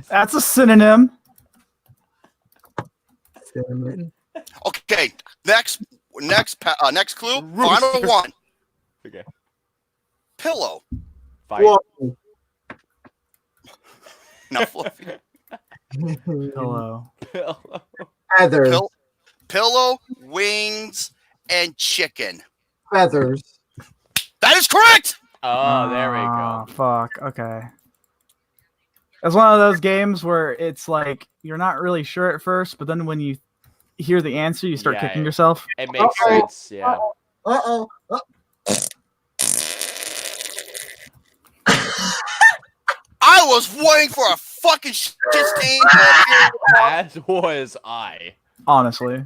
[SPEAKER 2] That's a synonym.
[SPEAKER 5] Cinnamon.
[SPEAKER 4] Okay, next clue. Final one.
[SPEAKER 1] Okay.
[SPEAKER 4] Pillow.
[SPEAKER 1] Fight.
[SPEAKER 5] Whoa.
[SPEAKER 4] Not fluffy.
[SPEAKER 2] Hello.
[SPEAKER 1] Pillow.
[SPEAKER 5] Feathers.
[SPEAKER 4] Pillow, wings, and chicken.
[SPEAKER 5] Feathers.
[SPEAKER 4] That is correct.
[SPEAKER 1] Oh, there we
[SPEAKER 2] Ah,
[SPEAKER 1] go.
[SPEAKER 2] Fuck. Okay. It's one of those games where it's like you're not really sure at first, but then when you hear the answer, you start
[SPEAKER 1] Yeah,
[SPEAKER 2] kicking yourself.
[SPEAKER 1] It makes sense. Yeah.
[SPEAKER 5] Uh-oh.
[SPEAKER 4] I was waiting for a fucking shit stain.
[SPEAKER 1] As was I.
[SPEAKER 2] Honestly.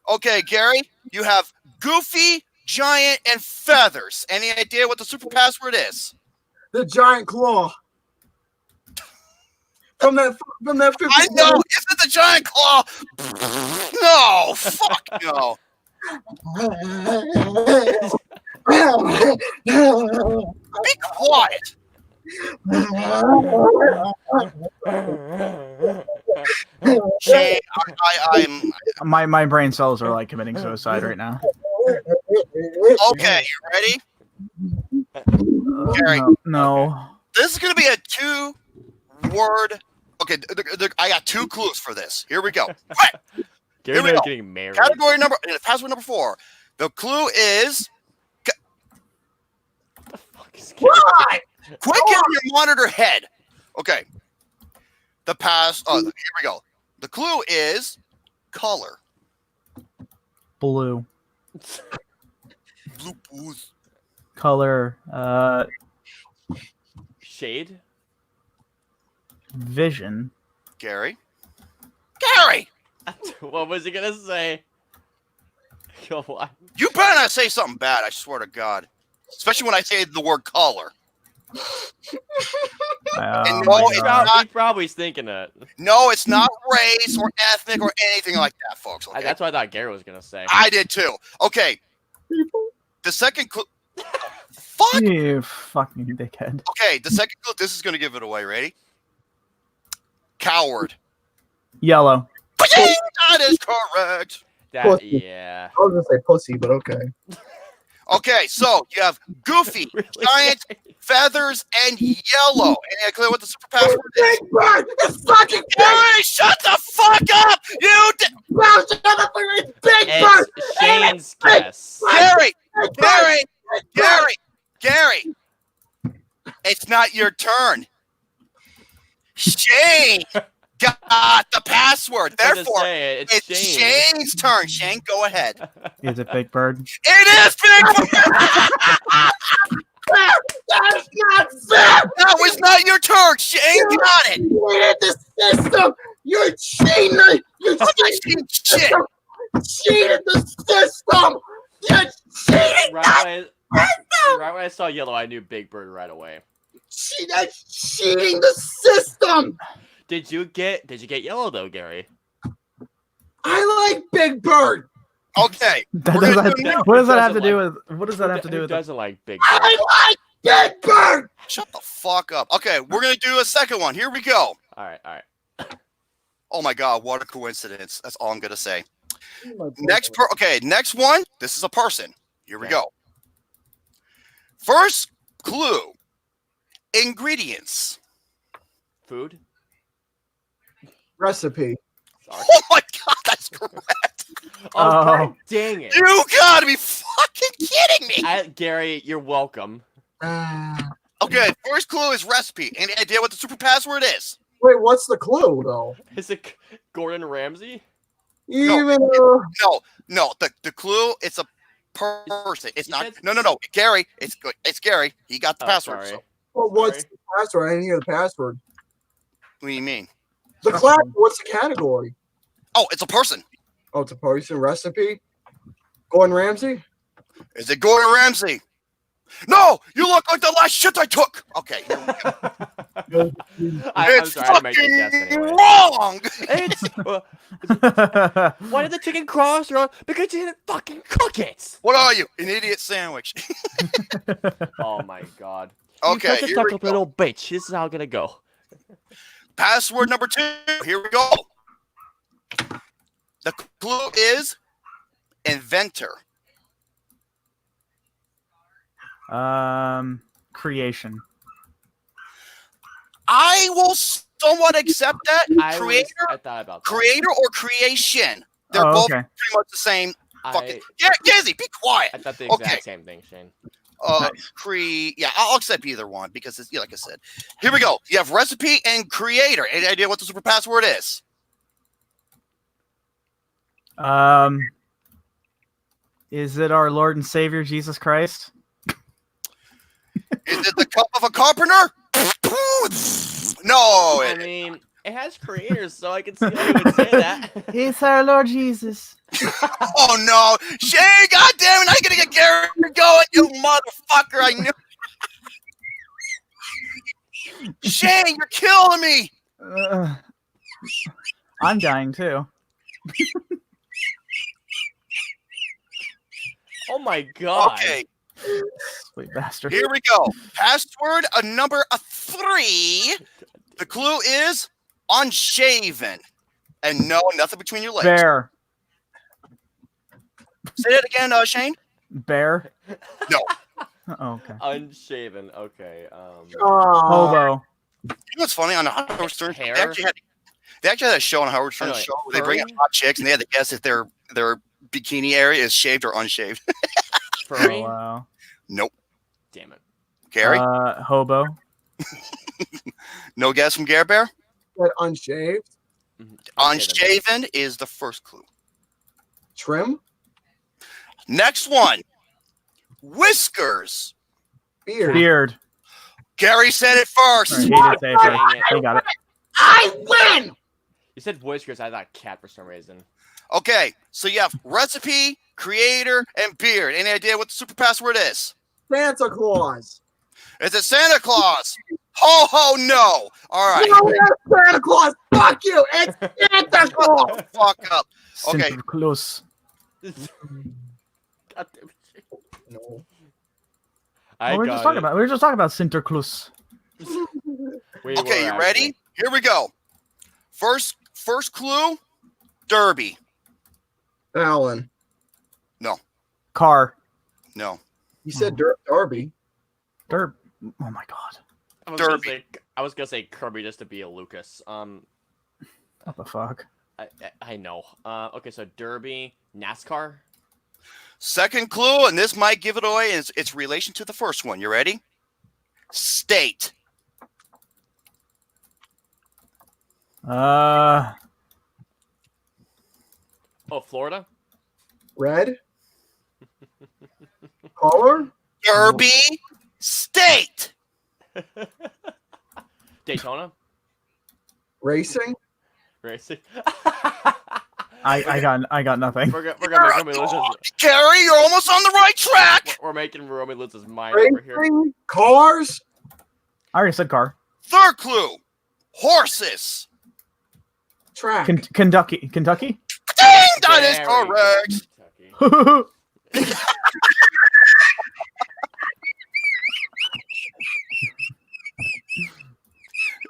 [SPEAKER 4] Okay, Gary, you have Goofy, Giant, and Feathers. Any idea what the super password is?
[SPEAKER 5] The giant claw. From that 50
[SPEAKER 4] I know. Is it the Giant Claw? No. Fuck no. Be quiet. Shane, I'm
[SPEAKER 2] My brain cells are like committing suicide right now.
[SPEAKER 4] okay. You ready? Gary.
[SPEAKER 2] No.
[SPEAKER 4] This is going to be a 2-word. Okay, I got 2 clues for this. Here we go. Right.
[SPEAKER 1] Gary's
[SPEAKER 4] Here we go.
[SPEAKER 1] getting married.
[SPEAKER 4] Category number, password number 4. The clue is
[SPEAKER 1] What the fuck is
[SPEAKER 5] Why?
[SPEAKER 4] quick in your monitor head. Okay. Here we go. The clue is color.
[SPEAKER 2] Blue.
[SPEAKER 4] Blue booze.
[SPEAKER 2] Color.
[SPEAKER 1] Shade?
[SPEAKER 2] Vision.
[SPEAKER 4] Gary.
[SPEAKER 1] What was he gonna say? Go on.
[SPEAKER 4] You better not say something bad, I swear to God. Especially when I say the word color.
[SPEAKER 2] Oh
[SPEAKER 4] no,
[SPEAKER 2] my
[SPEAKER 4] it's
[SPEAKER 2] God.
[SPEAKER 4] not.
[SPEAKER 1] He's probably thinking it.
[SPEAKER 4] No, it's not race or ethnic or anything like that, folks. Okay?
[SPEAKER 1] That's what I thought Gary was gonna say.
[SPEAKER 4] I did too. Okay. The second clue. Fuck.
[SPEAKER 2] You fucking dickhead.
[SPEAKER 4] Okay, the second clue. This is going to give it away. Ready? Coward.
[SPEAKER 2] Yellow.
[SPEAKER 4] That is correct.
[SPEAKER 1] Yeah.
[SPEAKER 5] I was gonna say pussy, but okay.
[SPEAKER 4] Okay, so you have Goofy,
[SPEAKER 1] Really?
[SPEAKER 4] Giant, Feathers, and Yellow. Any clue what the super password is?
[SPEAKER 5] Big Bird! It's fucking
[SPEAKER 4] Gary, shut the fuck up! You
[SPEAKER 5] Bro, shut up! It's Big Bird!
[SPEAKER 1] It's Shane's guess.
[SPEAKER 4] Gary! It's not your turn. Shane got the password. Therefore,
[SPEAKER 1] It's
[SPEAKER 4] it's
[SPEAKER 1] Shane.
[SPEAKER 4] Shane's turn. Shane, go ahead.
[SPEAKER 2] Is it Big Bird?
[SPEAKER 4] It is Big Bird!
[SPEAKER 5] That's not fair!
[SPEAKER 4] That was not your turn. Shane got it.
[SPEAKER 5] You cheated the system! You're cheating! You cheated
[SPEAKER 4] Shit.
[SPEAKER 5] cheated the system! You're cheating
[SPEAKER 1] Right when I saw yellow, I knew Big Bird right away.
[SPEAKER 5] That's cheating the system!
[SPEAKER 1] Did you get yellow though, Gary?
[SPEAKER 5] I like Big Bird!
[SPEAKER 4] Okay.
[SPEAKER 2] What does that have to do with? What does that have to do
[SPEAKER 1] Who
[SPEAKER 2] with?
[SPEAKER 1] doesn't like Big Bird?
[SPEAKER 5] I like Big Bird!
[SPEAKER 4] Shut the fuck up. Okay, we're going to do a second one. Here we go.
[SPEAKER 1] All right.
[SPEAKER 4] Oh my God, what a coincidence. That's all I'm going to say. Next one. This is a person. Here we
[SPEAKER 1] Okay.
[SPEAKER 4] go. First clue. Ingredients.
[SPEAKER 1] Food?
[SPEAKER 5] Recipe.
[SPEAKER 1] Sorry.
[SPEAKER 4] Oh my God, that's correct.
[SPEAKER 1] Oh,
[SPEAKER 2] Oh.
[SPEAKER 1] God dang it.
[SPEAKER 4] You gotta be fucking kidding me.
[SPEAKER 1] Gary, you're welcome.
[SPEAKER 4] Okay, first clue is recipe. Any idea what the super password is?
[SPEAKER 5] Wait, what's the clue, though?
[SPEAKER 1] Is it Gordon Ramsay?
[SPEAKER 5] Even
[SPEAKER 4] No, the clue, it's a person. It's not.
[SPEAKER 1] said-
[SPEAKER 4] No. Gary, it's good. It's Gary. He got the password.
[SPEAKER 1] Sorry.
[SPEAKER 4] So,
[SPEAKER 5] well, what's
[SPEAKER 1] Sorry.
[SPEAKER 5] the password? I didn't hear the password.
[SPEAKER 4] what do you mean?
[SPEAKER 5] The class, what's the category?
[SPEAKER 4] Oh, it's a person.
[SPEAKER 5] Oh, it's a person recipe? Gordon Ramsay?
[SPEAKER 4] Is it Gordon Ramsay? No, you look like the last shit I took. Okay.
[SPEAKER 1] I'm
[SPEAKER 4] It's
[SPEAKER 1] sorry, I had to make the
[SPEAKER 4] fucking
[SPEAKER 1] guess anyway.
[SPEAKER 4] wrong.
[SPEAKER 1] Why did the chicken cross? Because you didn't fucking cook it.
[SPEAKER 4] What are you, an idiot sandwich?
[SPEAKER 1] Oh my God.
[SPEAKER 4] Okay,
[SPEAKER 1] You're
[SPEAKER 4] here
[SPEAKER 1] such
[SPEAKER 4] we
[SPEAKER 1] a
[SPEAKER 4] go.
[SPEAKER 1] little bitch. This is how I'm gonna go.
[SPEAKER 4] Password number 2. Here we go. The clue is inventor.
[SPEAKER 2] Creation.
[SPEAKER 4] I will somewhat accept that.
[SPEAKER 1] I thought about that.
[SPEAKER 4] Creator or creation?
[SPEAKER 3] They're both
[SPEAKER 2] okay.
[SPEAKER 3] pretty much the same. Fucking Gizzy, be quiet.
[SPEAKER 1] I thought the exact same thing, Shane.
[SPEAKER 3] Nice. Yeah, I'll accept either one because it's like I said. Here we go. You have recipe and creator. Any idea what the super password is?
[SPEAKER 2] Is it our Lord and Savior Jesus Christ?
[SPEAKER 3] Is it the cup of a carpenter? No.
[SPEAKER 1] I mean, it has creators, so I can see how you would say that.
[SPEAKER 2] It's our Lord Jesus.
[SPEAKER 3] Oh no, Shane! God damn it! I'm gonna get Gary going, you motherfucker! I knew. Shane, you're killing me.
[SPEAKER 2] I'm dying too.
[SPEAKER 1] Oh my god.
[SPEAKER 3] Okay.
[SPEAKER 2] Sweet bastard.
[SPEAKER 3] Here we go. Password number 3. The clue is unshaven. And no, nothing between your legs.
[SPEAKER 2] Bear.
[SPEAKER 3] Say that again, Shane.
[SPEAKER 2] Bear.
[SPEAKER 3] No.
[SPEAKER 2] Oh, okay.
[SPEAKER 1] Unshaven. Okay.
[SPEAKER 2] Hobo.
[SPEAKER 3] You know what's funny? On the Howard Stern show,
[SPEAKER 1] Hair?
[SPEAKER 3] they actually had a show on Howard Stern show where they bring up hot chicks and they had to guess if their bikini area is shaved or unshaved.
[SPEAKER 1] Furry?
[SPEAKER 2] Oh, wow.
[SPEAKER 3] Nope.
[SPEAKER 1] Damn it.
[SPEAKER 3] Gary?
[SPEAKER 2] Hobo.
[SPEAKER 3] No guess from GareBear?
[SPEAKER 5] But unshaved.
[SPEAKER 3] Unshaven is the first clue.
[SPEAKER 5] Trim.
[SPEAKER 3] Next one. Whiskers.
[SPEAKER 2] Beard.
[SPEAKER 3] Gary said it first.
[SPEAKER 2] Right, he did say it first. He got it.
[SPEAKER 5] I win.
[SPEAKER 1] You said whiskers. I thought cat for some reason.
[SPEAKER 3] Okay, so you have recipe, creator, and beard. Any idea what the super password is?
[SPEAKER 5] Santa Claus.
[SPEAKER 3] Is it Santa Claus? Ho ho no. All right.
[SPEAKER 5] No, it's Santa Claus. Fuck you. It's Santa Claus.
[SPEAKER 3] Fuck up. Okay.
[SPEAKER 2] Super close.
[SPEAKER 1] God damn it.
[SPEAKER 5] No.
[SPEAKER 1] I
[SPEAKER 2] we were just talking about Sinterklaas.
[SPEAKER 3] Okay, you ready? Here we go. First clue, Derby.
[SPEAKER 5] Alan.
[SPEAKER 3] No.
[SPEAKER 2] Car.
[SPEAKER 3] No.
[SPEAKER 5] You said Darby.
[SPEAKER 2] Derb. Oh my god.
[SPEAKER 3] Derby.
[SPEAKER 1] I was gonna say Kirby just to be a Lucas.
[SPEAKER 2] What the fuck?
[SPEAKER 1] I know. Okay, so Derby, NASCAR.
[SPEAKER 3] Second clue, and this might give it away, is its relation to the first one. You ready? State.
[SPEAKER 1] Oh, Florida.
[SPEAKER 5] Red. Color.
[SPEAKER 3] Derby. State.
[SPEAKER 1] Daytona.
[SPEAKER 5] Racing.
[SPEAKER 1] Racing.
[SPEAKER 2] I got nothing.
[SPEAKER 1] We're making Romy lose his.
[SPEAKER 3] Gary, you're almost on the right track.
[SPEAKER 1] We're making Romy lose his mind over here.
[SPEAKER 5] Racing. Cars.
[SPEAKER 2] I already said car.
[SPEAKER 3] Third clue, horses.
[SPEAKER 5] Track.
[SPEAKER 2] Kentucky.
[SPEAKER 3] Ding, that is correct.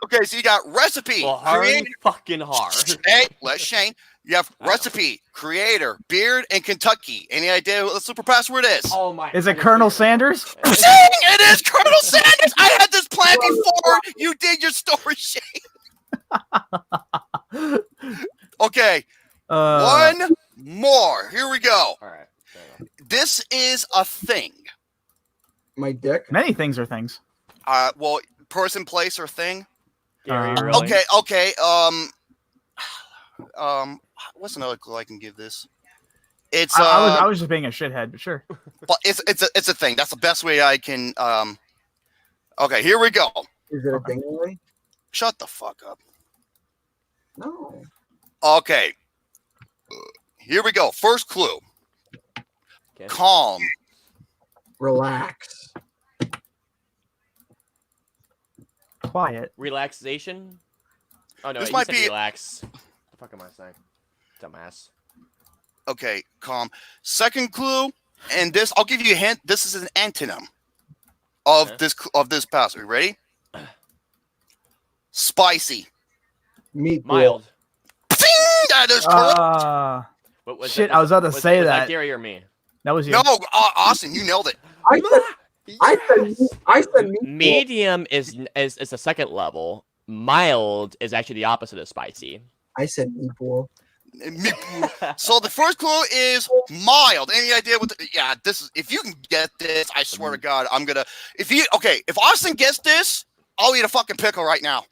[SPEAKER 3] Okay, so you got recipe,
[SPEAKER 1] Well, hard
[SPEAKER 3] creator,
[SPEAKER 1] fucking hard.
[SPEAKER 3] Hey, let Shane. You have recipe, creator, beard, and Kentucky. Any idea what the super password is?
[SPEAKER 1] Oh my!
[SPEAKER 2] Is it Colonel Sanders?
[SPEAKER 3] Ding, it is Colonel Sanders. I had this plan before you did your story, Shane. Okay, one more. Here we go.
[SPEAKER 1] All right.
[SPEAKER 3] This is a thing.
[SPEAKER 5] My dick.
[SPEAKER 2] Many things are things.
[SPEAKER 3] Well, person, place, or thing.
[SPEAKER 1] Gary, really?
[SPEAKER 3] Okay. What's another clue I can give this? It's
[SPEAKER 2] I was just being a shithead, but sure.
[SPEAKER 3] but it's a thing. That's the best way I can. Okay, here we go.
[SPEAKER 5] Is it a dingling?
[SPEAKER 3] Shut the fuck up.
[SPEAKER 5] No.
[SPEAKER 3] Okay. Here we go. First clue.
[SPEAKER 1] Okay.
[SPEAKER 3] Calm.
[SPEAKER 5] Relax.
[SPEAKER 2] Quiet.
[SPEAKER 1] Relaxation. Oh no,
[SPEAKER 3] This
[SPEAKER 1] you
[SPEAKER 3] might
[SPEAKER 1] said
[SPEAKER 3] be-
[SPEAKER 1] relax. What the fuck am I saying? Dumbass.
[SPEAKER 3] Okay, calm. Second clue, and this I'll give you a hint. This is an antonym of this password. Ready? Spicy.
[SPEAKER 5] Meatball.
[SPEAKER 1] Mild.
[SPEAKER 3] Ding! That is correct.
[SPEAKER 1] What was
[SPEAKER 2] Shit,
[SPEAKER 1] it?
[SPEAKER 2] I was about to say
[SPEAKER 1] was
[SPEAKER 2] that.
[SPEAKER 1] Gary or me?
[SPEAKER 2] That was you.
[SPEAKER 3] No, Austin, you nailed it.
[SPEAKER 5] I said meatball.
[SPEAKER 1] Medium is the second level. Mild is actually the opposite of spicy.
[SPEAKER 5] I said meatball.
[SPEAKER 4] So the first clue is mild. Any idea what? Yeah, this is. If you can get this, I swear to God, I'm gonna. If Austin gets this, I'll eat a fucking pickle right now.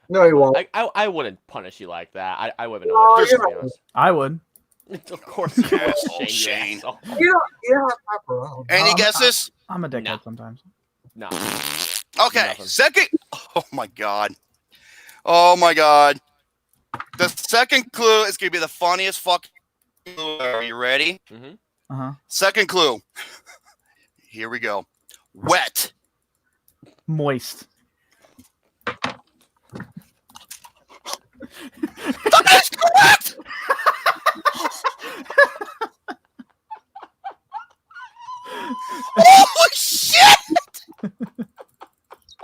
[SPEAKER 5] No, you won't.
[SPEAKER 1] I wouldn't punish you like that. I wouldn't know.
[SPEAKER 5] Oh,
[SPEAKER 1] To be honest.
[SPEAKER 2] I would.
[SPEAKER 1] Of course, you would,
[SPEAKER 4] Asshole,
[SPEAKER 1] Shane.
[SPEAKER 4] Shane.
[SPEAKER 1] You
[SPEAKER 5] Yeah, pepper.
[SPEAKER 4] Any guesses?
[SPEAKER 2] I'm a dickhead
[SPEAKER 1] Nah.
[SPEAKER 2] sometimes.
[SPEAKER 1] No.
[SPEAKER 4] Okay,
[SPEAKER 1] Nothing.
[SPEAKER 4] second. Oh my God. Oh my God. The second clue is gonna be the funniest fucking clue. Are you ready? Second clue. Here we go. Wet.
[SPEAKER 2] Moist.
[SPEAKER 4] That is correct. Holy shit!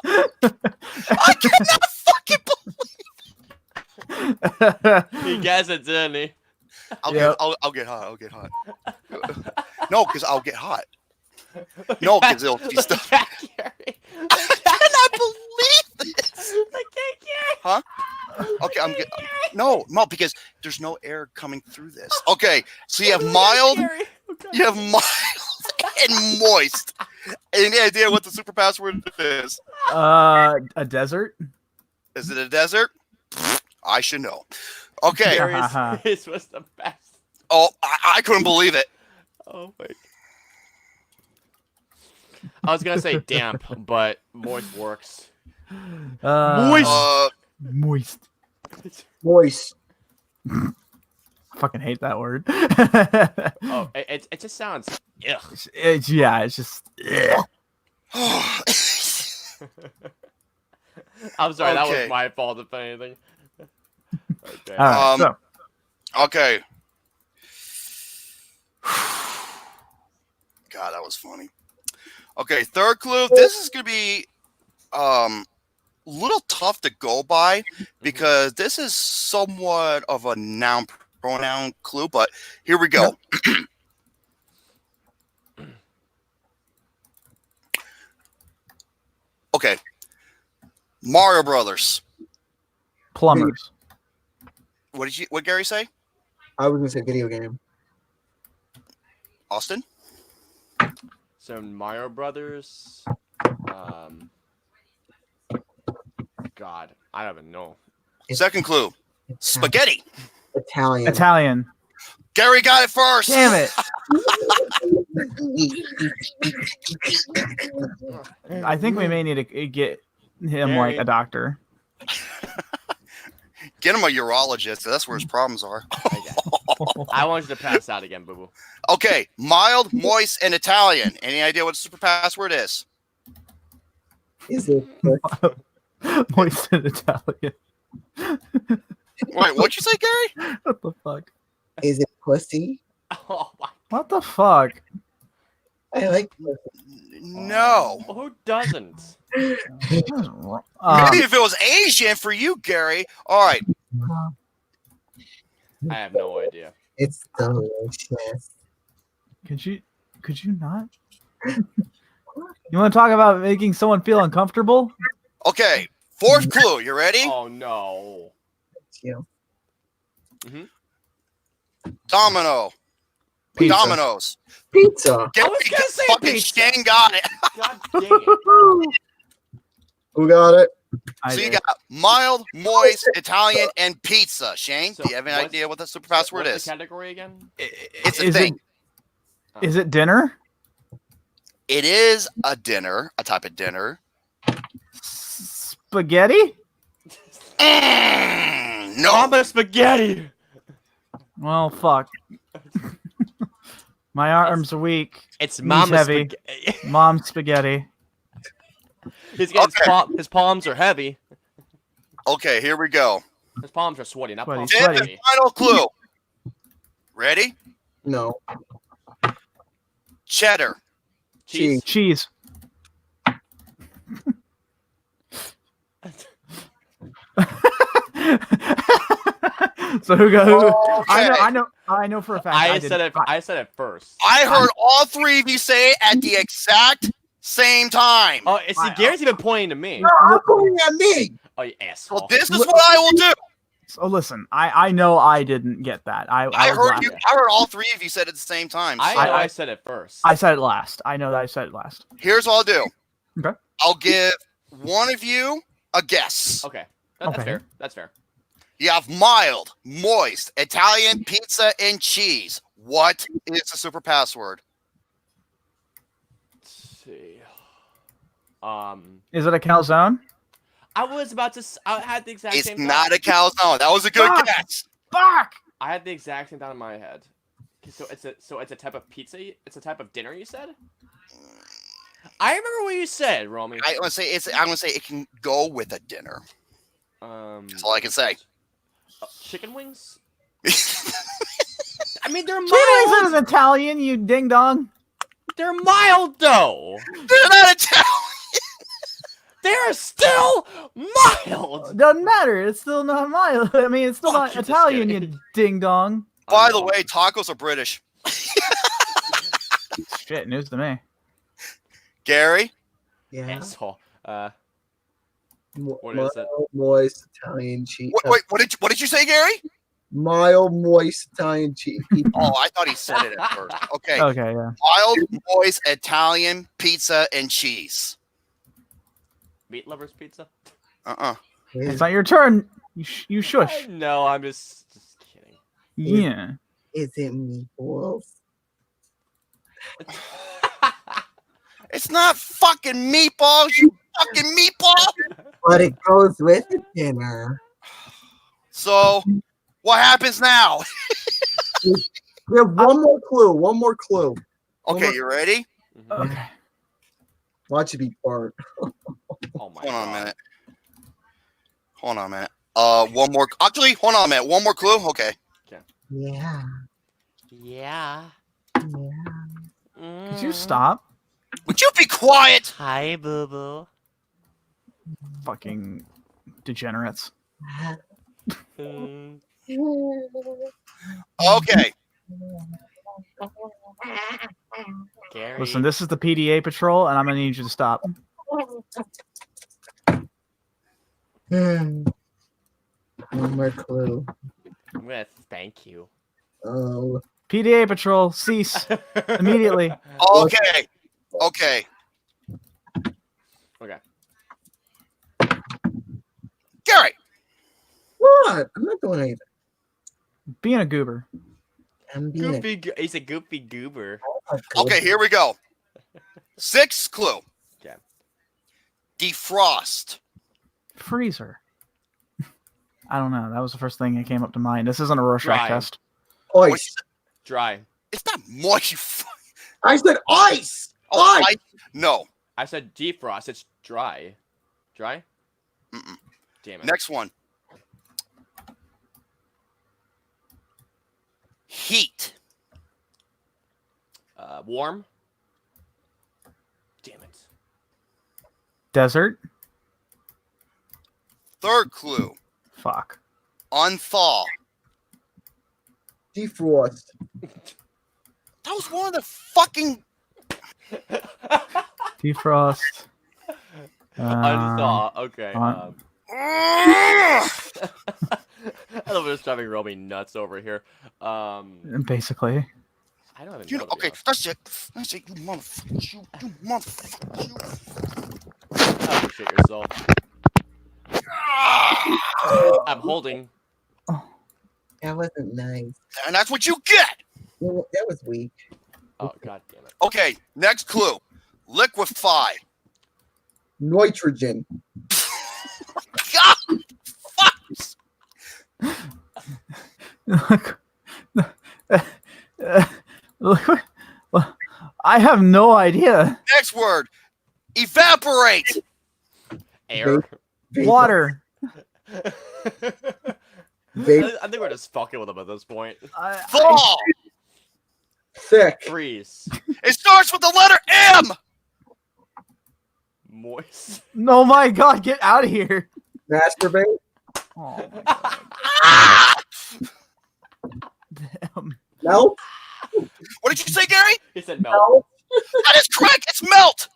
[SPEAKER 4] I cannot fucking believe.
[SPEAKER 1] He guessed it, didn't he?
[SPEAKER 4] I'll get hot. I'll get hot. No, because I'll get hot. No, because it'll be stuff.
[SPEAKER 1] I can't
[SPEAKER 4] cannot believe this.
[SPEAKER 1] I can't carry.
[SPEAKER 4] Huh? Okay, I'm getting. No, because there's no air coming through this. Okay, so you have mild, you have mild and moist. Any idea what the super password is?
[SPEAKER 2] A desert.
[SPEAKER 4] Is it a desert? I should know. Okay.
[SPEAKER 1] This was the best.
[SPEAKER 4] Oh, I couldn't believe it.
[SPEAKER 1] Oh my. I was gonna say damp, but moist works.
[SPEAKER 2] Moist.
[SPEAKER 5] Moist.
[SPEAKER 2] I fucking hate that word.
[SPEAKER 1] Oh, it just sounds. Ugh.
[SPEAKER 2] It's just.
[SPEAKER 1] I'm sorry, that
[SPEAKER 4] Okay.
[SPEAKER 1] was my fault if anything. Okay.
[SPEAKER 2] All right,
[SPEAKER 4] Okay. God, that was funny. Okay, third clue. This is gonna be a little tough to go by because this is somewhat of a noun pronoun clue, but here we go. Okay. Mario Brothers.
[SPEAKER 2] plumbers.
[SPEAKER 4] What Gary say?
[SPEAKER 5] I was gonna say video game.
[SPEAKER 4] Austin?
[SPEAKER 1] So Mario Brothers. God, I don't even know.
[SPEAKER 4] Second clue. Spaghetti.
[SPEAKER 5] Italian.
[SPEAKER 4] Gary got it first.
[SPEAKER 2] Damn it! I think we may need to get him like a doctor.
[SPEAKER 4] Get him a urologist. That's where his problems are.
[SPEAKER 1] I want you to pass out again, boo boo.
[SPEAKER 4] Okay, mild, moist, and Italian. Any idea what the super password is?
[SPEAKER 5] Is it?
[SPEAKER 2] Moist in Italian.
[SPEAKER 4] Wait, what'd you say, Gary?
[SPEAKER 2] What the fuck?
[SPEAKER 5] Is it pussy?
[SPEAKER 1] Oh my.
[SPEAKER 2] What the fuck?
[SPEAKER 5] I like pussy.
[SPEAKER 4] No.
[SPEAKER 1] Who doesn't?
[SPEAKER 4] Maybe if it was Asian for you, Gary. All right.
[SPEAKER 1] I have no idea.
[SPEAKER 5] It's delicious.
[SPEAKER 2] Could you not? You want to talk about making someone feel uncomfortable?
[SPEAKER 4] Okay, fourth clue. You ready?
[SPEAKER 1] Oh no.
[SPEAKER 5] It's you.
[SPEAKER 4] Domino.
[SPEAKER 2] Pizza.
[SPEAKER 4] Dominoes.
[SPEAKER 5] Pizza.
[SPEAKER 4] Gary,
[SPEAKER 1] was gonna say
[SPEAKER 4] fucking
[SPEAKER 1] pizza.
[SPEAKER 4] Shane got it.
[SPEAKER 1] God dang it.
[SPEAKER 5] Who got it?
[SPEAKER 2] I
[SPEAKER 4] So you
[SPEAKER 2] did.
[SPEAKER 4] got mild, moist, Italian, and pizza. Shane,
[SPEAKER 1] So
[SPEAKER 4] do you have any
[SPEAKER 1] what's-
[SPEAKER 4] idea what the super password
[SPEAKER 1] What's
[SPEAKER 4] is?
[SPEAKER 1] the category again?
[SPEAKER 4] It's a
[SPEAKER 2] Is
[SPEAKER 4] thing.
[SPEAKER 2] Is it dinner?
[SPEAKER 4] It is a dinner, a type of dinner.
[SPEAKER 2] Spaghetti?
[SPEAKER 4] No.
[SPEAKER 1] Mama spaghetti.
[SPEAKER 2] Well, fuck. My arms are weak.
[SPEAKER 1] It's
[SPEAKER 2] Knees
[SPEAKER 1] mama
[SPEAKER 2] heavy.
[SPEAKER 1] spaghetti.
[SPEAKER 2] Mom's spaghetti.
[SPEAKER 1] His palms are heavy.
[SPEAKER 4] Okay, here we go.
[SPEAKER 1] His palms are sweaty, not
[SPEAKER 2] Sweaty,
[SPEAKER 1] palms
[SPEAKER 4] Fifth
[SPEAKER 2] sweaty.
[SPEAKER 4] and
[SPEAKER 1] heavy.
[SPEAKER 4] final clue. Ready?
[SPEAKER 5] No.
[SPEAKER 4] Cheddar.
[SPEAKER 1] Cheese.
[SPEAKER 2] Cheese. So who got who?
[SPEAKER 4] Okay.
[SPEAKER 2] I know for a fact.
[SPEAKER 1] I
[SPEAKER 2] did.
[SPEAKER 1] said it first.
[SPEAKER 4] I heard all three of you say it at the exact same time.
[SPEAKER 1] Oh, see, Gary's even pointing to me.
[SPEAKER 5] No, I'm pointing at me.
[SPEAKER 1] Oh, you asshole.
[SPEAKER 4] Well, this is what I will do.
[SPEAKER 2] So listen, I know I didn't get that. I
[SPEAKER 4] heard you. I heard all three of you said it at the same time. So.
[SPEAKER 1] I said it first.
[SPEAKER 2] I said it last. I know that I said it last.
[SPEAKER 4] Here's what I'll do.
[SPEAKER 2] Okay.
[SPEAKER 4] I'll give one of you a guess.
[SPEAKER 1] Okay. That's fair. That's fair.
[SPEAKER 4] You have mild, moist, Italian pizza and cheese. What is the super password?
[SPEAKER 1] Let's see.
[SPEAKER 2] Is it a calzone?
[SPEAKER 1] I was about to. I had the exact same.
[SPEAKER 4] It's not a calzone. That was a good guess.
[SPEAKER 2] Fuck!
[SPEAKER 1] I had the exact same thought in my head. So it's a type of pizza. It's a type of dinner. You said. I remember what you said, Romy.
[SPEAKER 4] I'm gonna say it can go with a dinner. That's all I can say.
[SPEAKER 1] Chicken wings. I mean, they're mild.
[SPEAKER 2] Chicken wings is Italian, you ding dong.
[SPEAKER 1] They're mild though.
[SPEAKER 4] They're not Italian.
[SPEAKER 1] They're still mild.
[SPEAKER 2] Doesn't matter. It's still not mild. I mean, it's still not Italian, you ding dong.
[SPEAKER 4] By the way, tacos are British.
[SPEAKER 2] Shit, news to me.
[SPEAKER 4] Gary?
[SPEAKER 5] Yeah.
[SPEAKER 1] Asshole. What
[SPEAKER 5] mild,
[SPEAKER 1] is it?
[SPEAKER 5] Moist Italian cheese.
[SPEAKER 4] Wait, what did you say, Gary?
[SPEAKER 5] Mild, moist Italian cheese.
[SPEAKER 4] Oh, I thought he said it at first. Okay.
[SPEAKER 2] Okay, yeah.
[SPEAKER 4] Mild, moist, Italian pizza and cheese.
[SPEAKER 1] Meat lovers pizza.
[SPEAKER 2] It's not your turn. You shush.
[SPEAKER 1] No, I'm just kidding.
[SPEAKER 2] Yeah.
[SPEAKER 5] Is it meatballs?
[SPEAKER 4] It's not fucking meatballs, you fucking meatball.
[SPEAKER 5] But it goes with the dinner.
[SPEAKER 4] So, what happens now?
[SPEAKER 5] We have one more clue. One more clue.
[SPEAKER 4] Okay, you ready?
[SPEAKER 2] Okay.
[SPEAKER 5] Watch it be part.
[SPEAKER 1] Oh my
[SPEAKER 4] Hold on a
[SPEAKER 1] God.
[SPEAKER 4] minute. Hold on a minute. One more. Actually, hold on a minute. One more clue. Okay.
[SPEAKER 5] Yeah.
[SPEAKER 1] Yeah.
[SPEAKER 2] Could you stop?
[SPEAKER 4] Would you be quiet?
[SPEAKER 1] Hi, boo boo.
[SPEAKER 2] Fucking degenerates.
[SPEAKER 4] Okay.
[SPEAKER 1] Gary.
[SPEAKER 2] Listen, this is the PDA patrol, and I'm gonna need you to stop.
[SPEAKER 5] One more clue.
[SPEAKER 1] I'm gonna thank you.
[SPEAKER 5] Oh.
[SPEAKER 2] PDA patrol, cease immediately.
[SPEAKER 4] Okay. Okay.
[SPEAKER 1] Okay.
[SPEAKER 4] Gary.
[SPEAKER 5] What? I'm not doing anything.
[SPEAKER 2] Being a goober.
[SPEAKER 5] I'm being
[SPEAKER 1] He's a goofy goober.
[SPEAKER 4] Okay, here we go. Sixth clue.
[SPEAKER 1] Okay.
[SPEAKER 4] Defrost.
[SPEAKER 2] Freezer. I don't know. That was the first thing that came up to mind. This isn't a Rorschach
[SPEAKER 1] Dry.
[SPEAKER 2] test.
[SPEAKER 5] Ice.
[SPEAKER 1] Dry.
[SPEAKER 4] It's not moist. You
[SPEAKER 5] I said ice.
[SPEAKER 4] oh,
[SPEAKER 5] Ice.
[SPEAKER 4] no.
[SPEAKER 1] I said defrost. It's dry. Dry?
[SPEAKER 4] Mm-mm.
[SPEAKER 1] Damn it.
[SPEAKER 4] Next one. Heat.
[SPEAKER 1] Warm. Damn it.
[SPEAKER 2] Desert.
[SPEAKER 4] Third clue.
[SPEAKER 2] Fuck.
[SPEAKER 4] Unthaw.
[SPEAKER 5] Defrost.
[SPEAKER 4] That was one of the fucking.
[SPEAKER 2] Defrost.
[SPEAKER 1] Unthaw. Okay.
[SPEAKER 2] on-
[SPEAKER 1] I love this driving Romy nuts over here.
[SPEAKER 2] Basically.
[SPEAKER 1] I don't even
[SPEAKER 4] You
[SPEAKER 1] know.
[SPEAKER 4] know, okay, that's it. That's it. You motherfucker. You motherfucker. You.
[SPEAKER 1] Appreciate yourself. I'm holding.
[SPEAKER 5] That wasn't nice.
[SPEAKER 4] And that's what you get.
[SPEAKER 5] That was weak.
[SPEAKER 1] Oh god damn it.
[SPEAKER 4] Okay, next clue. Liquefy.
[SPEAKER 5] Nitrogen.
[SPEAKER 4] God, fuck.
[SPEAKER 2] Look, I have no idea.
[SPEAKER 4] Next word. Evaporate.
[SPEAKER 1] Air.
[SPEAKER 2] Water.
[SPEAKER 1] I think we're just fucking with him at this point.
[SPEAKER 4] Fall.
[SPEAKER 5] Thick.
[SPEAKER 1] Freeze.
[SPEAKER 4] It starts with the letter M.
[SPEAKER 1] Moist.
[SPEAKER 2] No, my God, get out of here.
[SPEAKER 5] Masturbate.
[SPEAKER 2] Oh, my God.
[SPEAKER 4] Ah!
[SPEAKER 2] Damn.
[SPEAKER 5] Melt.
[SPEAKER 4] What did you say, Gary?
[SPEAKER 1] He said melt.
[SPEAKER 5] Melt.
[SPEAKER 4] That is correct. It's melt.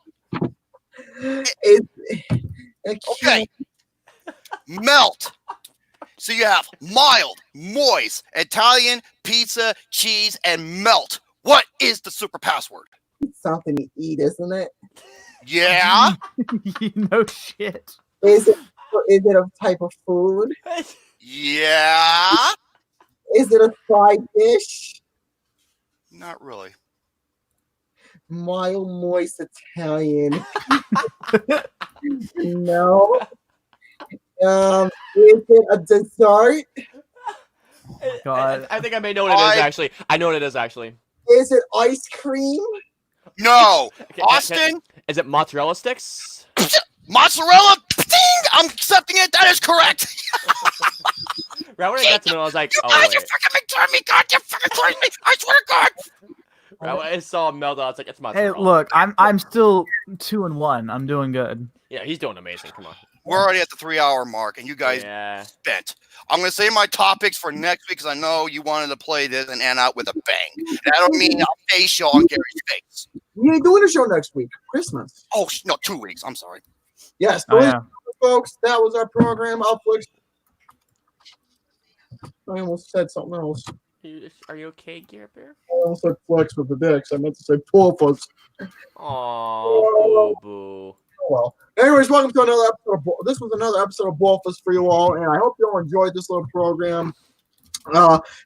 [SPEAKER 5] It
[SPEAKER 4] Okay. Melt. So you have mild, moist, Italian, pizza, cheese, and melt. What is the super password?
[SPEAKER 5] It's something to eat, isn't it?
[SPEAKER 4] Yeah.
[SPEAKER 2] No shit.
[SPEAKER 5] Is it a type of food?
[SPEAKER 4] Yeah.
[SPEAKER 5] Is it a fried dish?
[SPEAKER 4] Not really.
[SPEAKER 5] Mild, moist Italian. No. Is it a dessert?
[SPEAKER 2] God.
[SPEAKER 1] I think I may know what it is actually. I know what it is actually.
[SPEAKER 5] Is it ice cream?
[SPEAKER 4] No.
[SPEAKER 1] Okay,
[SPEAKER 4] Austin?
[SPEAKER 1] Is it mozzarella sticks?
[SPEAKER 4] Mozzarella? I'm accepting it. That is correct.
[SPEAKER 1] Right when I got to know, I was like,
[SPEAKER 4] You
[SPEAKER 1] oh
[SPEAKER 4] guys
[SPEAKER 1] wait.
[SPEAKER 4] are fucking making me. God, you fucking crazy me. I swear to God.
[SPEAKER 1] Right when I saw him melt, I was like, it's
[SPEAKER 2] Hey,
[SPEAKER 1] mozzarella.
[SPEAKER 2] look, I'm still 2-1. I'm doing good.
[SPEAKER 1] Yeah, he's doing amazing. Come on.
[SPEAKER 4] We're already at the 3-hour mark, and you guys
[SPEAKER 1] Yeah.
[SPEAKER 4] spent. I'm going to say my topics for next week because I know you wanted to play this and end out with a bang. And I don't mean I'll face you on Gary's face.
[SPEAKER 5] We ain't doing a show next week. Christmas.
[SPEAKER 4] Oh, no, 2 weeks. I'm sorry.
[SPEAKER 5] Yes,
[SPEAKER 2] Oh, yeah.
[SPEAKER 5] folks, that was our program. I almost said something else.
[SPEAKER 1] Are you okay, GareBear?
[SPEAKER 5] I almost said flex with the dicks. I meant to say BOFAS.
[SPEAKER 1] Aw, boo.
[SPEAKER 5] Oh, well. Anyways, welcome to another episode of this was another episode of BOFAS for you all, and I hope you all enjoyed this little program.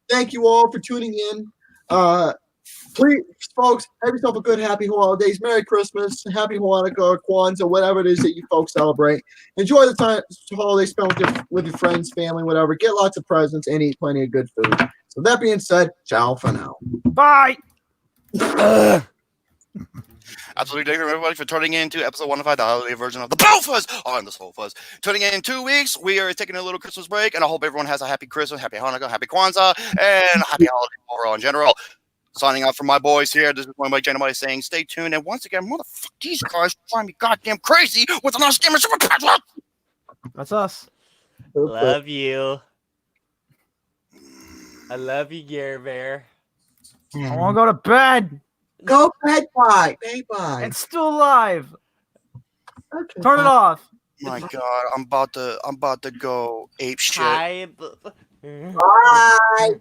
[SPEAKER 5] Thank you all for tuning in. Please, folks, have yourself a good, happy holidays. Merry Christmas, Happy Hanukkah, Kwanzaa, whatever it is that you folks celebrate. Enjoy the time holiday spent with your friends, family, whatever. Get lots of presents and eat plenty of good food. So that being said, ciao for now.
[SPEAKER 2] Bye.
[SPEAKER 4] Absolutely thank you everybody for tuning in to episode 105, the holiday version of the BOFAS on the SOFAS. Tuning in 2 weeks, we are taking a little Christmas break, and I hope everyone has a happy Christmas, happy Hanukkah, happy Kwanzaa, and happy holiday overall in general. Signing out from my boys here. This is one of my gentlemen saying, stay tuned. And once again, motherfucker, these guys drive me goddamn crazy with an Austin super password.
[SPEAKER 2] That's us.
[SPEAKER 1] Love you. I love you, GareBear.
[SPEAKER 2] I want to go to bed.
[SPEAKER 5] Go bed, bye. Bye.
[SPEAKER 2] It's still live.
[SPEAKER 5] Okay,
[SPEAKER 2] Turn it
[SPEAKER 5] bye.
[SPEAKER 2] off.
[SPEAKER 4] My God, I'm about to go ape shit.
[SPEAKER 1] Hi.
[SPEAKER 5] Bye.